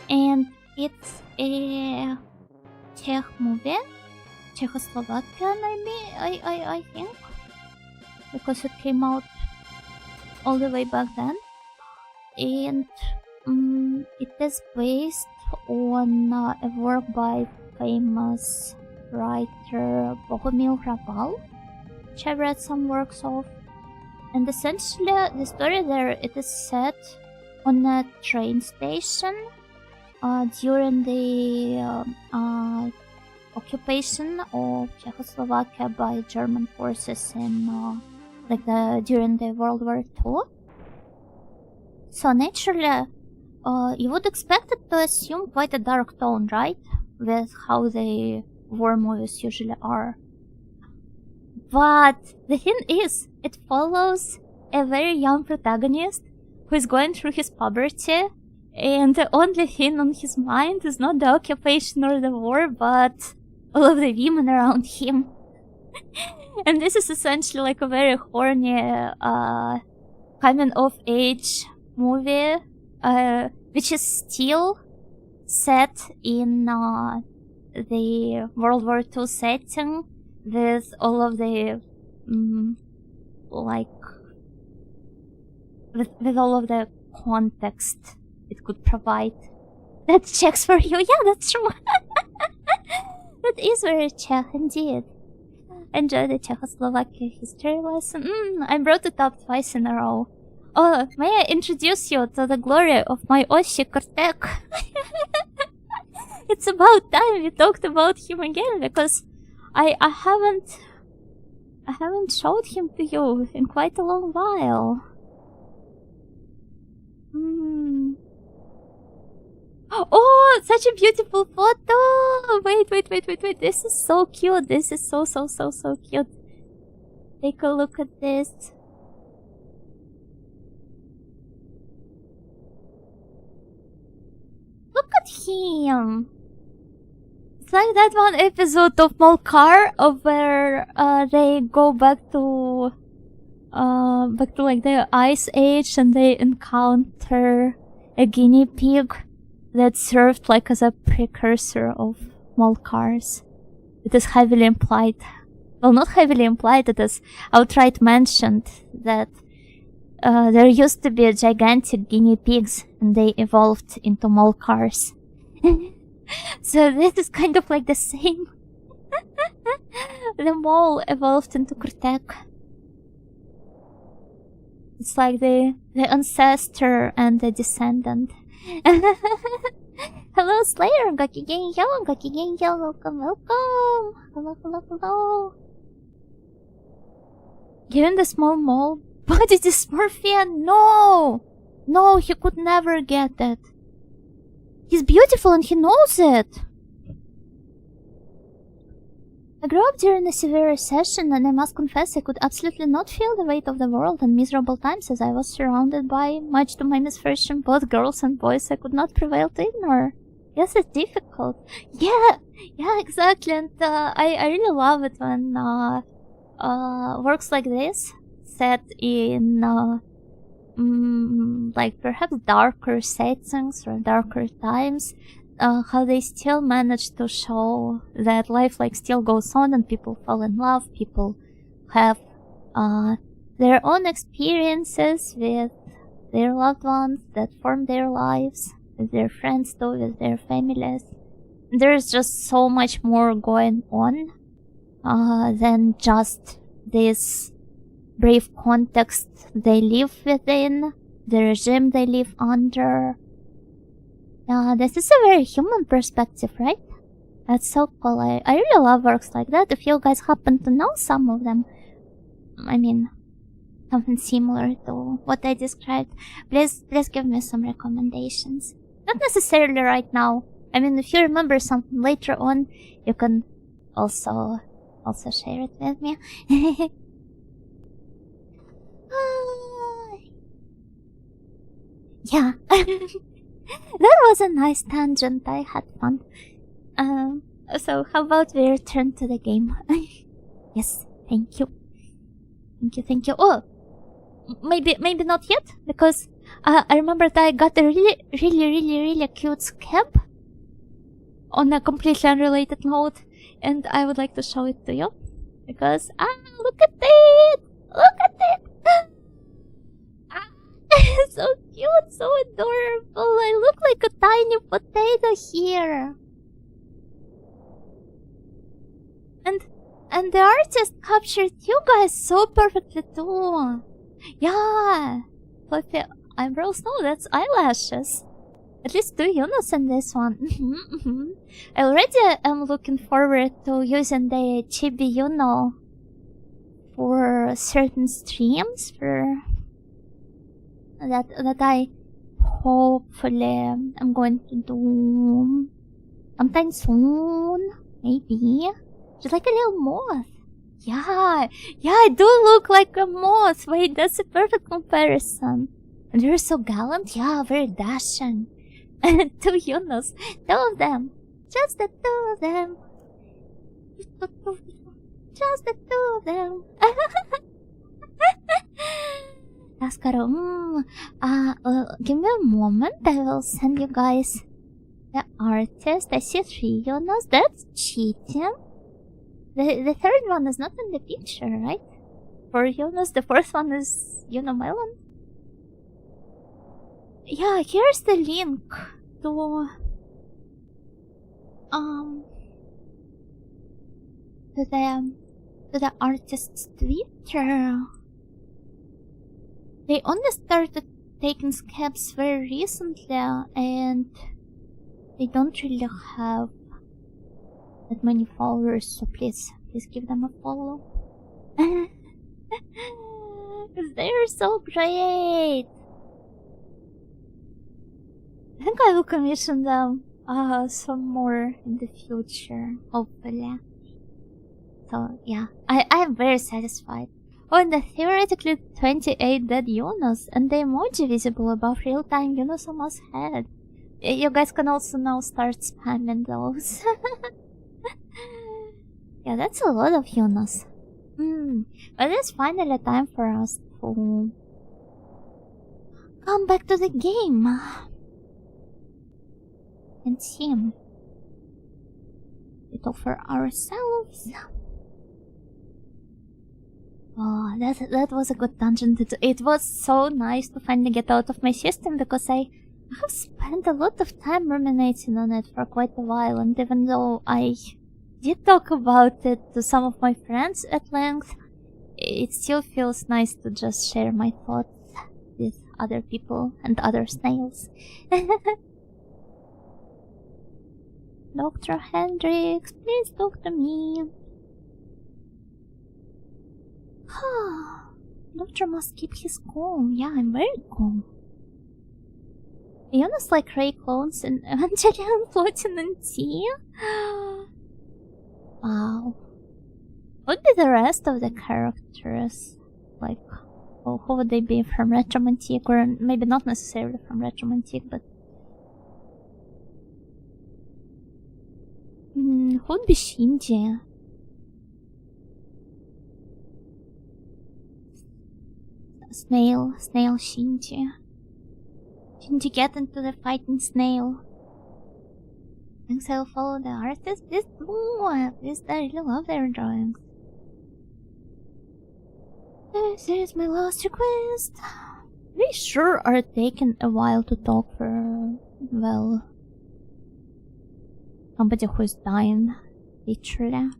And it's a Czech movie, Czechoslovakian, I think, because it came out all the way back then. And it is based on a work by famous writer Bohumil Hrabal, which I've read some works of. And essentially, the story there, it is set on a train station during the occupation of Czechoslovakia by German forces in during the World War II. So naturally, you would expect it to assume quite a dark tone, right? With how the war movies usually are. But the thing is, it follows a very young protagonist who is going through his puberty, and the only thing on his mind is not the occupation or the war, but all of the women around him. And this is essentially like a very horny coming of age movie, which is still set in the World War II setting with all of the with all of the context it could provide. That checks for you. Yeah, that's true. That is very Czech indeed. Enjoy the Czechoslovakia history lesson. I brought it up twice in a row. Oh, may I introduce you to the glory of my Oshi Kortek? It's about time we talked about him again, because I haven't showed him to you in quite a long while. Oh, such a beautiful photo! Wait. This is so cute. This is so cute. Take a look at this. Look at him! It's like that one episode of Molcar of where they go back to like the Ice Age and they encounter a guinea pig that served like as a precursor of Molcars. It is heavily implied. Well, not heavily implied, it is outright mentioned that there used to be gigantic guinea pigs and they evolved into Molcars. So this is kind of like the same. The mole evolved into Kurtek. It's like the ancestor and the descendant. Hello Slayer, Gakigenyo, welcome. Hello. Given the small mole, body dysmorphia? No, he could never get that. He's beautiful and he knows it. I grew up during a severe recession and I must confess I could absolutely not feel the weight of the world and miserable times as I was surrounded by, much to my misfortune, both girls and boys I could not prevail to ignore. Yes, it's difficult. Yeah, exactly. And I really love it when works like this, set in like perhaps darker settings or darker times, how they still manage to show that life like still goes on and people fall in love, people have their own experiences with their loved ones that form their lives, with their friends too, with their families. There's just so much more going on than just this brave context they live within, the regime they live under. This is a very human perspective, right? That's so cool. I really love works like that. If you guys happen to know some of them, I mean, something similar to what I described, please give me some recommendations. Not necessarily right now. I mean, if you remember something later on, you can also share it with me. Yeah. That was a nice tangent. I had fun. So how about we return to the game? Yes, thank you. Oh, maybe not yet, because I remember that I got a really cute scab on a completely unrelated note, and I would like to show it to you, because look at it! So cute, so adorable. I look like a tiny potato here. And the artist captured you guys so perfectly too. Yeah. Fluffy eyebrows? No, that's eyelashes. At least 2 Yunos in this one. I already am looking forward to using the Chibi Yuno for certain streams, for that I hopefully am going to do sometime soon, maybe. Just like a little moth. Yeah, I do look like a moth. Wait, that's a perfect comparison. And you're so gallant. Yeah, very dashing. And 2 Yunos, 2 of them. Just the 2 of them. Just the 2 of them. Ascaro, give me a moment. I will send you guys the artist. I see 3 Yunos. That's cheating. The 3rd one is not in the picture, right? 4 Yunos. The 4th one is Yuno Melon. Yeah, here's the link to the artist's Twitter. They only started taking scabs very recently, and they don't really have that many followers, so please give them a follow. Because they're so great! I think I will commission them some more in the future, hopefully. So yeah, I am very satisfied. Oh, and the theoretically 28 dead Yunus and the emoji visible above real-time Yunus almost head. You guys can also now start spamming those. Yeah, that's a lot of Yunus. But it's finally time for us to come back to the game and see it all for ourselves. Oh, that was a good dungeon to do. It was so nice to finally get out of my system because I have spent a lot of time ruminating on it for quite a while, and even though I did talk about it to some of my friends at length, it still feels nice to just share my thoughts with other people and other snails. Dr. Hendricks, please talk to me. Doctor must keep his calm. Yeah, I'm very calm. Yunus like Ray clones and Evangelion floating in tea? Wow. What would be the rest of the characters? Like, who would they be from Retromantique? Or maybe not necessarily from Retromantique, but... who would be Shinji? Snail Shinji. Shinji, get into the fighting snail. Thanks, I'll follow the artist. Please do. Please, I really love their drawings. This is my last request. They sure are taking a while to talk for, well, somebody who's dying, literally.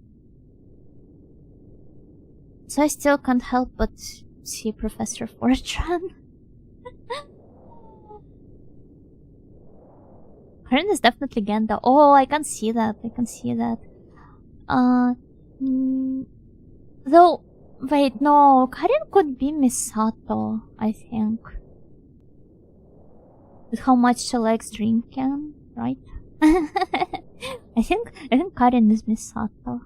So I still can't help but see Professor Fortran. Karin is definitely Genda. Oh, I can see that. Though, wait, no, Karin could be Misato, I think. With how much she likes drinking, right? I think Karin is Misato.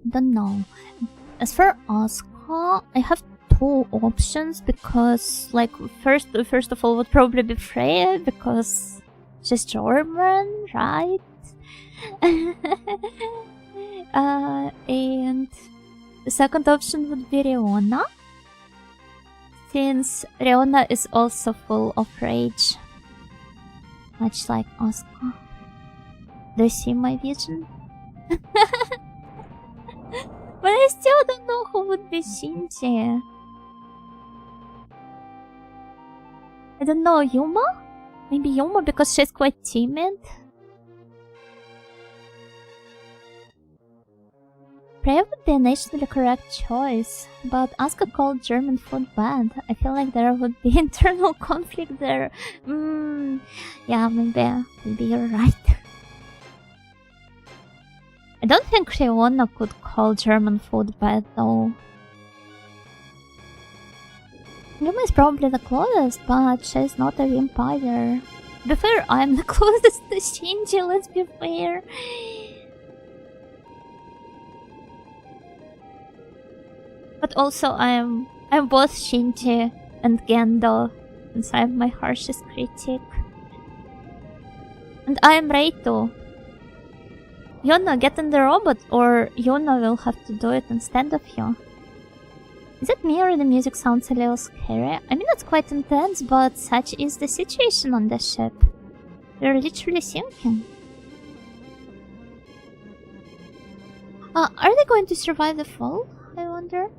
Don't know. As for Asuka, I have two options because, like, first of all would probably be Freya because she's German, right? And the second option would be Riona, since Riona is also full of rage, much like Asuka. Do you see my vision? But I still don't know who would be Shinji. I don't know, Yuma? Maybe Yuma because she's quite timid? Freya would be a nationally correct choice, but Asuka called German food bad. I feel like there would be internal conflict there. Yeah, maybe you're right. I don't think Riona could call German food bad though. Yuma is probably the closest, but she's not a vampire. To be fair, I'm the closest to Shinji, let's be fair. But also I'm both Shinji and Gendo, since I'm my harshest critic. And I am Reito. Yona, get in the robot, or Yona will have to do it instead of you. Is it me or the music sounds a little scary? I mean, it's quite intense, but such is the situation on the ship. We're literally sinking. Are they going to survive the fall, I wonder?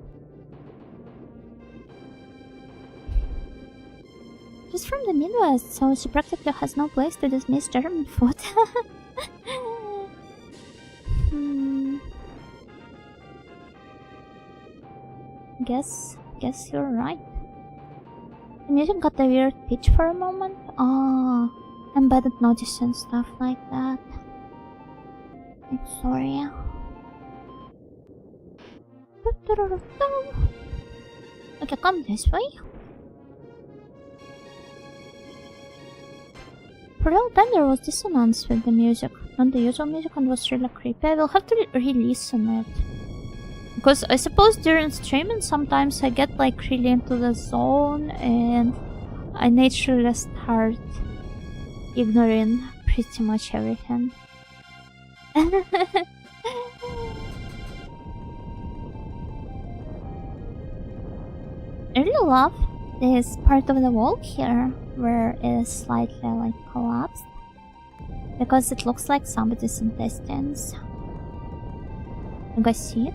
She's from the Midwest, so she practically has no place to dismiss German food. guess you're right. The music got a weird pitch for a moment. Oh, I'm bad at noticing stuff like that. I'm sorry. Okay, come this way. For a long time there was dissonance with the music, not the usual music, and was really creepy. I will have to re-listen it. Because I suppose during streaming sometimes I get like really into the zone and I naturally start ignoring pretty much everything. I really love this part of the wall here where it is slightly like collapsed because it looks like somebody's intestines. You guys see it?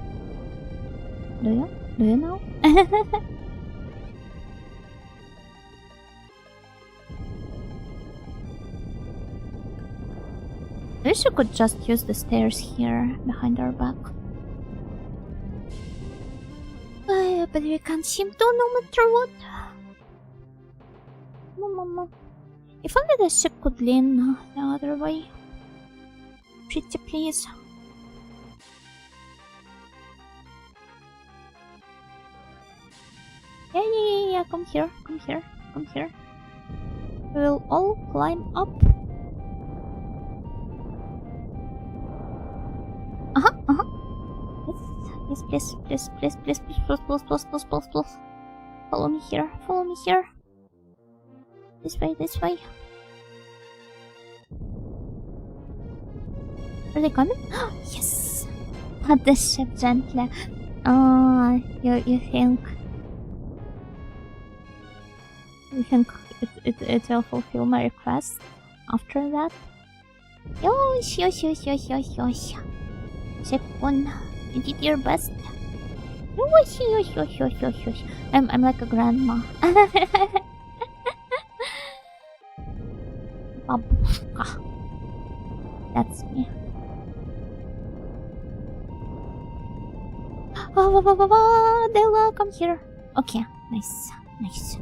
Do you? Do you know? I wish we could just use the stairs here behind our back. But we can't seem to no matter what. Mama. If only the ship could lean the other way. Pretty please. Yeah, come here. We'll all climb up. Yes, please. Follow me here. This way. Are they coming? Yes! Pat the ship gently. You think... You think it will fulfill my request after that? Yosh. Ship-one, you did your best. Yosh. I'm like a grandma. Babushka. That's me. Della, come here. Okay, nice. Yosh.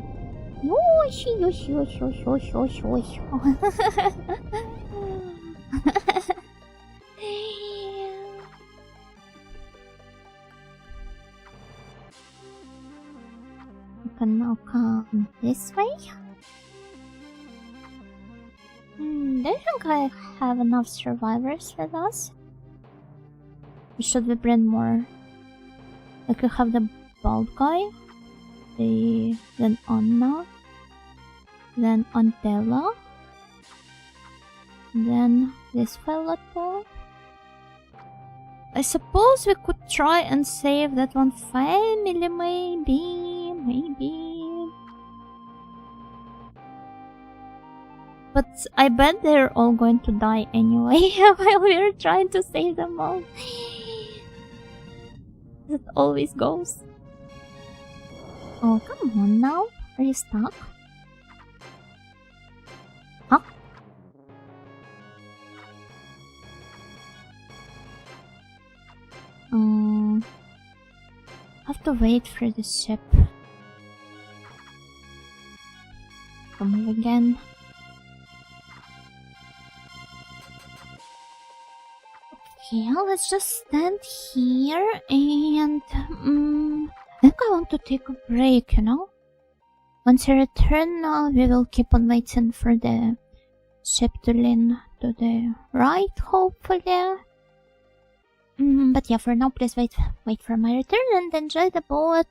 You can now come this way. Do you think I have enough survivors with us? Or should we bring more? Like we have the bald guy, then Anna, then Antella, then this violet ball. I suppose we could try and save that one family, maybe. But I bet they're all going to die anyway while we're trying to save them all. It always goes. Oh, come on now. Are you stuck? Huh? Have to wait for the ship to move again. Okay, let's just stand here and I think I want to take a break, you know? Once I return, we will keep on waiting for the ship to lean to the right, hopefully. But yeah, for now, please wait for my return and enjoy the boat.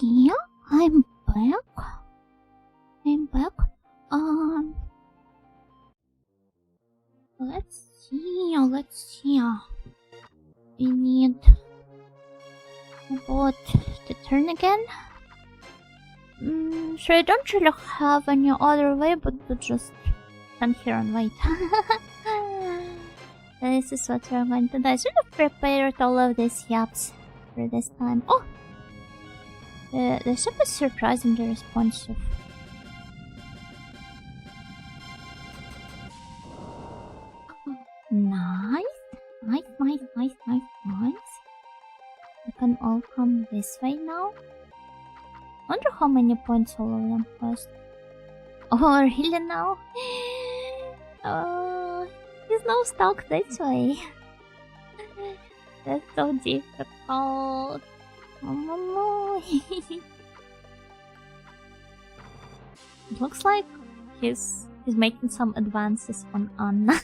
Yeah, I'm back. Let's see. We need a boat to turn again. So I don't really have any other way but to just stand here and wait. This is what we're going to do. I should have prepared all of these yaps for this time. Oh! The ship is surprisingly responsive. Nice. We can all come this way now. Wonder how many points all of them cost. Oh, really now? Oh, he's now stuck this way. That's so difficult. Oh, no. It looks like he's making some advances on Anna.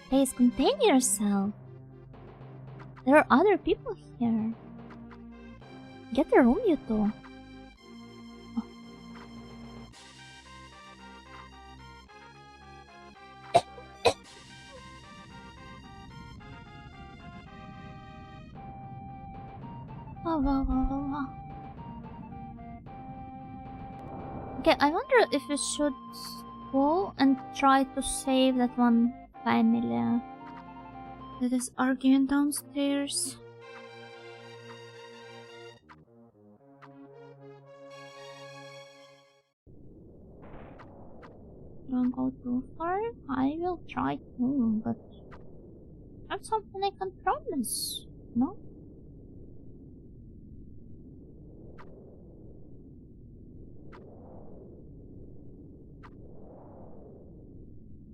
Please contain yourself. There are other people here. Get a room, you two. Wow. Okay, I wonder if we should go and try to save that one family that is arguing downstairs. Don't go too far. I will try to, but that's something I can promise, no?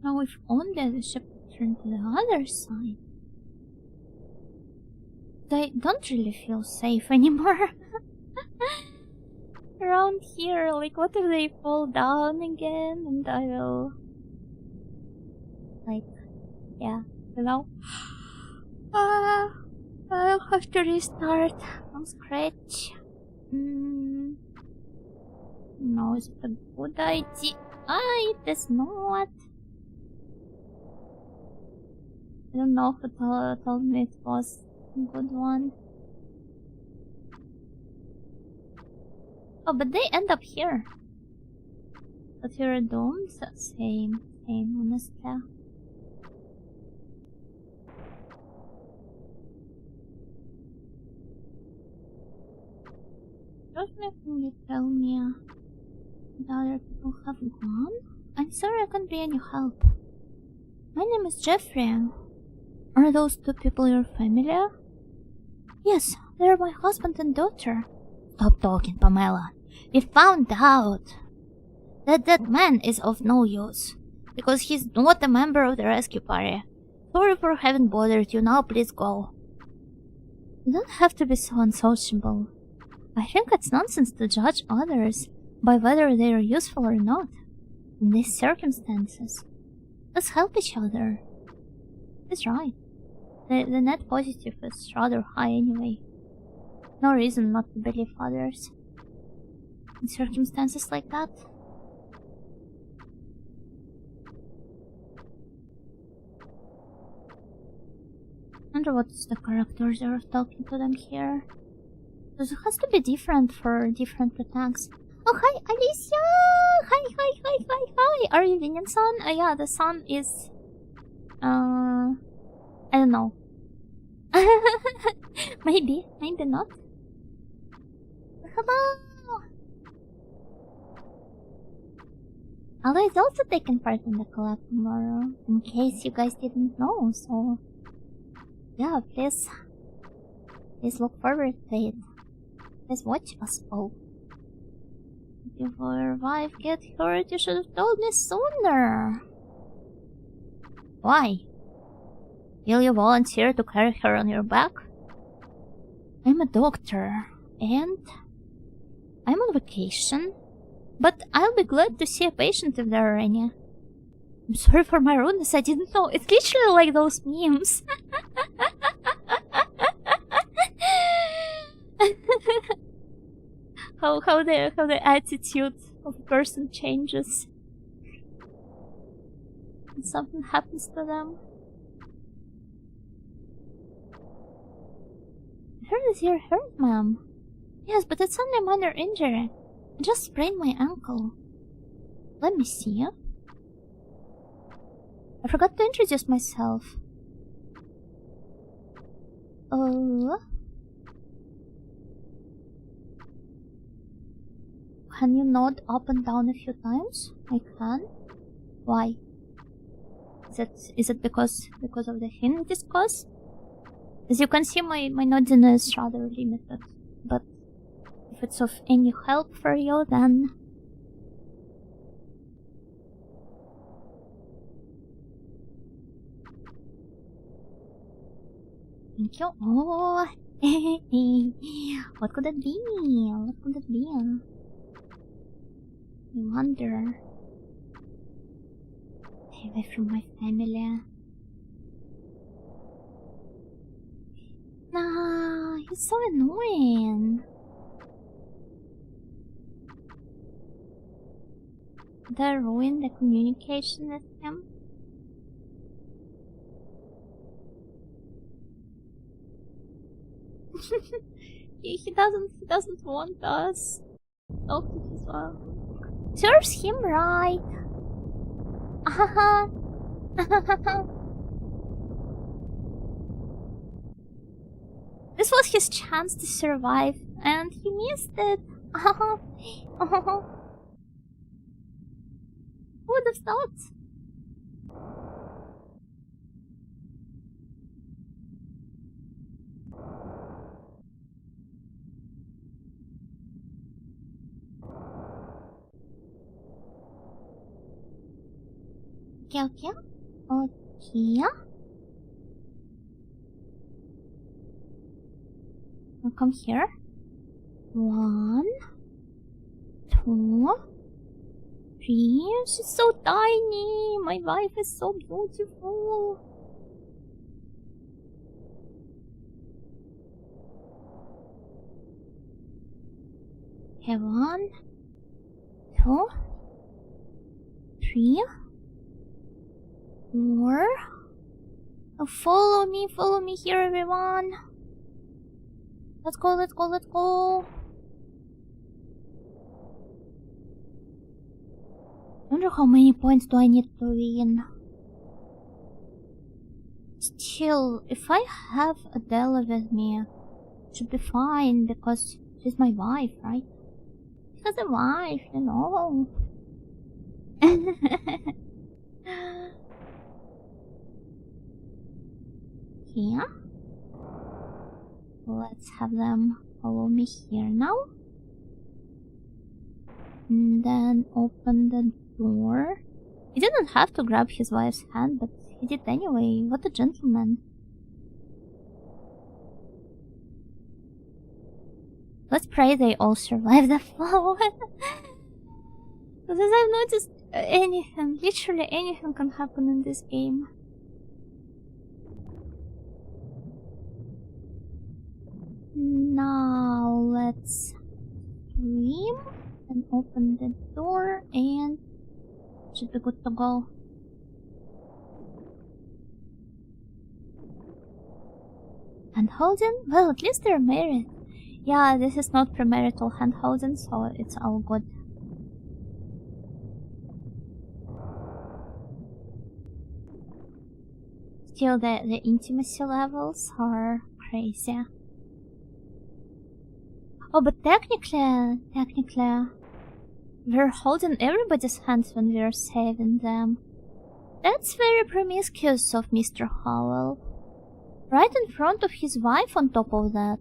Now if only the ship would turn to the other side. I don't really feel safe anymore. Around here, like what if they fall down again and I will... like, yeah, you know? I'll have to restart from scratch. No, is it a good idea? It is not. I don't know who told me it was a good one. Oh, but they end up here. But here are domes? Same, honestly. Don't make tell me the other people have gone? I'm sorry I can't be any help. My name is Jeffrey. Are those two people your family? Yes, they're my husband and daughter. Stop talking, Pamela. We found out that that man is of no use, because he's not a member of the rescue party. Sorry for having bothered you, now please go. You don't have to be so unsociable. I think it's nonsense to judge others by whether they are useful or not. In these circumstances, let's help each other. He's right. The net positive is rather high anyway. No reason not to believe others in circumstances like that. Wonder what is the characters are talking to them here. Because it has to be different for different attacks. Oh, hi, Alicia! Hi! Are you Vinyan son? Yeah, the son is... I don't know. Maybe not. Hello! Aloy is also taking part in the collab tomorrow, in case you guys didn't know, so... yeah, please look forward to it. Please watch us all. If your wife get hurt, you should have told me sooner. Why? Will you volunteer to carry her on your back? I'm a doctor, and I'm on vacation, but I'll be glad to see a patient if there are any. I'm sorry for my rudeness, I didn't know. It's literally like those memes. how the attitude of a person changes when something happens to them. I heard that you're hurt, ma'am. Yes, but it's only a minor injury. I just sprained my ankle. Let me see. I forgot to introduce myself. Oh. Can you nod up and down a few times? I can. Why? Is it because of the hint this caused? As you can see, my nodding is rather limited. But if it's of any help for you, then thank you. Oh, what could it be? What could it be? I wonder. Stay away from my family. Nah, he's so annoying. Did I ruin the communication with him? he doesn't want us. Talk to his wife. Serves him right. This was his chance to survive, and he missed it. Who would have thought? Okay. I'll come here. 1, 2, 3. She's so tiny. My wife is so beautiful. Okay, 1, 2, 3, 4. Oh, follow me here, everyone. Let's go. I wonder how many points do I need to win. Still, if I have Adela with me, it should be fine because she's my wife, right? She's a wife, you know. Here. Let's have them follow me here now. And then open the door. He didn't have to grab his wife's hand, but he did anyway. What a gentleman. Let's pray they all survive the fall. Because I've noticed anything, literally anything can happen in this game. Now let's scream and open the door and should be good to go. Hand holding? Well, at least they're married. Yeah, this is not premarital hand holding, so it's all good. Still, the intimacy levels are crazy. Oh, but technically, we're holding everybody's hands when we're saving them. That's very promiscuous of Mr. Howell. Right in front of his wife on top of that.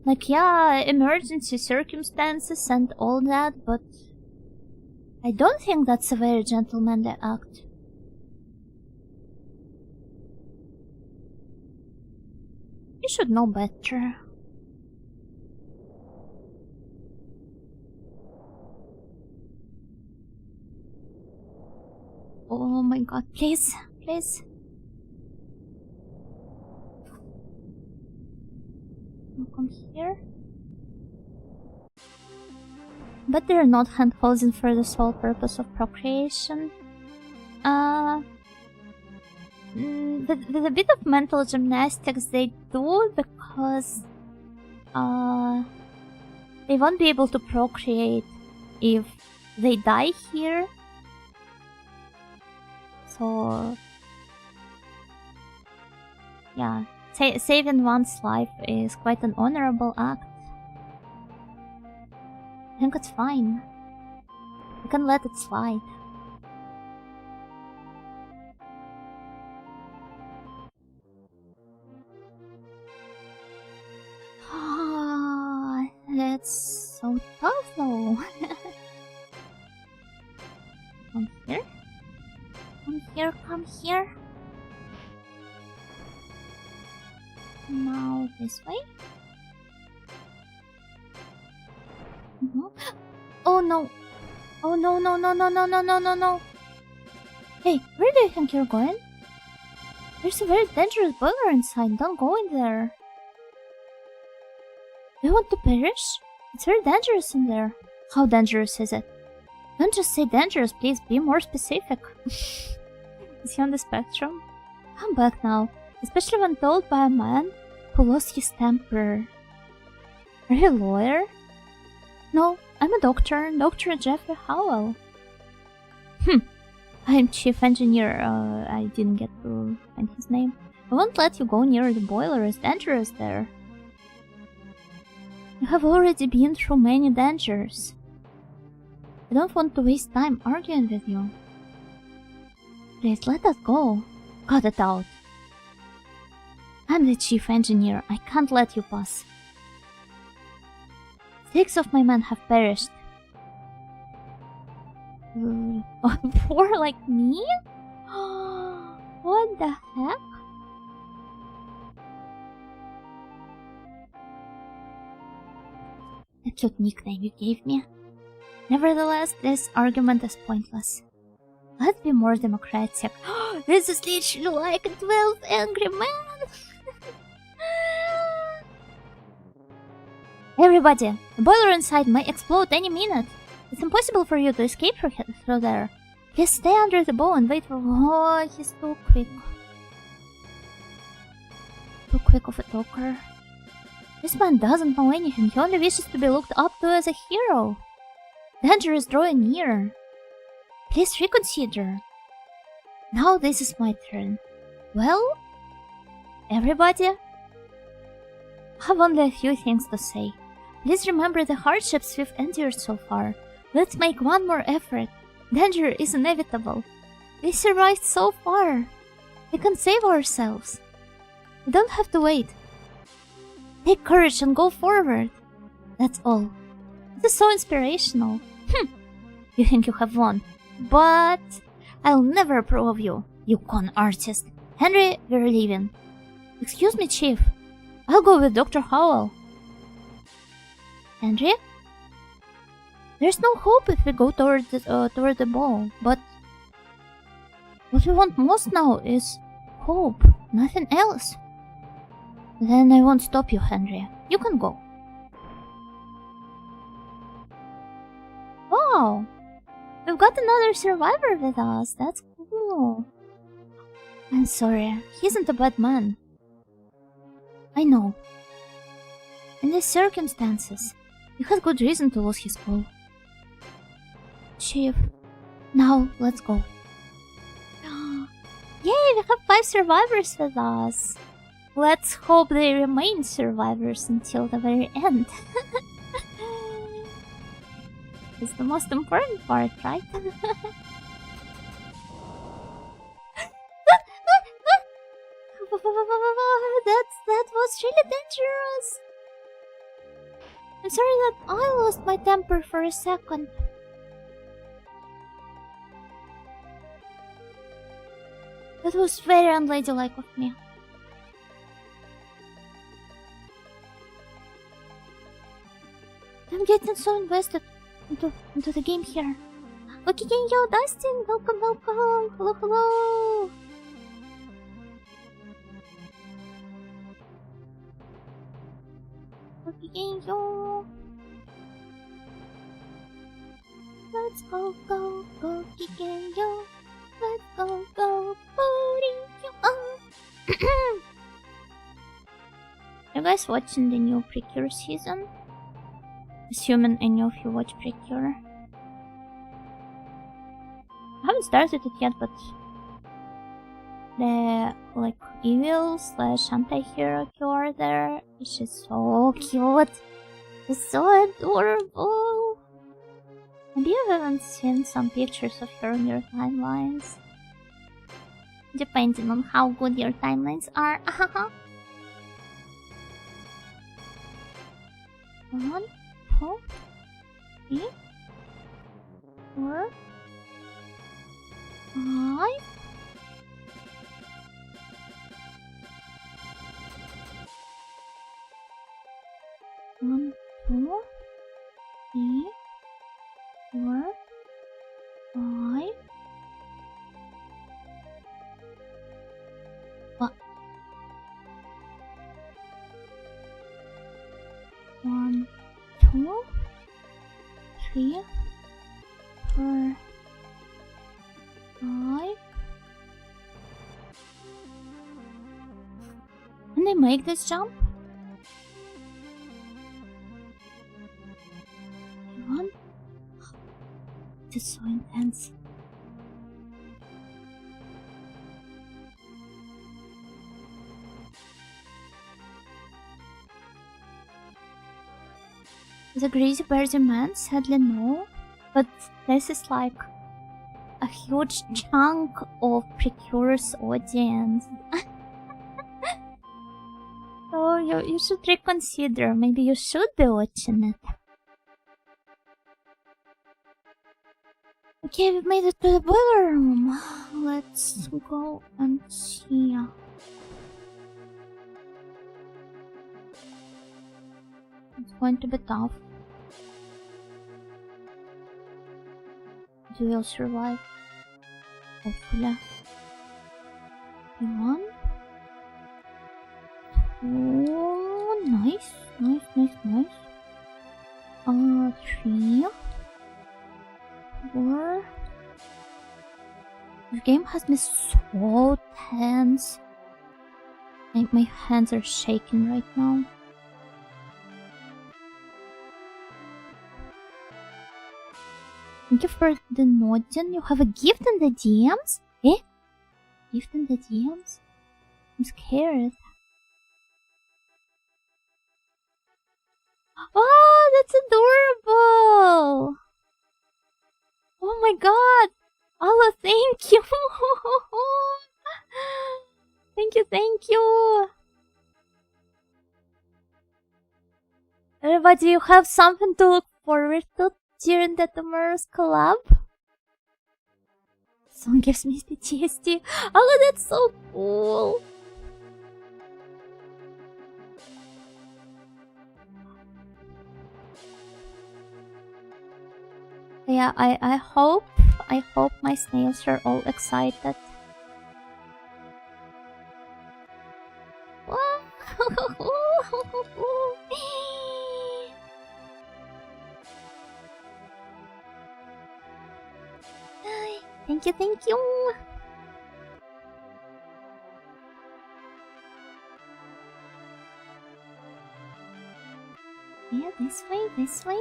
Like, yeah, emergency circumstances and all that, but I don't think that's a very gentlemanly act. You should know better. Oh my god, please, please. here. But they're not hand-holding for the sole purpose of procreation. With a bit of mental gymnastics they do, because they won't be able to procreate if they die here. So yeah, saving one's life is quite an honorable act. I think it's fine. You can let it slide. It's so tough though. Come here. Come here, come here. Now this way. Oh no! Oh no, no, no, no, no, no, no, no, no! Hey, where do you think you're going? There's a very dangerous boiler inside, don't go in there. Do you want to perish? It's very dangerous in there. How dangerous is it? Don't just say dangerous, please, be more specific. Is he on the spectrum? I'm back now, especially when told by a man who lost his temper. Are you a lawyer? No, I'm a doctor, Dr. Jeffrey Howell. I'm chief engineer, I didn't get to find his name. I won't let you go near the boiler, it's dangerous there. You have already been through many dangers. I don't want to waste time arguing with you. Please, let us go. Cut it out. I'm the chief engineer, I can't let you pass. 6 of my men have perished. 4 like me? What the heck? A cute nickname you gave me. Nevertheless, this argument is pointless. Let's be more democratic. This is literally like 12 Angry Men! Everybody, the boiler inside may explode any minute. It's impossible for you to escape through there. Please stay under the bow and wait for... Oh, he's too quick. Too quick of a talker. This man doesn't know anything, he only wishes to be looked up to as a hero. Danger is drawing near. Please reconsider. Now this is my turn. Well, everybody, I have only a few things to say. Please remember the hardships we've endured so far. Let's make one more effort. Danger is inevitable. We survived so far. We can save ourselves. We don't have to wait. Take courage and go forward. That's all. It is so inspirational. You think you have won, but I'll never approve of you, you con artist. Henry, we're leaving. Excuse me, Chief. I'll go with Dr. Howell. Henry? There's no hope if we go toward the ball, but what we want most now is hope, nothing else. Then I won't stop you, Henry. You can go. Wow! We've got another survivor with us. That's cool. I'm sorry. He isn't a bad man. I know. In these circumstances, he had good reason to lose his cool. Chief, now let's go. Yay, we have 5 survivors with us. Let's hope they remain survivors until the very end. It's the most important part, right? That was really dangerous. I'm sorry that I lost my temper for a second. That was very unladylike of me. I'm getting so invested into the game here. Okay, yo, Dustin, welcome. Hello. Kigeyo. Let's go, go, go, Kigeyo. Let's go, go, Purikyo. You guys watching the new Precure season? Assuming any of you watch Precure. I haven't started it yet, but the like evil / anti-hero cure there is just so cute. It's so adorable. Maybe you haven't seen some pictures of her on your timelines. Depending on how good your timelines are. 1, 2, 3, 4, 5. One, 2, 3, 4, 5. What? 1, 2, 3, 4, 5. Can I make this jump? 1. This is so intense. The Greasy Birdie Man? Sadly no. But this is like a huge chunk of Precure's audience. So you should reconsider. Maybe you should be watching it. Okay, we've made it to the boiler room. Let's go and see. It's going to be tough. We will survive. Hopefully. 1. Oh, nice. 3. 4. This game has me so tense. My hands are shaking right now. Thank you for the nodding. You have a gift in the DMs? Eh? Gift in the DMs? I'm scared. Oh, that's adorable! Oh my god! Allah, thank you! Thank you! Everybody, you have something to look forward to during the tomorrow's collab? Song gives me PTSD. Allah, that's so cool! Yeah, I hope my snails are all excited. Thank you. Yeah, this way.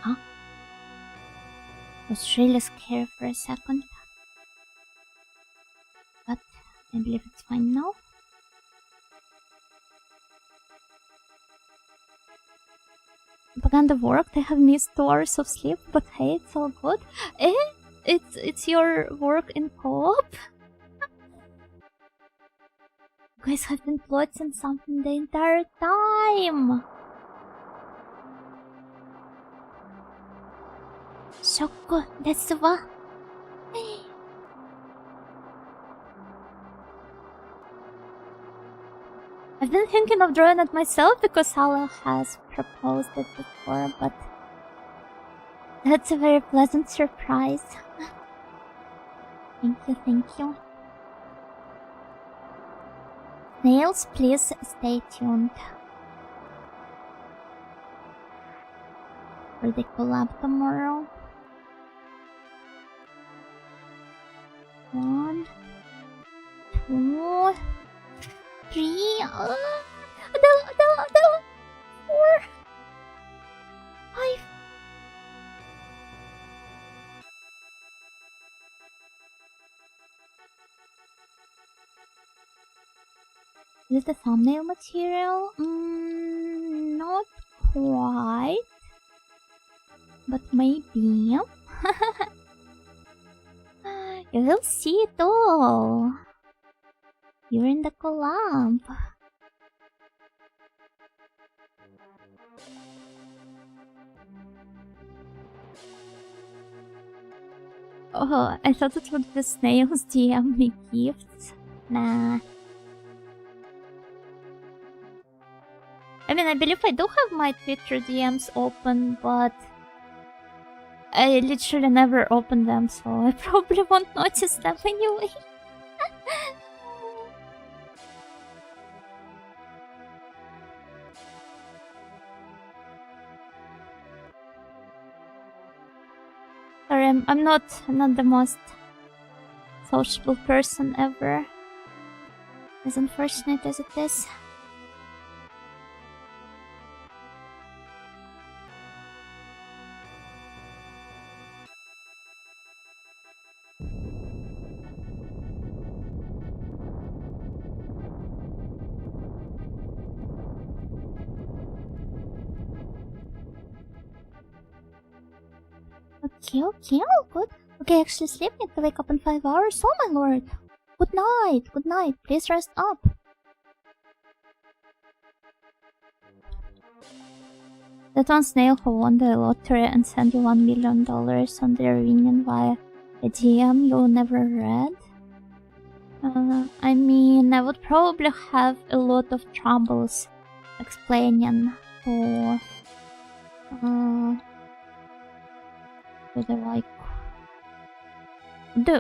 Huh? I was really scared for a second. But I believe it's fine now. Propaganda worked. I have missed 2 hours of sleep, but hey, it's all good. It's your work in co-op? You guys have been plotting something the entire time. Shoko, that's what. I've been thinking of drawing it myself because Salah has proposed it before, but that's a very pleasant surprise. Thank you. Snails, please stay tuned. Will they collab tomorrow? 1, 2, 3. Adele, 4, 5. Is it the thumbnail material? Not quite. But maybe. You will see it all. You're in the collab. Oh, I thought it would be snails DM me gifts. Nah. I mean, I believe I do have my Twitter DMs open, but I literally never open them, so I probably won't notice them anyway. Sorry, I'm not the most sociable person ever. As unfortunate as it is. Okay, all good. Okay, actually sleep, need to wake up in 5 hours. Oh my lord. Good night, please rest up. That one snail who won the lottery and sent you $1 million on their reunion via a DM you never read? I mean, I would probably have a lot of troubles explaining to the like...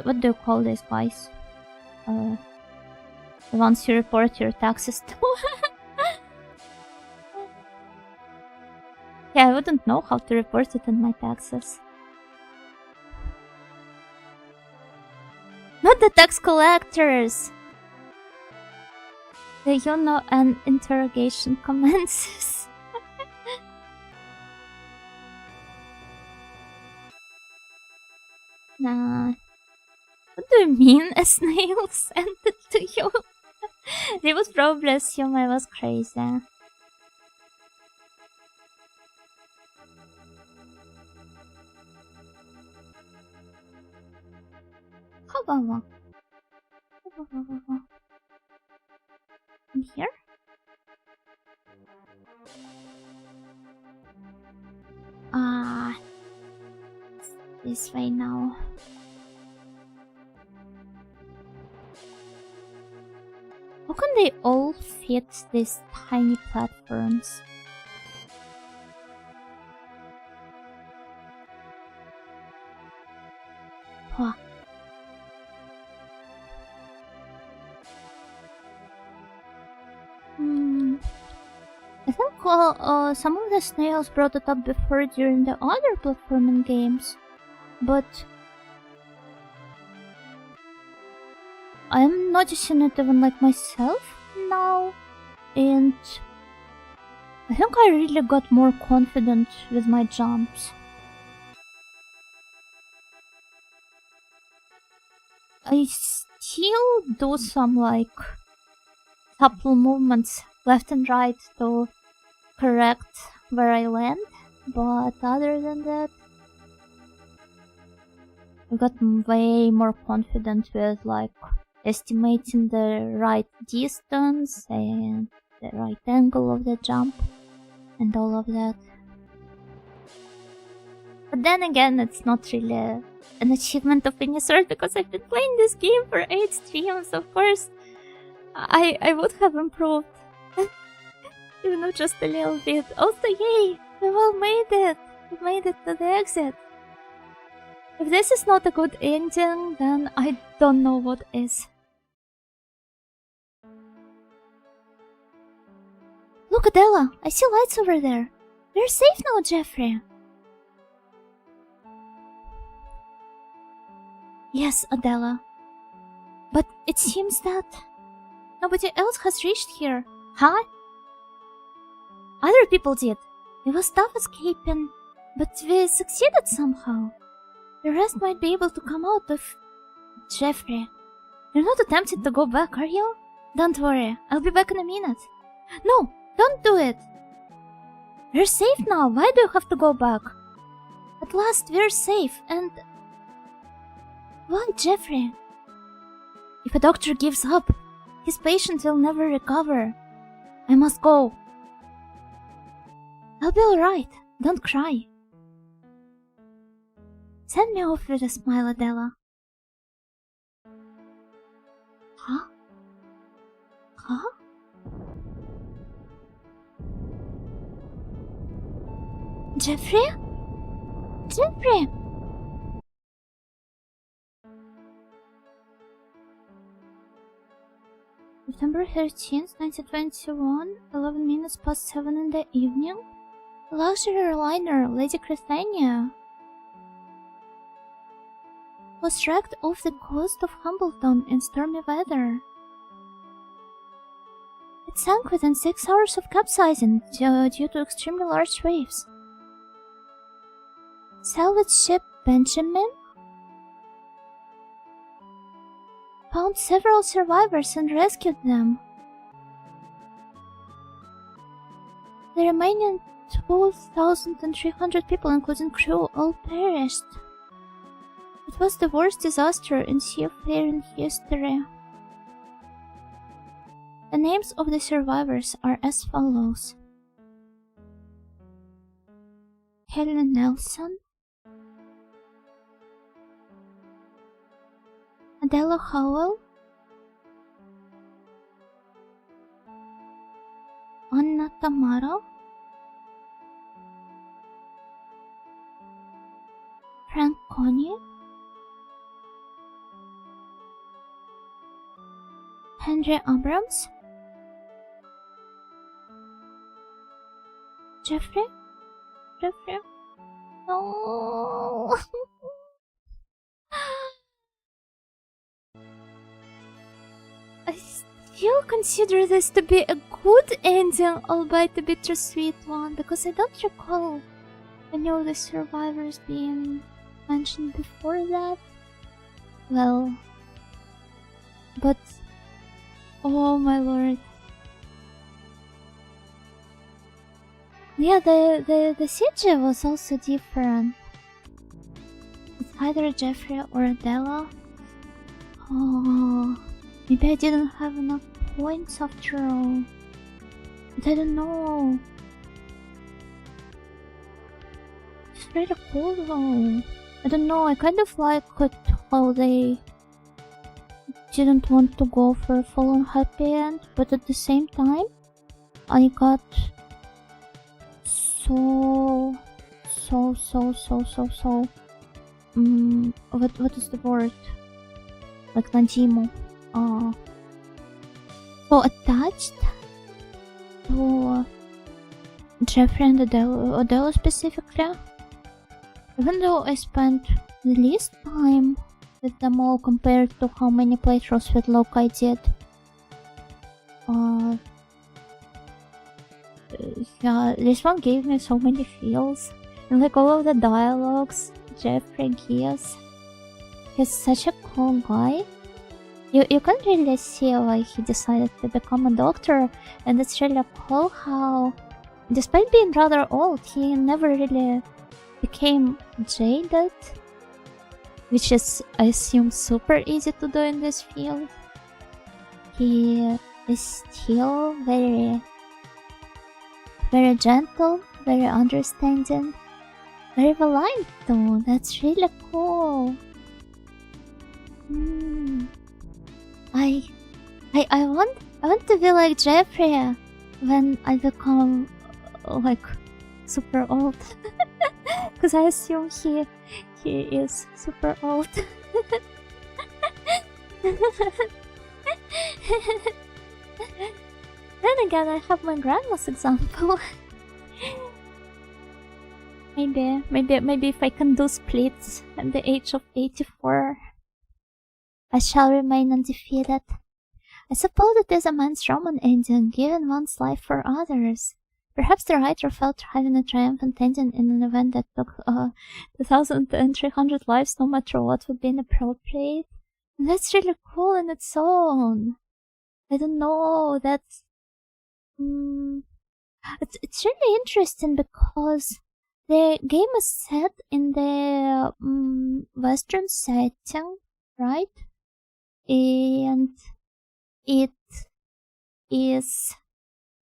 What do you call these guys? The ones you report your taxes to. Yeah, I wouldn't know how to report it in my taxes. Not the tax collectors! You know, an interrogation commences. Nah. What do you mean a snail sent it to you? They would probably assume I was crazy. In here? This way now. How can they all fit these tiny platforms? Huh. I think some of the snails brought it up before during the other platforming games, but I'm noticing it even like myself now, and I think I really got more confident with my jumps. I still do some like supple movements left and right to correct where I land, but other than that, I got way more confident with like estimating the right distance and the right angle of the jump and all of that. But then again, it's not really an achievement of any sort because I've been playing this game for 8 streams. Of course, I would have improved. Even though just a little bit. Also, yay! We've all made it! We made it to the exit. If this is not a good ending, then I don't know what is. Look, Adela, I see lights over there. We're safe now, Jeffrey. Yes, Adela. But it seems that nobody else has reached here. Huh? Other people did. It was tough escaping, but we succeeded somehow. The rest might be able to come out of... Jeffrey, you're not attempting to go back, are you? Don't worry, I'll be back in a minute. No, don't do it. We're safe now, why do you have to go back? At last we're safe, and... Why, Jeffrey? If a doctor gives up, his patient will never recover. I must go. I'll be alright, don't cry. Send me off with a smile, Adela. Huh? Huh? Jeffrey? Jeffrey! September 13th, 1921, 11 minutes past 7 in the evening. Luxury liner Lady Christiania was wrecked off the coast of Hambleton in stormy weather. It sank within 6 hours of capsizing due to extremely large waves. Salvage ship Benjamin found several survivors and rescued them. The remaining 2,300 people, including crew, all perished. It was the worst disaster in seafaring history. The names of the survivors are as follows: Helen Nelson, Adela Howell, Anna Tamara, Frank Coney, Henry Abrams, Jeffrey? No. I still consider this to be a good ending, albeit a bittersweet one, because I don't recall any of the survivors being mentioned before that. Well, but oh my lord. Yeah, the CG was also different. It's either Jeffrey or Adela. Oh, maybe I didn't have enough points after all. But I don't know. It's really cool though. I don't know, I kind of like it how they didn't want to go for a full-on happy end, but at the same time, I got what is the word? Like Najimo. So attached to Jeffrey and Adele specifically. Even though I spent the least time with them all compared to how many playthroughs with Locke I did. Yeah, this one gave me so many feels. And like all of the dialogues Jeffrey gives. He's such a cool guy. You can't really see why he decided to become a doctor, and it's really cool how, despite being rather old, he never really became jaded, which is, I assume, super easy to do in this field. He is still very gentle, very understanding, very polite though. That's really cool. I want to be like Jeffrey when I become like super old. Because I assume he is super old. Then again, I have my grandma's example. Maybe if I can do splits at the age of 84, I shall remain undefeated. I suppose it is a man's Roman ending, given one's life for others. Perhaps the writer felt having a triumphant ending in an event that took 2,300 lives, no matter what, would be inappropriate. And that's really cool in its own. I don't know, that's... It's really interesting because the game is set in the Western setting, right? And it is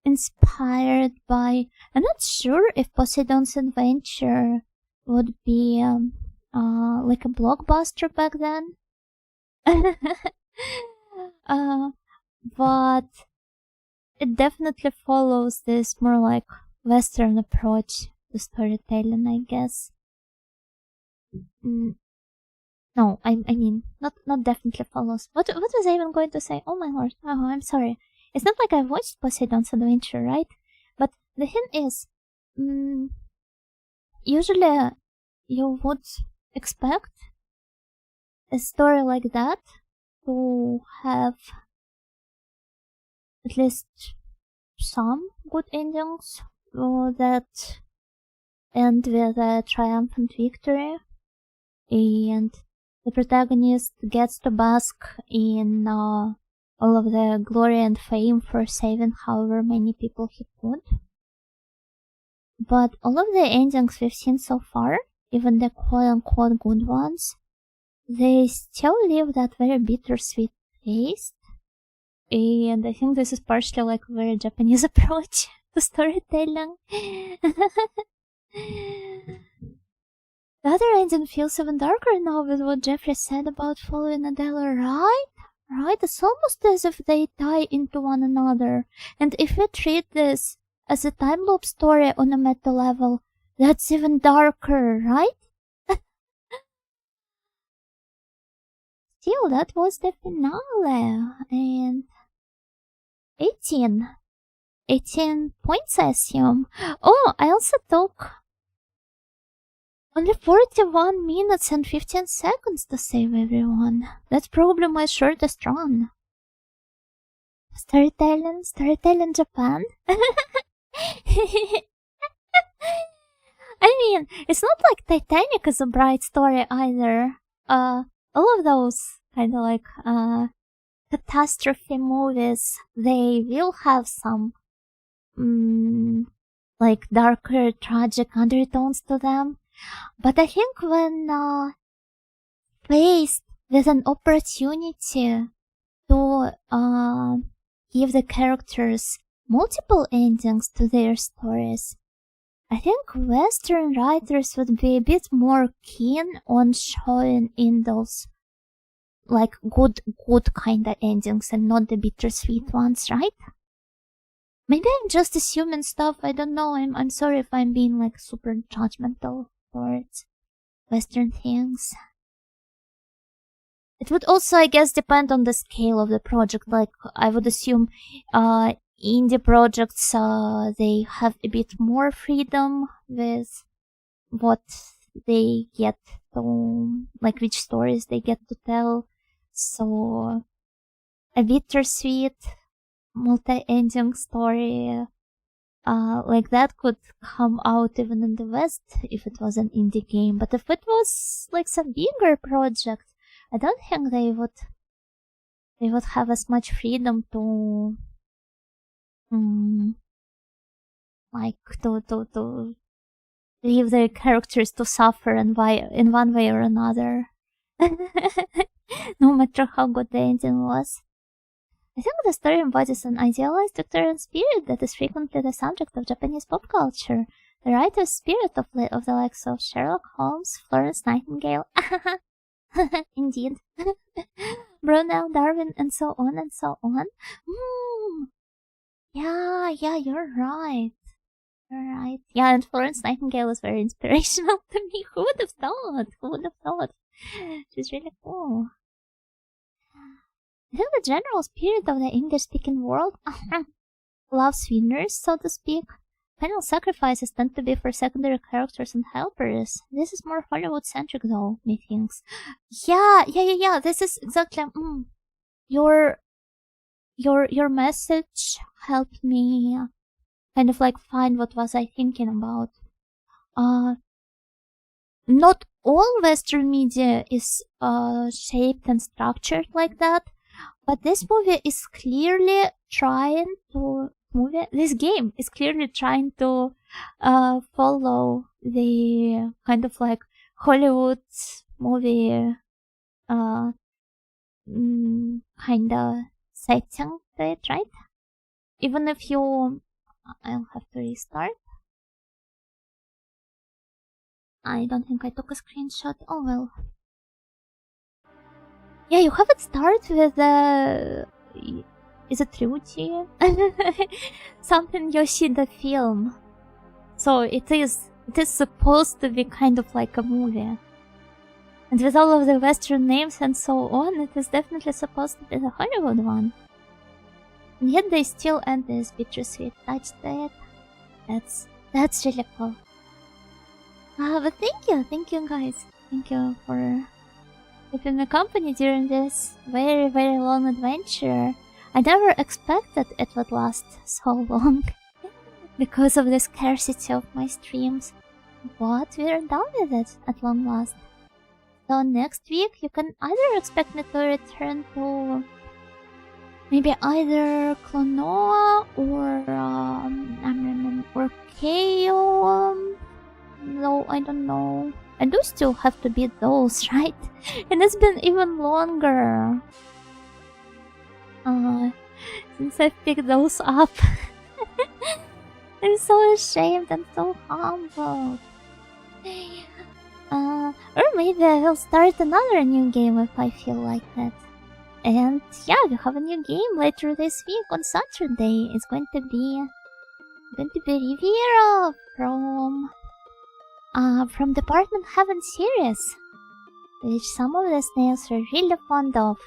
inspired by... I'm not sure if Poseidon's Adventure would be like a blockbuster back then. But it definitely follows this more like Western approach to storytelling, I guess. No, I mean, not definitely follows. What was I even going to say? Oh my lord. Oh, I'm sorry. It's not like I watched Poseidon's Adventure, right? But the hint is, usually you would expect a story like that to have at least some good endings that end with a triumphant victory, and the protagonist gets to bask in all of the glory and fame for saving however many people he could. But all of the endings we've seen so far, even the quote-unquote good ones, they still leave that very bittersweet taste. And I think this is partially like a very Japanese approach to storytelling. The other ending feels even darker now with what Jeffrey said about following Adela, right? Right? It's almost as if they tie into one another. And if we treat this as a time loop story on a meta level, that's even darker, right? Still, that was the finale. And 18 points, I assume. Oh, I also took only 41 minutes and 15 seconds to save everyone. That's probably my shortest run. Storytelling Japan. I mean, it's not like Titanic is a bright story either. All of those kind of like catastrophe movies, they will have some like darker, tragic undertones to them. But I think when faced with an opportunity to give the characters multiple endings to their stories, I think Western writers would be a bit more keen on showing in those like good kinda endings and not the bittersweet ones, right? Maybe I'm just assuming stuff, I don't know, I'm sorry if I'm being like super judgmental towards Western things. It would also, I guess, depend on the scale of the project. Like, I would assume indie projects, they have a bit more freedom with what they get to, like, which stories they get to tell. So, a bittersweet, multi-ending story like that could come out even in the West if it was an indie game. But if it was like some bigger project, I don't think they would have as much freedom to like to leave their characters to suffer in one way or another. No matter how good the ending was. I think the story embodies an idealized Victorian spirit that is frequently the subject of Japanese pop culture. The writer's spirit of the likes of Sherlock Holmes, Florence Nightingale, indeed, Brunel, Darwin, and so on and so on. Yeah, you're right. You're right. Yeah, and Florence Nightingale is very inspirational to me. Who would have thought? She's really cool. I think the general spirit of the English-speaking world loves winners, so to speak. Final sacrifices tend to be for secondary characters and helpers. This is more Hollywood-centric though, methinks. Yeah. This is exactly your message helped me kind of like find what was I thinking about. Not all Western media is shaped and structured like that, but this movie is clearly trying to this game is clearly trying to follow the kind of like Hollywood movie kinda setting to it, right? Even if you I'll have to restart. I don't think I took a screenshot. Oh well. Yeah, you have it start with is it Ryuji? Something Yoshida film. So it is supposed to be kind of like a movie. And with all of the Western names and so on, it is definitely supposed to be the Hollywood one. And yet they still add this bittersweet touch to it. That's really cool. But thank you guys. Thank you for keeping me company during this very, very long adventure. I never expected it would last so long because of the scarcity of my streams. But we're done with it at long last. So next week you can either expect me to return to maybe either Klonoa or KO. No, I don't know. I do still have to beat those, right? And it's been even longer since I picked those up. I'm so ashamed and so humbled. Or maybe I will start another new game if I feel like it. And yeah, we have a new game later this week on Saturday. It's going to be Riviera from Department Heaven series, which some of the snails are really fond of.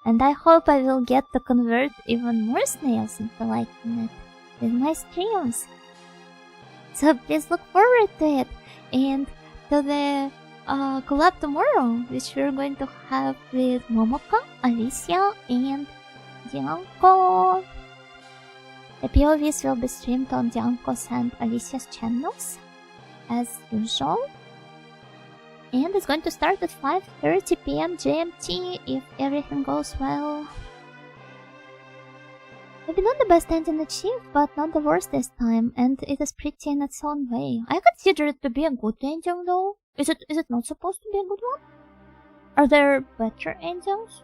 And I hope I will get to convert even more snails into liking it with my streams. So please look forward to it. And to the collab tomorrow, which we're going to have with Momoka, Alicia, and Dianco. The POVs will be streamed on Dianco's and Alicia's channels, as usual. And it's going to start at 5:30 PM GMT if everything goes well. Maybe not the best ending achieved, but not the worst this time, and it is pretty in its own way. I consider it to be a good ending though. Is it not supposed to be a good one? Are there better endings?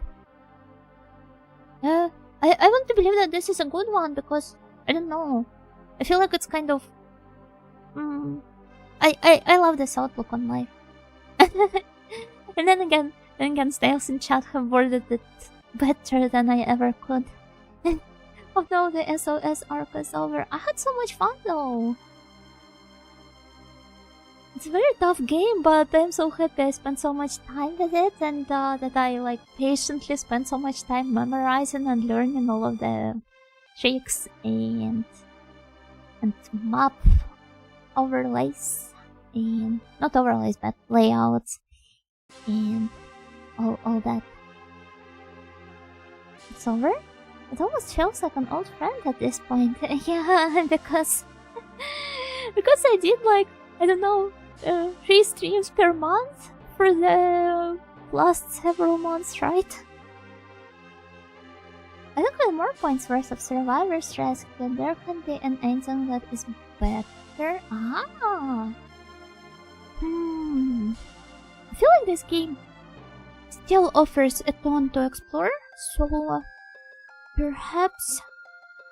I want to believe that this is a good one because I don't know. I feel like it's kind of I love this outlook on life. And then again, Snails in chat have worded it better than I ever could. Oh no, the SOS arc is over. I had so much fun though. It's a very tough game, but I'm so happy I spent so much time with it, and that I like patiently spent so much time memorizing and learning all of the tricks and map overlays, and not overlays but layouts and all that. It's over? It almost feels like an old friend at this point. Yeah, because I did like, I don't know, 3 streams per month for the last several months, right? I think with more points worth of Survivor's Rescue, there can be an ending that is better. I feel like this game still offers a ton to explore, so perhaps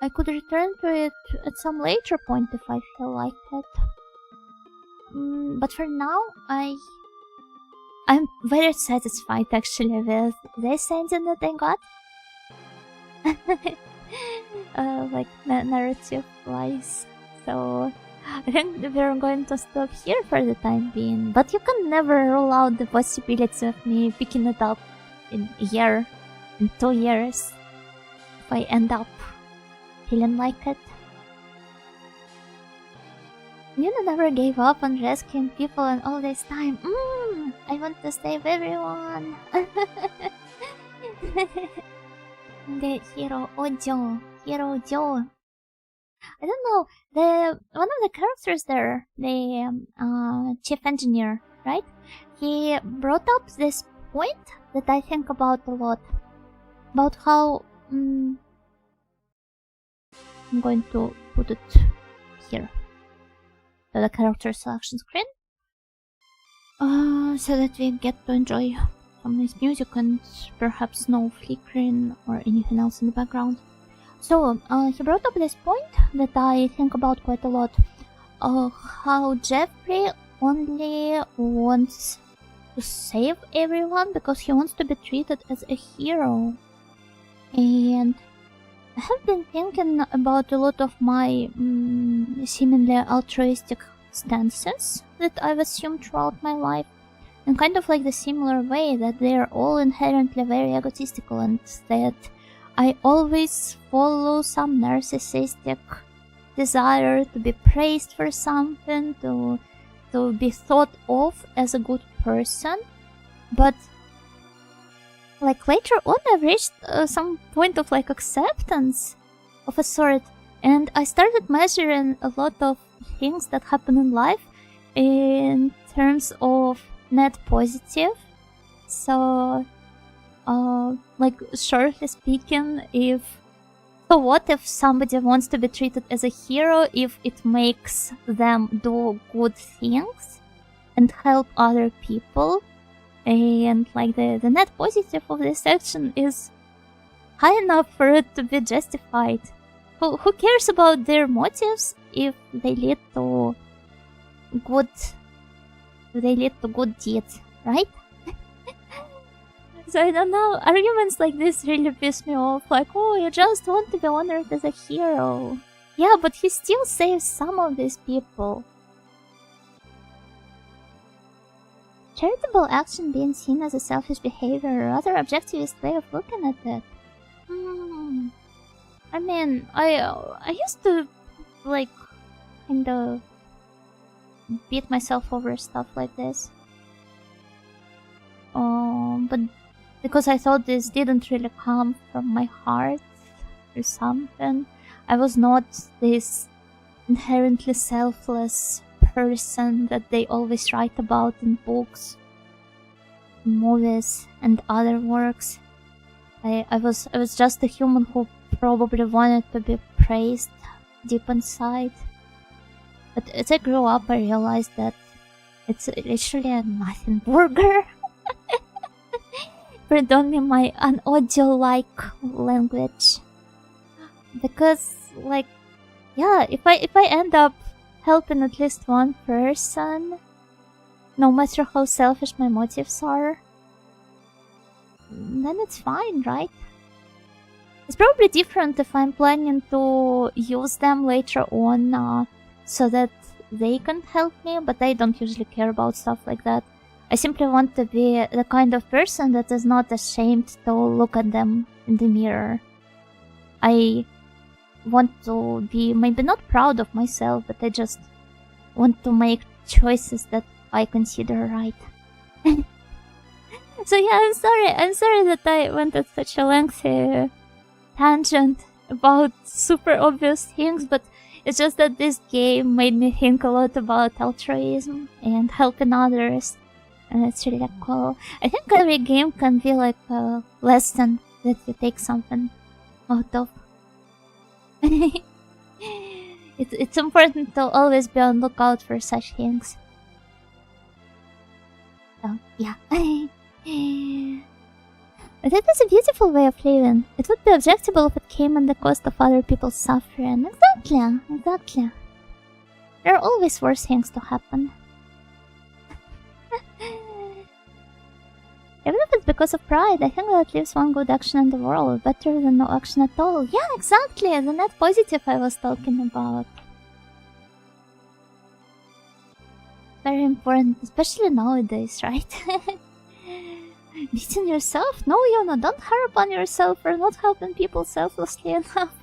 I could return to it at some later point if I feel like it. But for now, I'm very satisfied actually with this ending that I got. Like narrative wise. So I think we're going to stop here for the time being. But you can never rule out the possibility of me picking it up in a year, in 2 years, if I end up feeling like it. Yuna never gave up on rescuing people and all this time. I want to save everyone. The hero Ojo. Hero Joe. I don't know. One of the characters there, the chief engineer, right? He brought up this point that I think about a lot. About how I'm going to put it here. The character selection screen. So that we get to enjoy some nice music and perhaps no flickering or anything else in the background. So, he brought up this point that I think about quite a lot. How Jeffrey only wants to save everyone because he wants to be treated as a hero. And I have been thinking about a lot of my seemingly altruistic stances that I've assumed throughout my life. In kind of like the similar way that they're all inherently very egotistical and that I always follow some narcissistic desire to be praised for something, to be thought of as a good person. But like later on I've reached some point of like acceptance of a sort, and I started measuring a lot of things that happen in life in terms of net positive. So like shortly speaking, what if somebody wants to be treated as a hero if it makes them do good things and help other people? And like the net positive of this action is high enough for it to be justified. Who cares about their motives if they lead to good deeds, right? So I don't know, arguments like this really piss me off. Like, oh, you just want to be honored as a hero. Yeah, but he still saves some of these people. Charitable action being seen as a selfish behavior or other objectivist way of looking at it. I mean, I used to, like, kinda beat myself over stuff like this. But because I thought this didn't really come from my heart or something. I was not this inherently selfless person that they always write about in books, movies, and other works. I was just a human who probably wanted to be praised deep inside. But as I grew up, I realized that it's literally a nothing burger. Pardon me my un-audio-like language. Because, like, yeah, if I end up helping at least one person, no matter how selfish my motives are, then it's fine, right? It's probably different if I'm planning to use them later on so that they can help me, but I don't usually care about stuff like that. I simply want to be the kind of person that is not ashamed to look at them in the mirror. I want to be maybe not proud of myself, but I just want to make choices that I consider right. So yeah, I'm sorry that I went at such a lengthy tangent about super obvious things, but it's just that this game made me think a lot about altruism and helping others, and it's really cool. I think every game can be like a lesson that you take something out of. It's important to always be on lookout for such things. So, yeah. That is a beautiful way of living. It would be objectable if it came at the cost of other people's suffering. Exactly. There are always worse things to happen. Even if it's because of pride, I think that leaves one good action in the world better than no action at all. Yeah, exactly, the net positive I was talking about. Very important, especially nowadays, right? Beating yourself? No, Yona, don't harp on yourself for not helping people selflessly enough.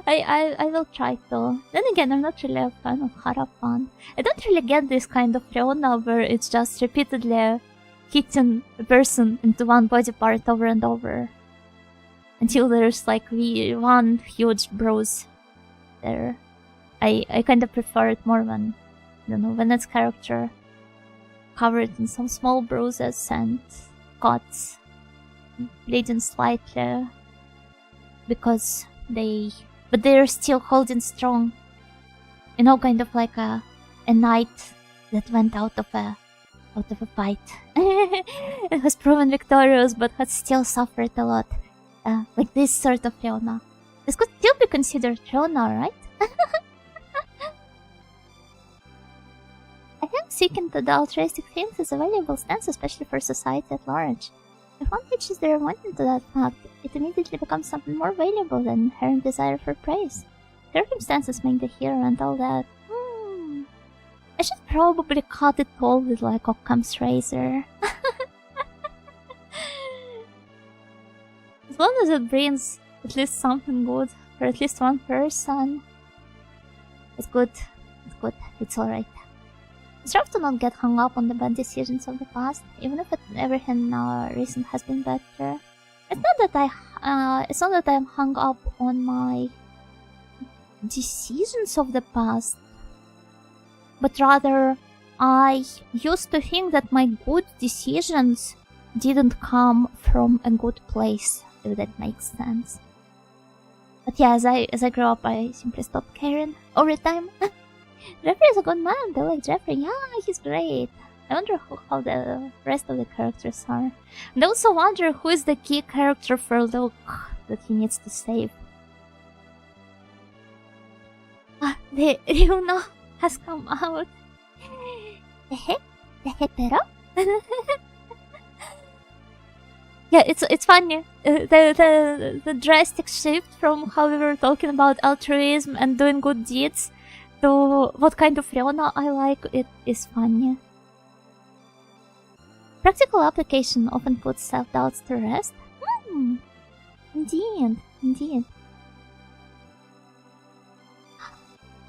I will try to. Then again, I'm not really a fan of Harapan. I don't really get this kind of Leona where it's just repeatedly hitting a person into one body part over and over until there's like one huge bruise there. I kind of prefer it more when, you know, when it's character covered in some small bruises and cuts, bleeding slightly, because they're still holding strong. You know, kind of like a knight that went out of a fight. It has proven victorious, but has still suffered a lot. Like this sort of Leona. This could still be considered Leona, right? I think seeking to do altruistic things is a valuable stance, especially for society at large. If one teaches their mind to that fact, it immediately becomes something more valuable than inherent desire for praise. Circumstances make the hero and all that. I should probably cut it all with like Occam's razor. As long as it brings at least something good for at least one person, it's good. It's good. It's alright. It's rough to not get hung up on the bad decisions of the past, even if everything recent has been better. It's not that I'm hung up on my decisions of the past, but rather I used to think that my good decisions didn't come from a good place, if that makes sense. But yeah, as I grew up, I simply stopped caring over time. Jeffrey is a good man. I like Jeffrey. Yeah, he's great. I wonder how the rest of the characters are. And I also wonder who is the key character for Luke that he needs to save. The Ryuno has come out. The hetero? Yeah, it's funny. The drastic shift from how we were talking about altruism and doing good deeds to what kind of Ryuno I like, it is funny. Practical application often puts self-doubts to rest. Indeed, indeed.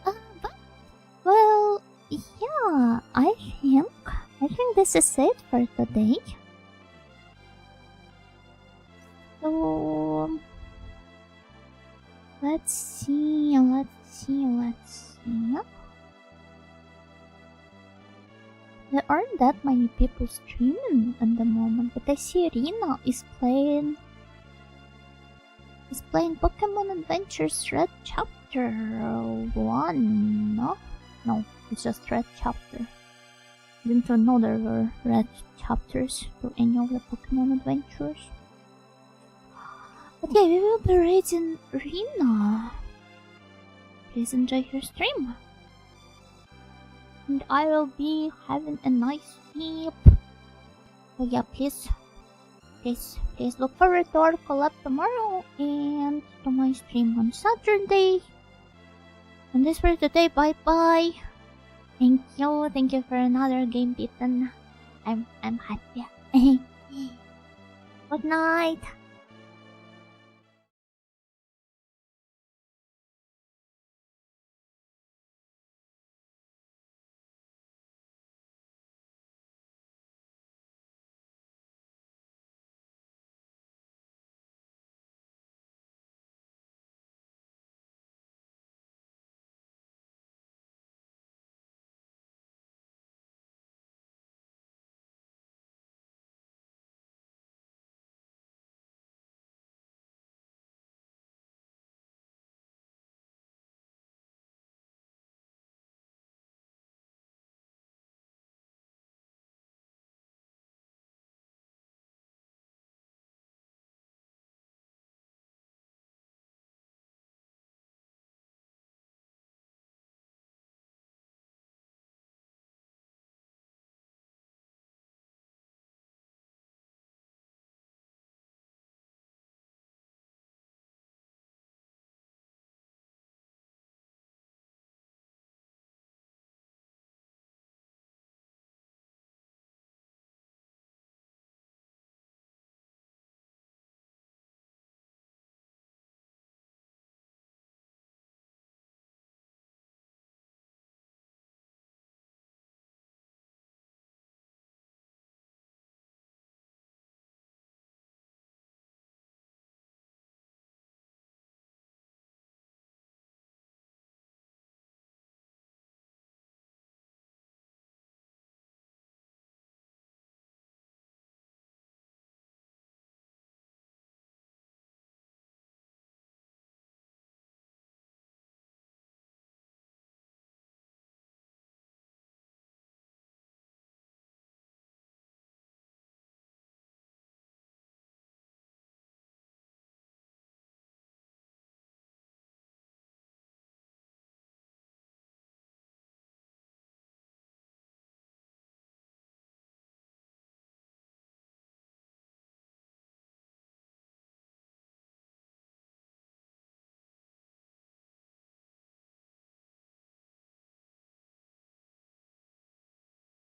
But, well, yeah, I think this is it for today. So, let's see. There aren't that many people streaming at the moment, but I see Rina is playing Pokemon Adventures Red Chapter 1, no? No, it's just Red Chapter. I didn't know there were Red Chapters to any of the Pokemon Adventures. But yeah, we will be raiding Rina. Please enjoy your stream. And I will be having a nice sleep. So yeah, please look forward to our collab tomorrow and to my stream on Saturday. And this for today, bye bye. Thank you for another game beaten. I'm happy. Good night.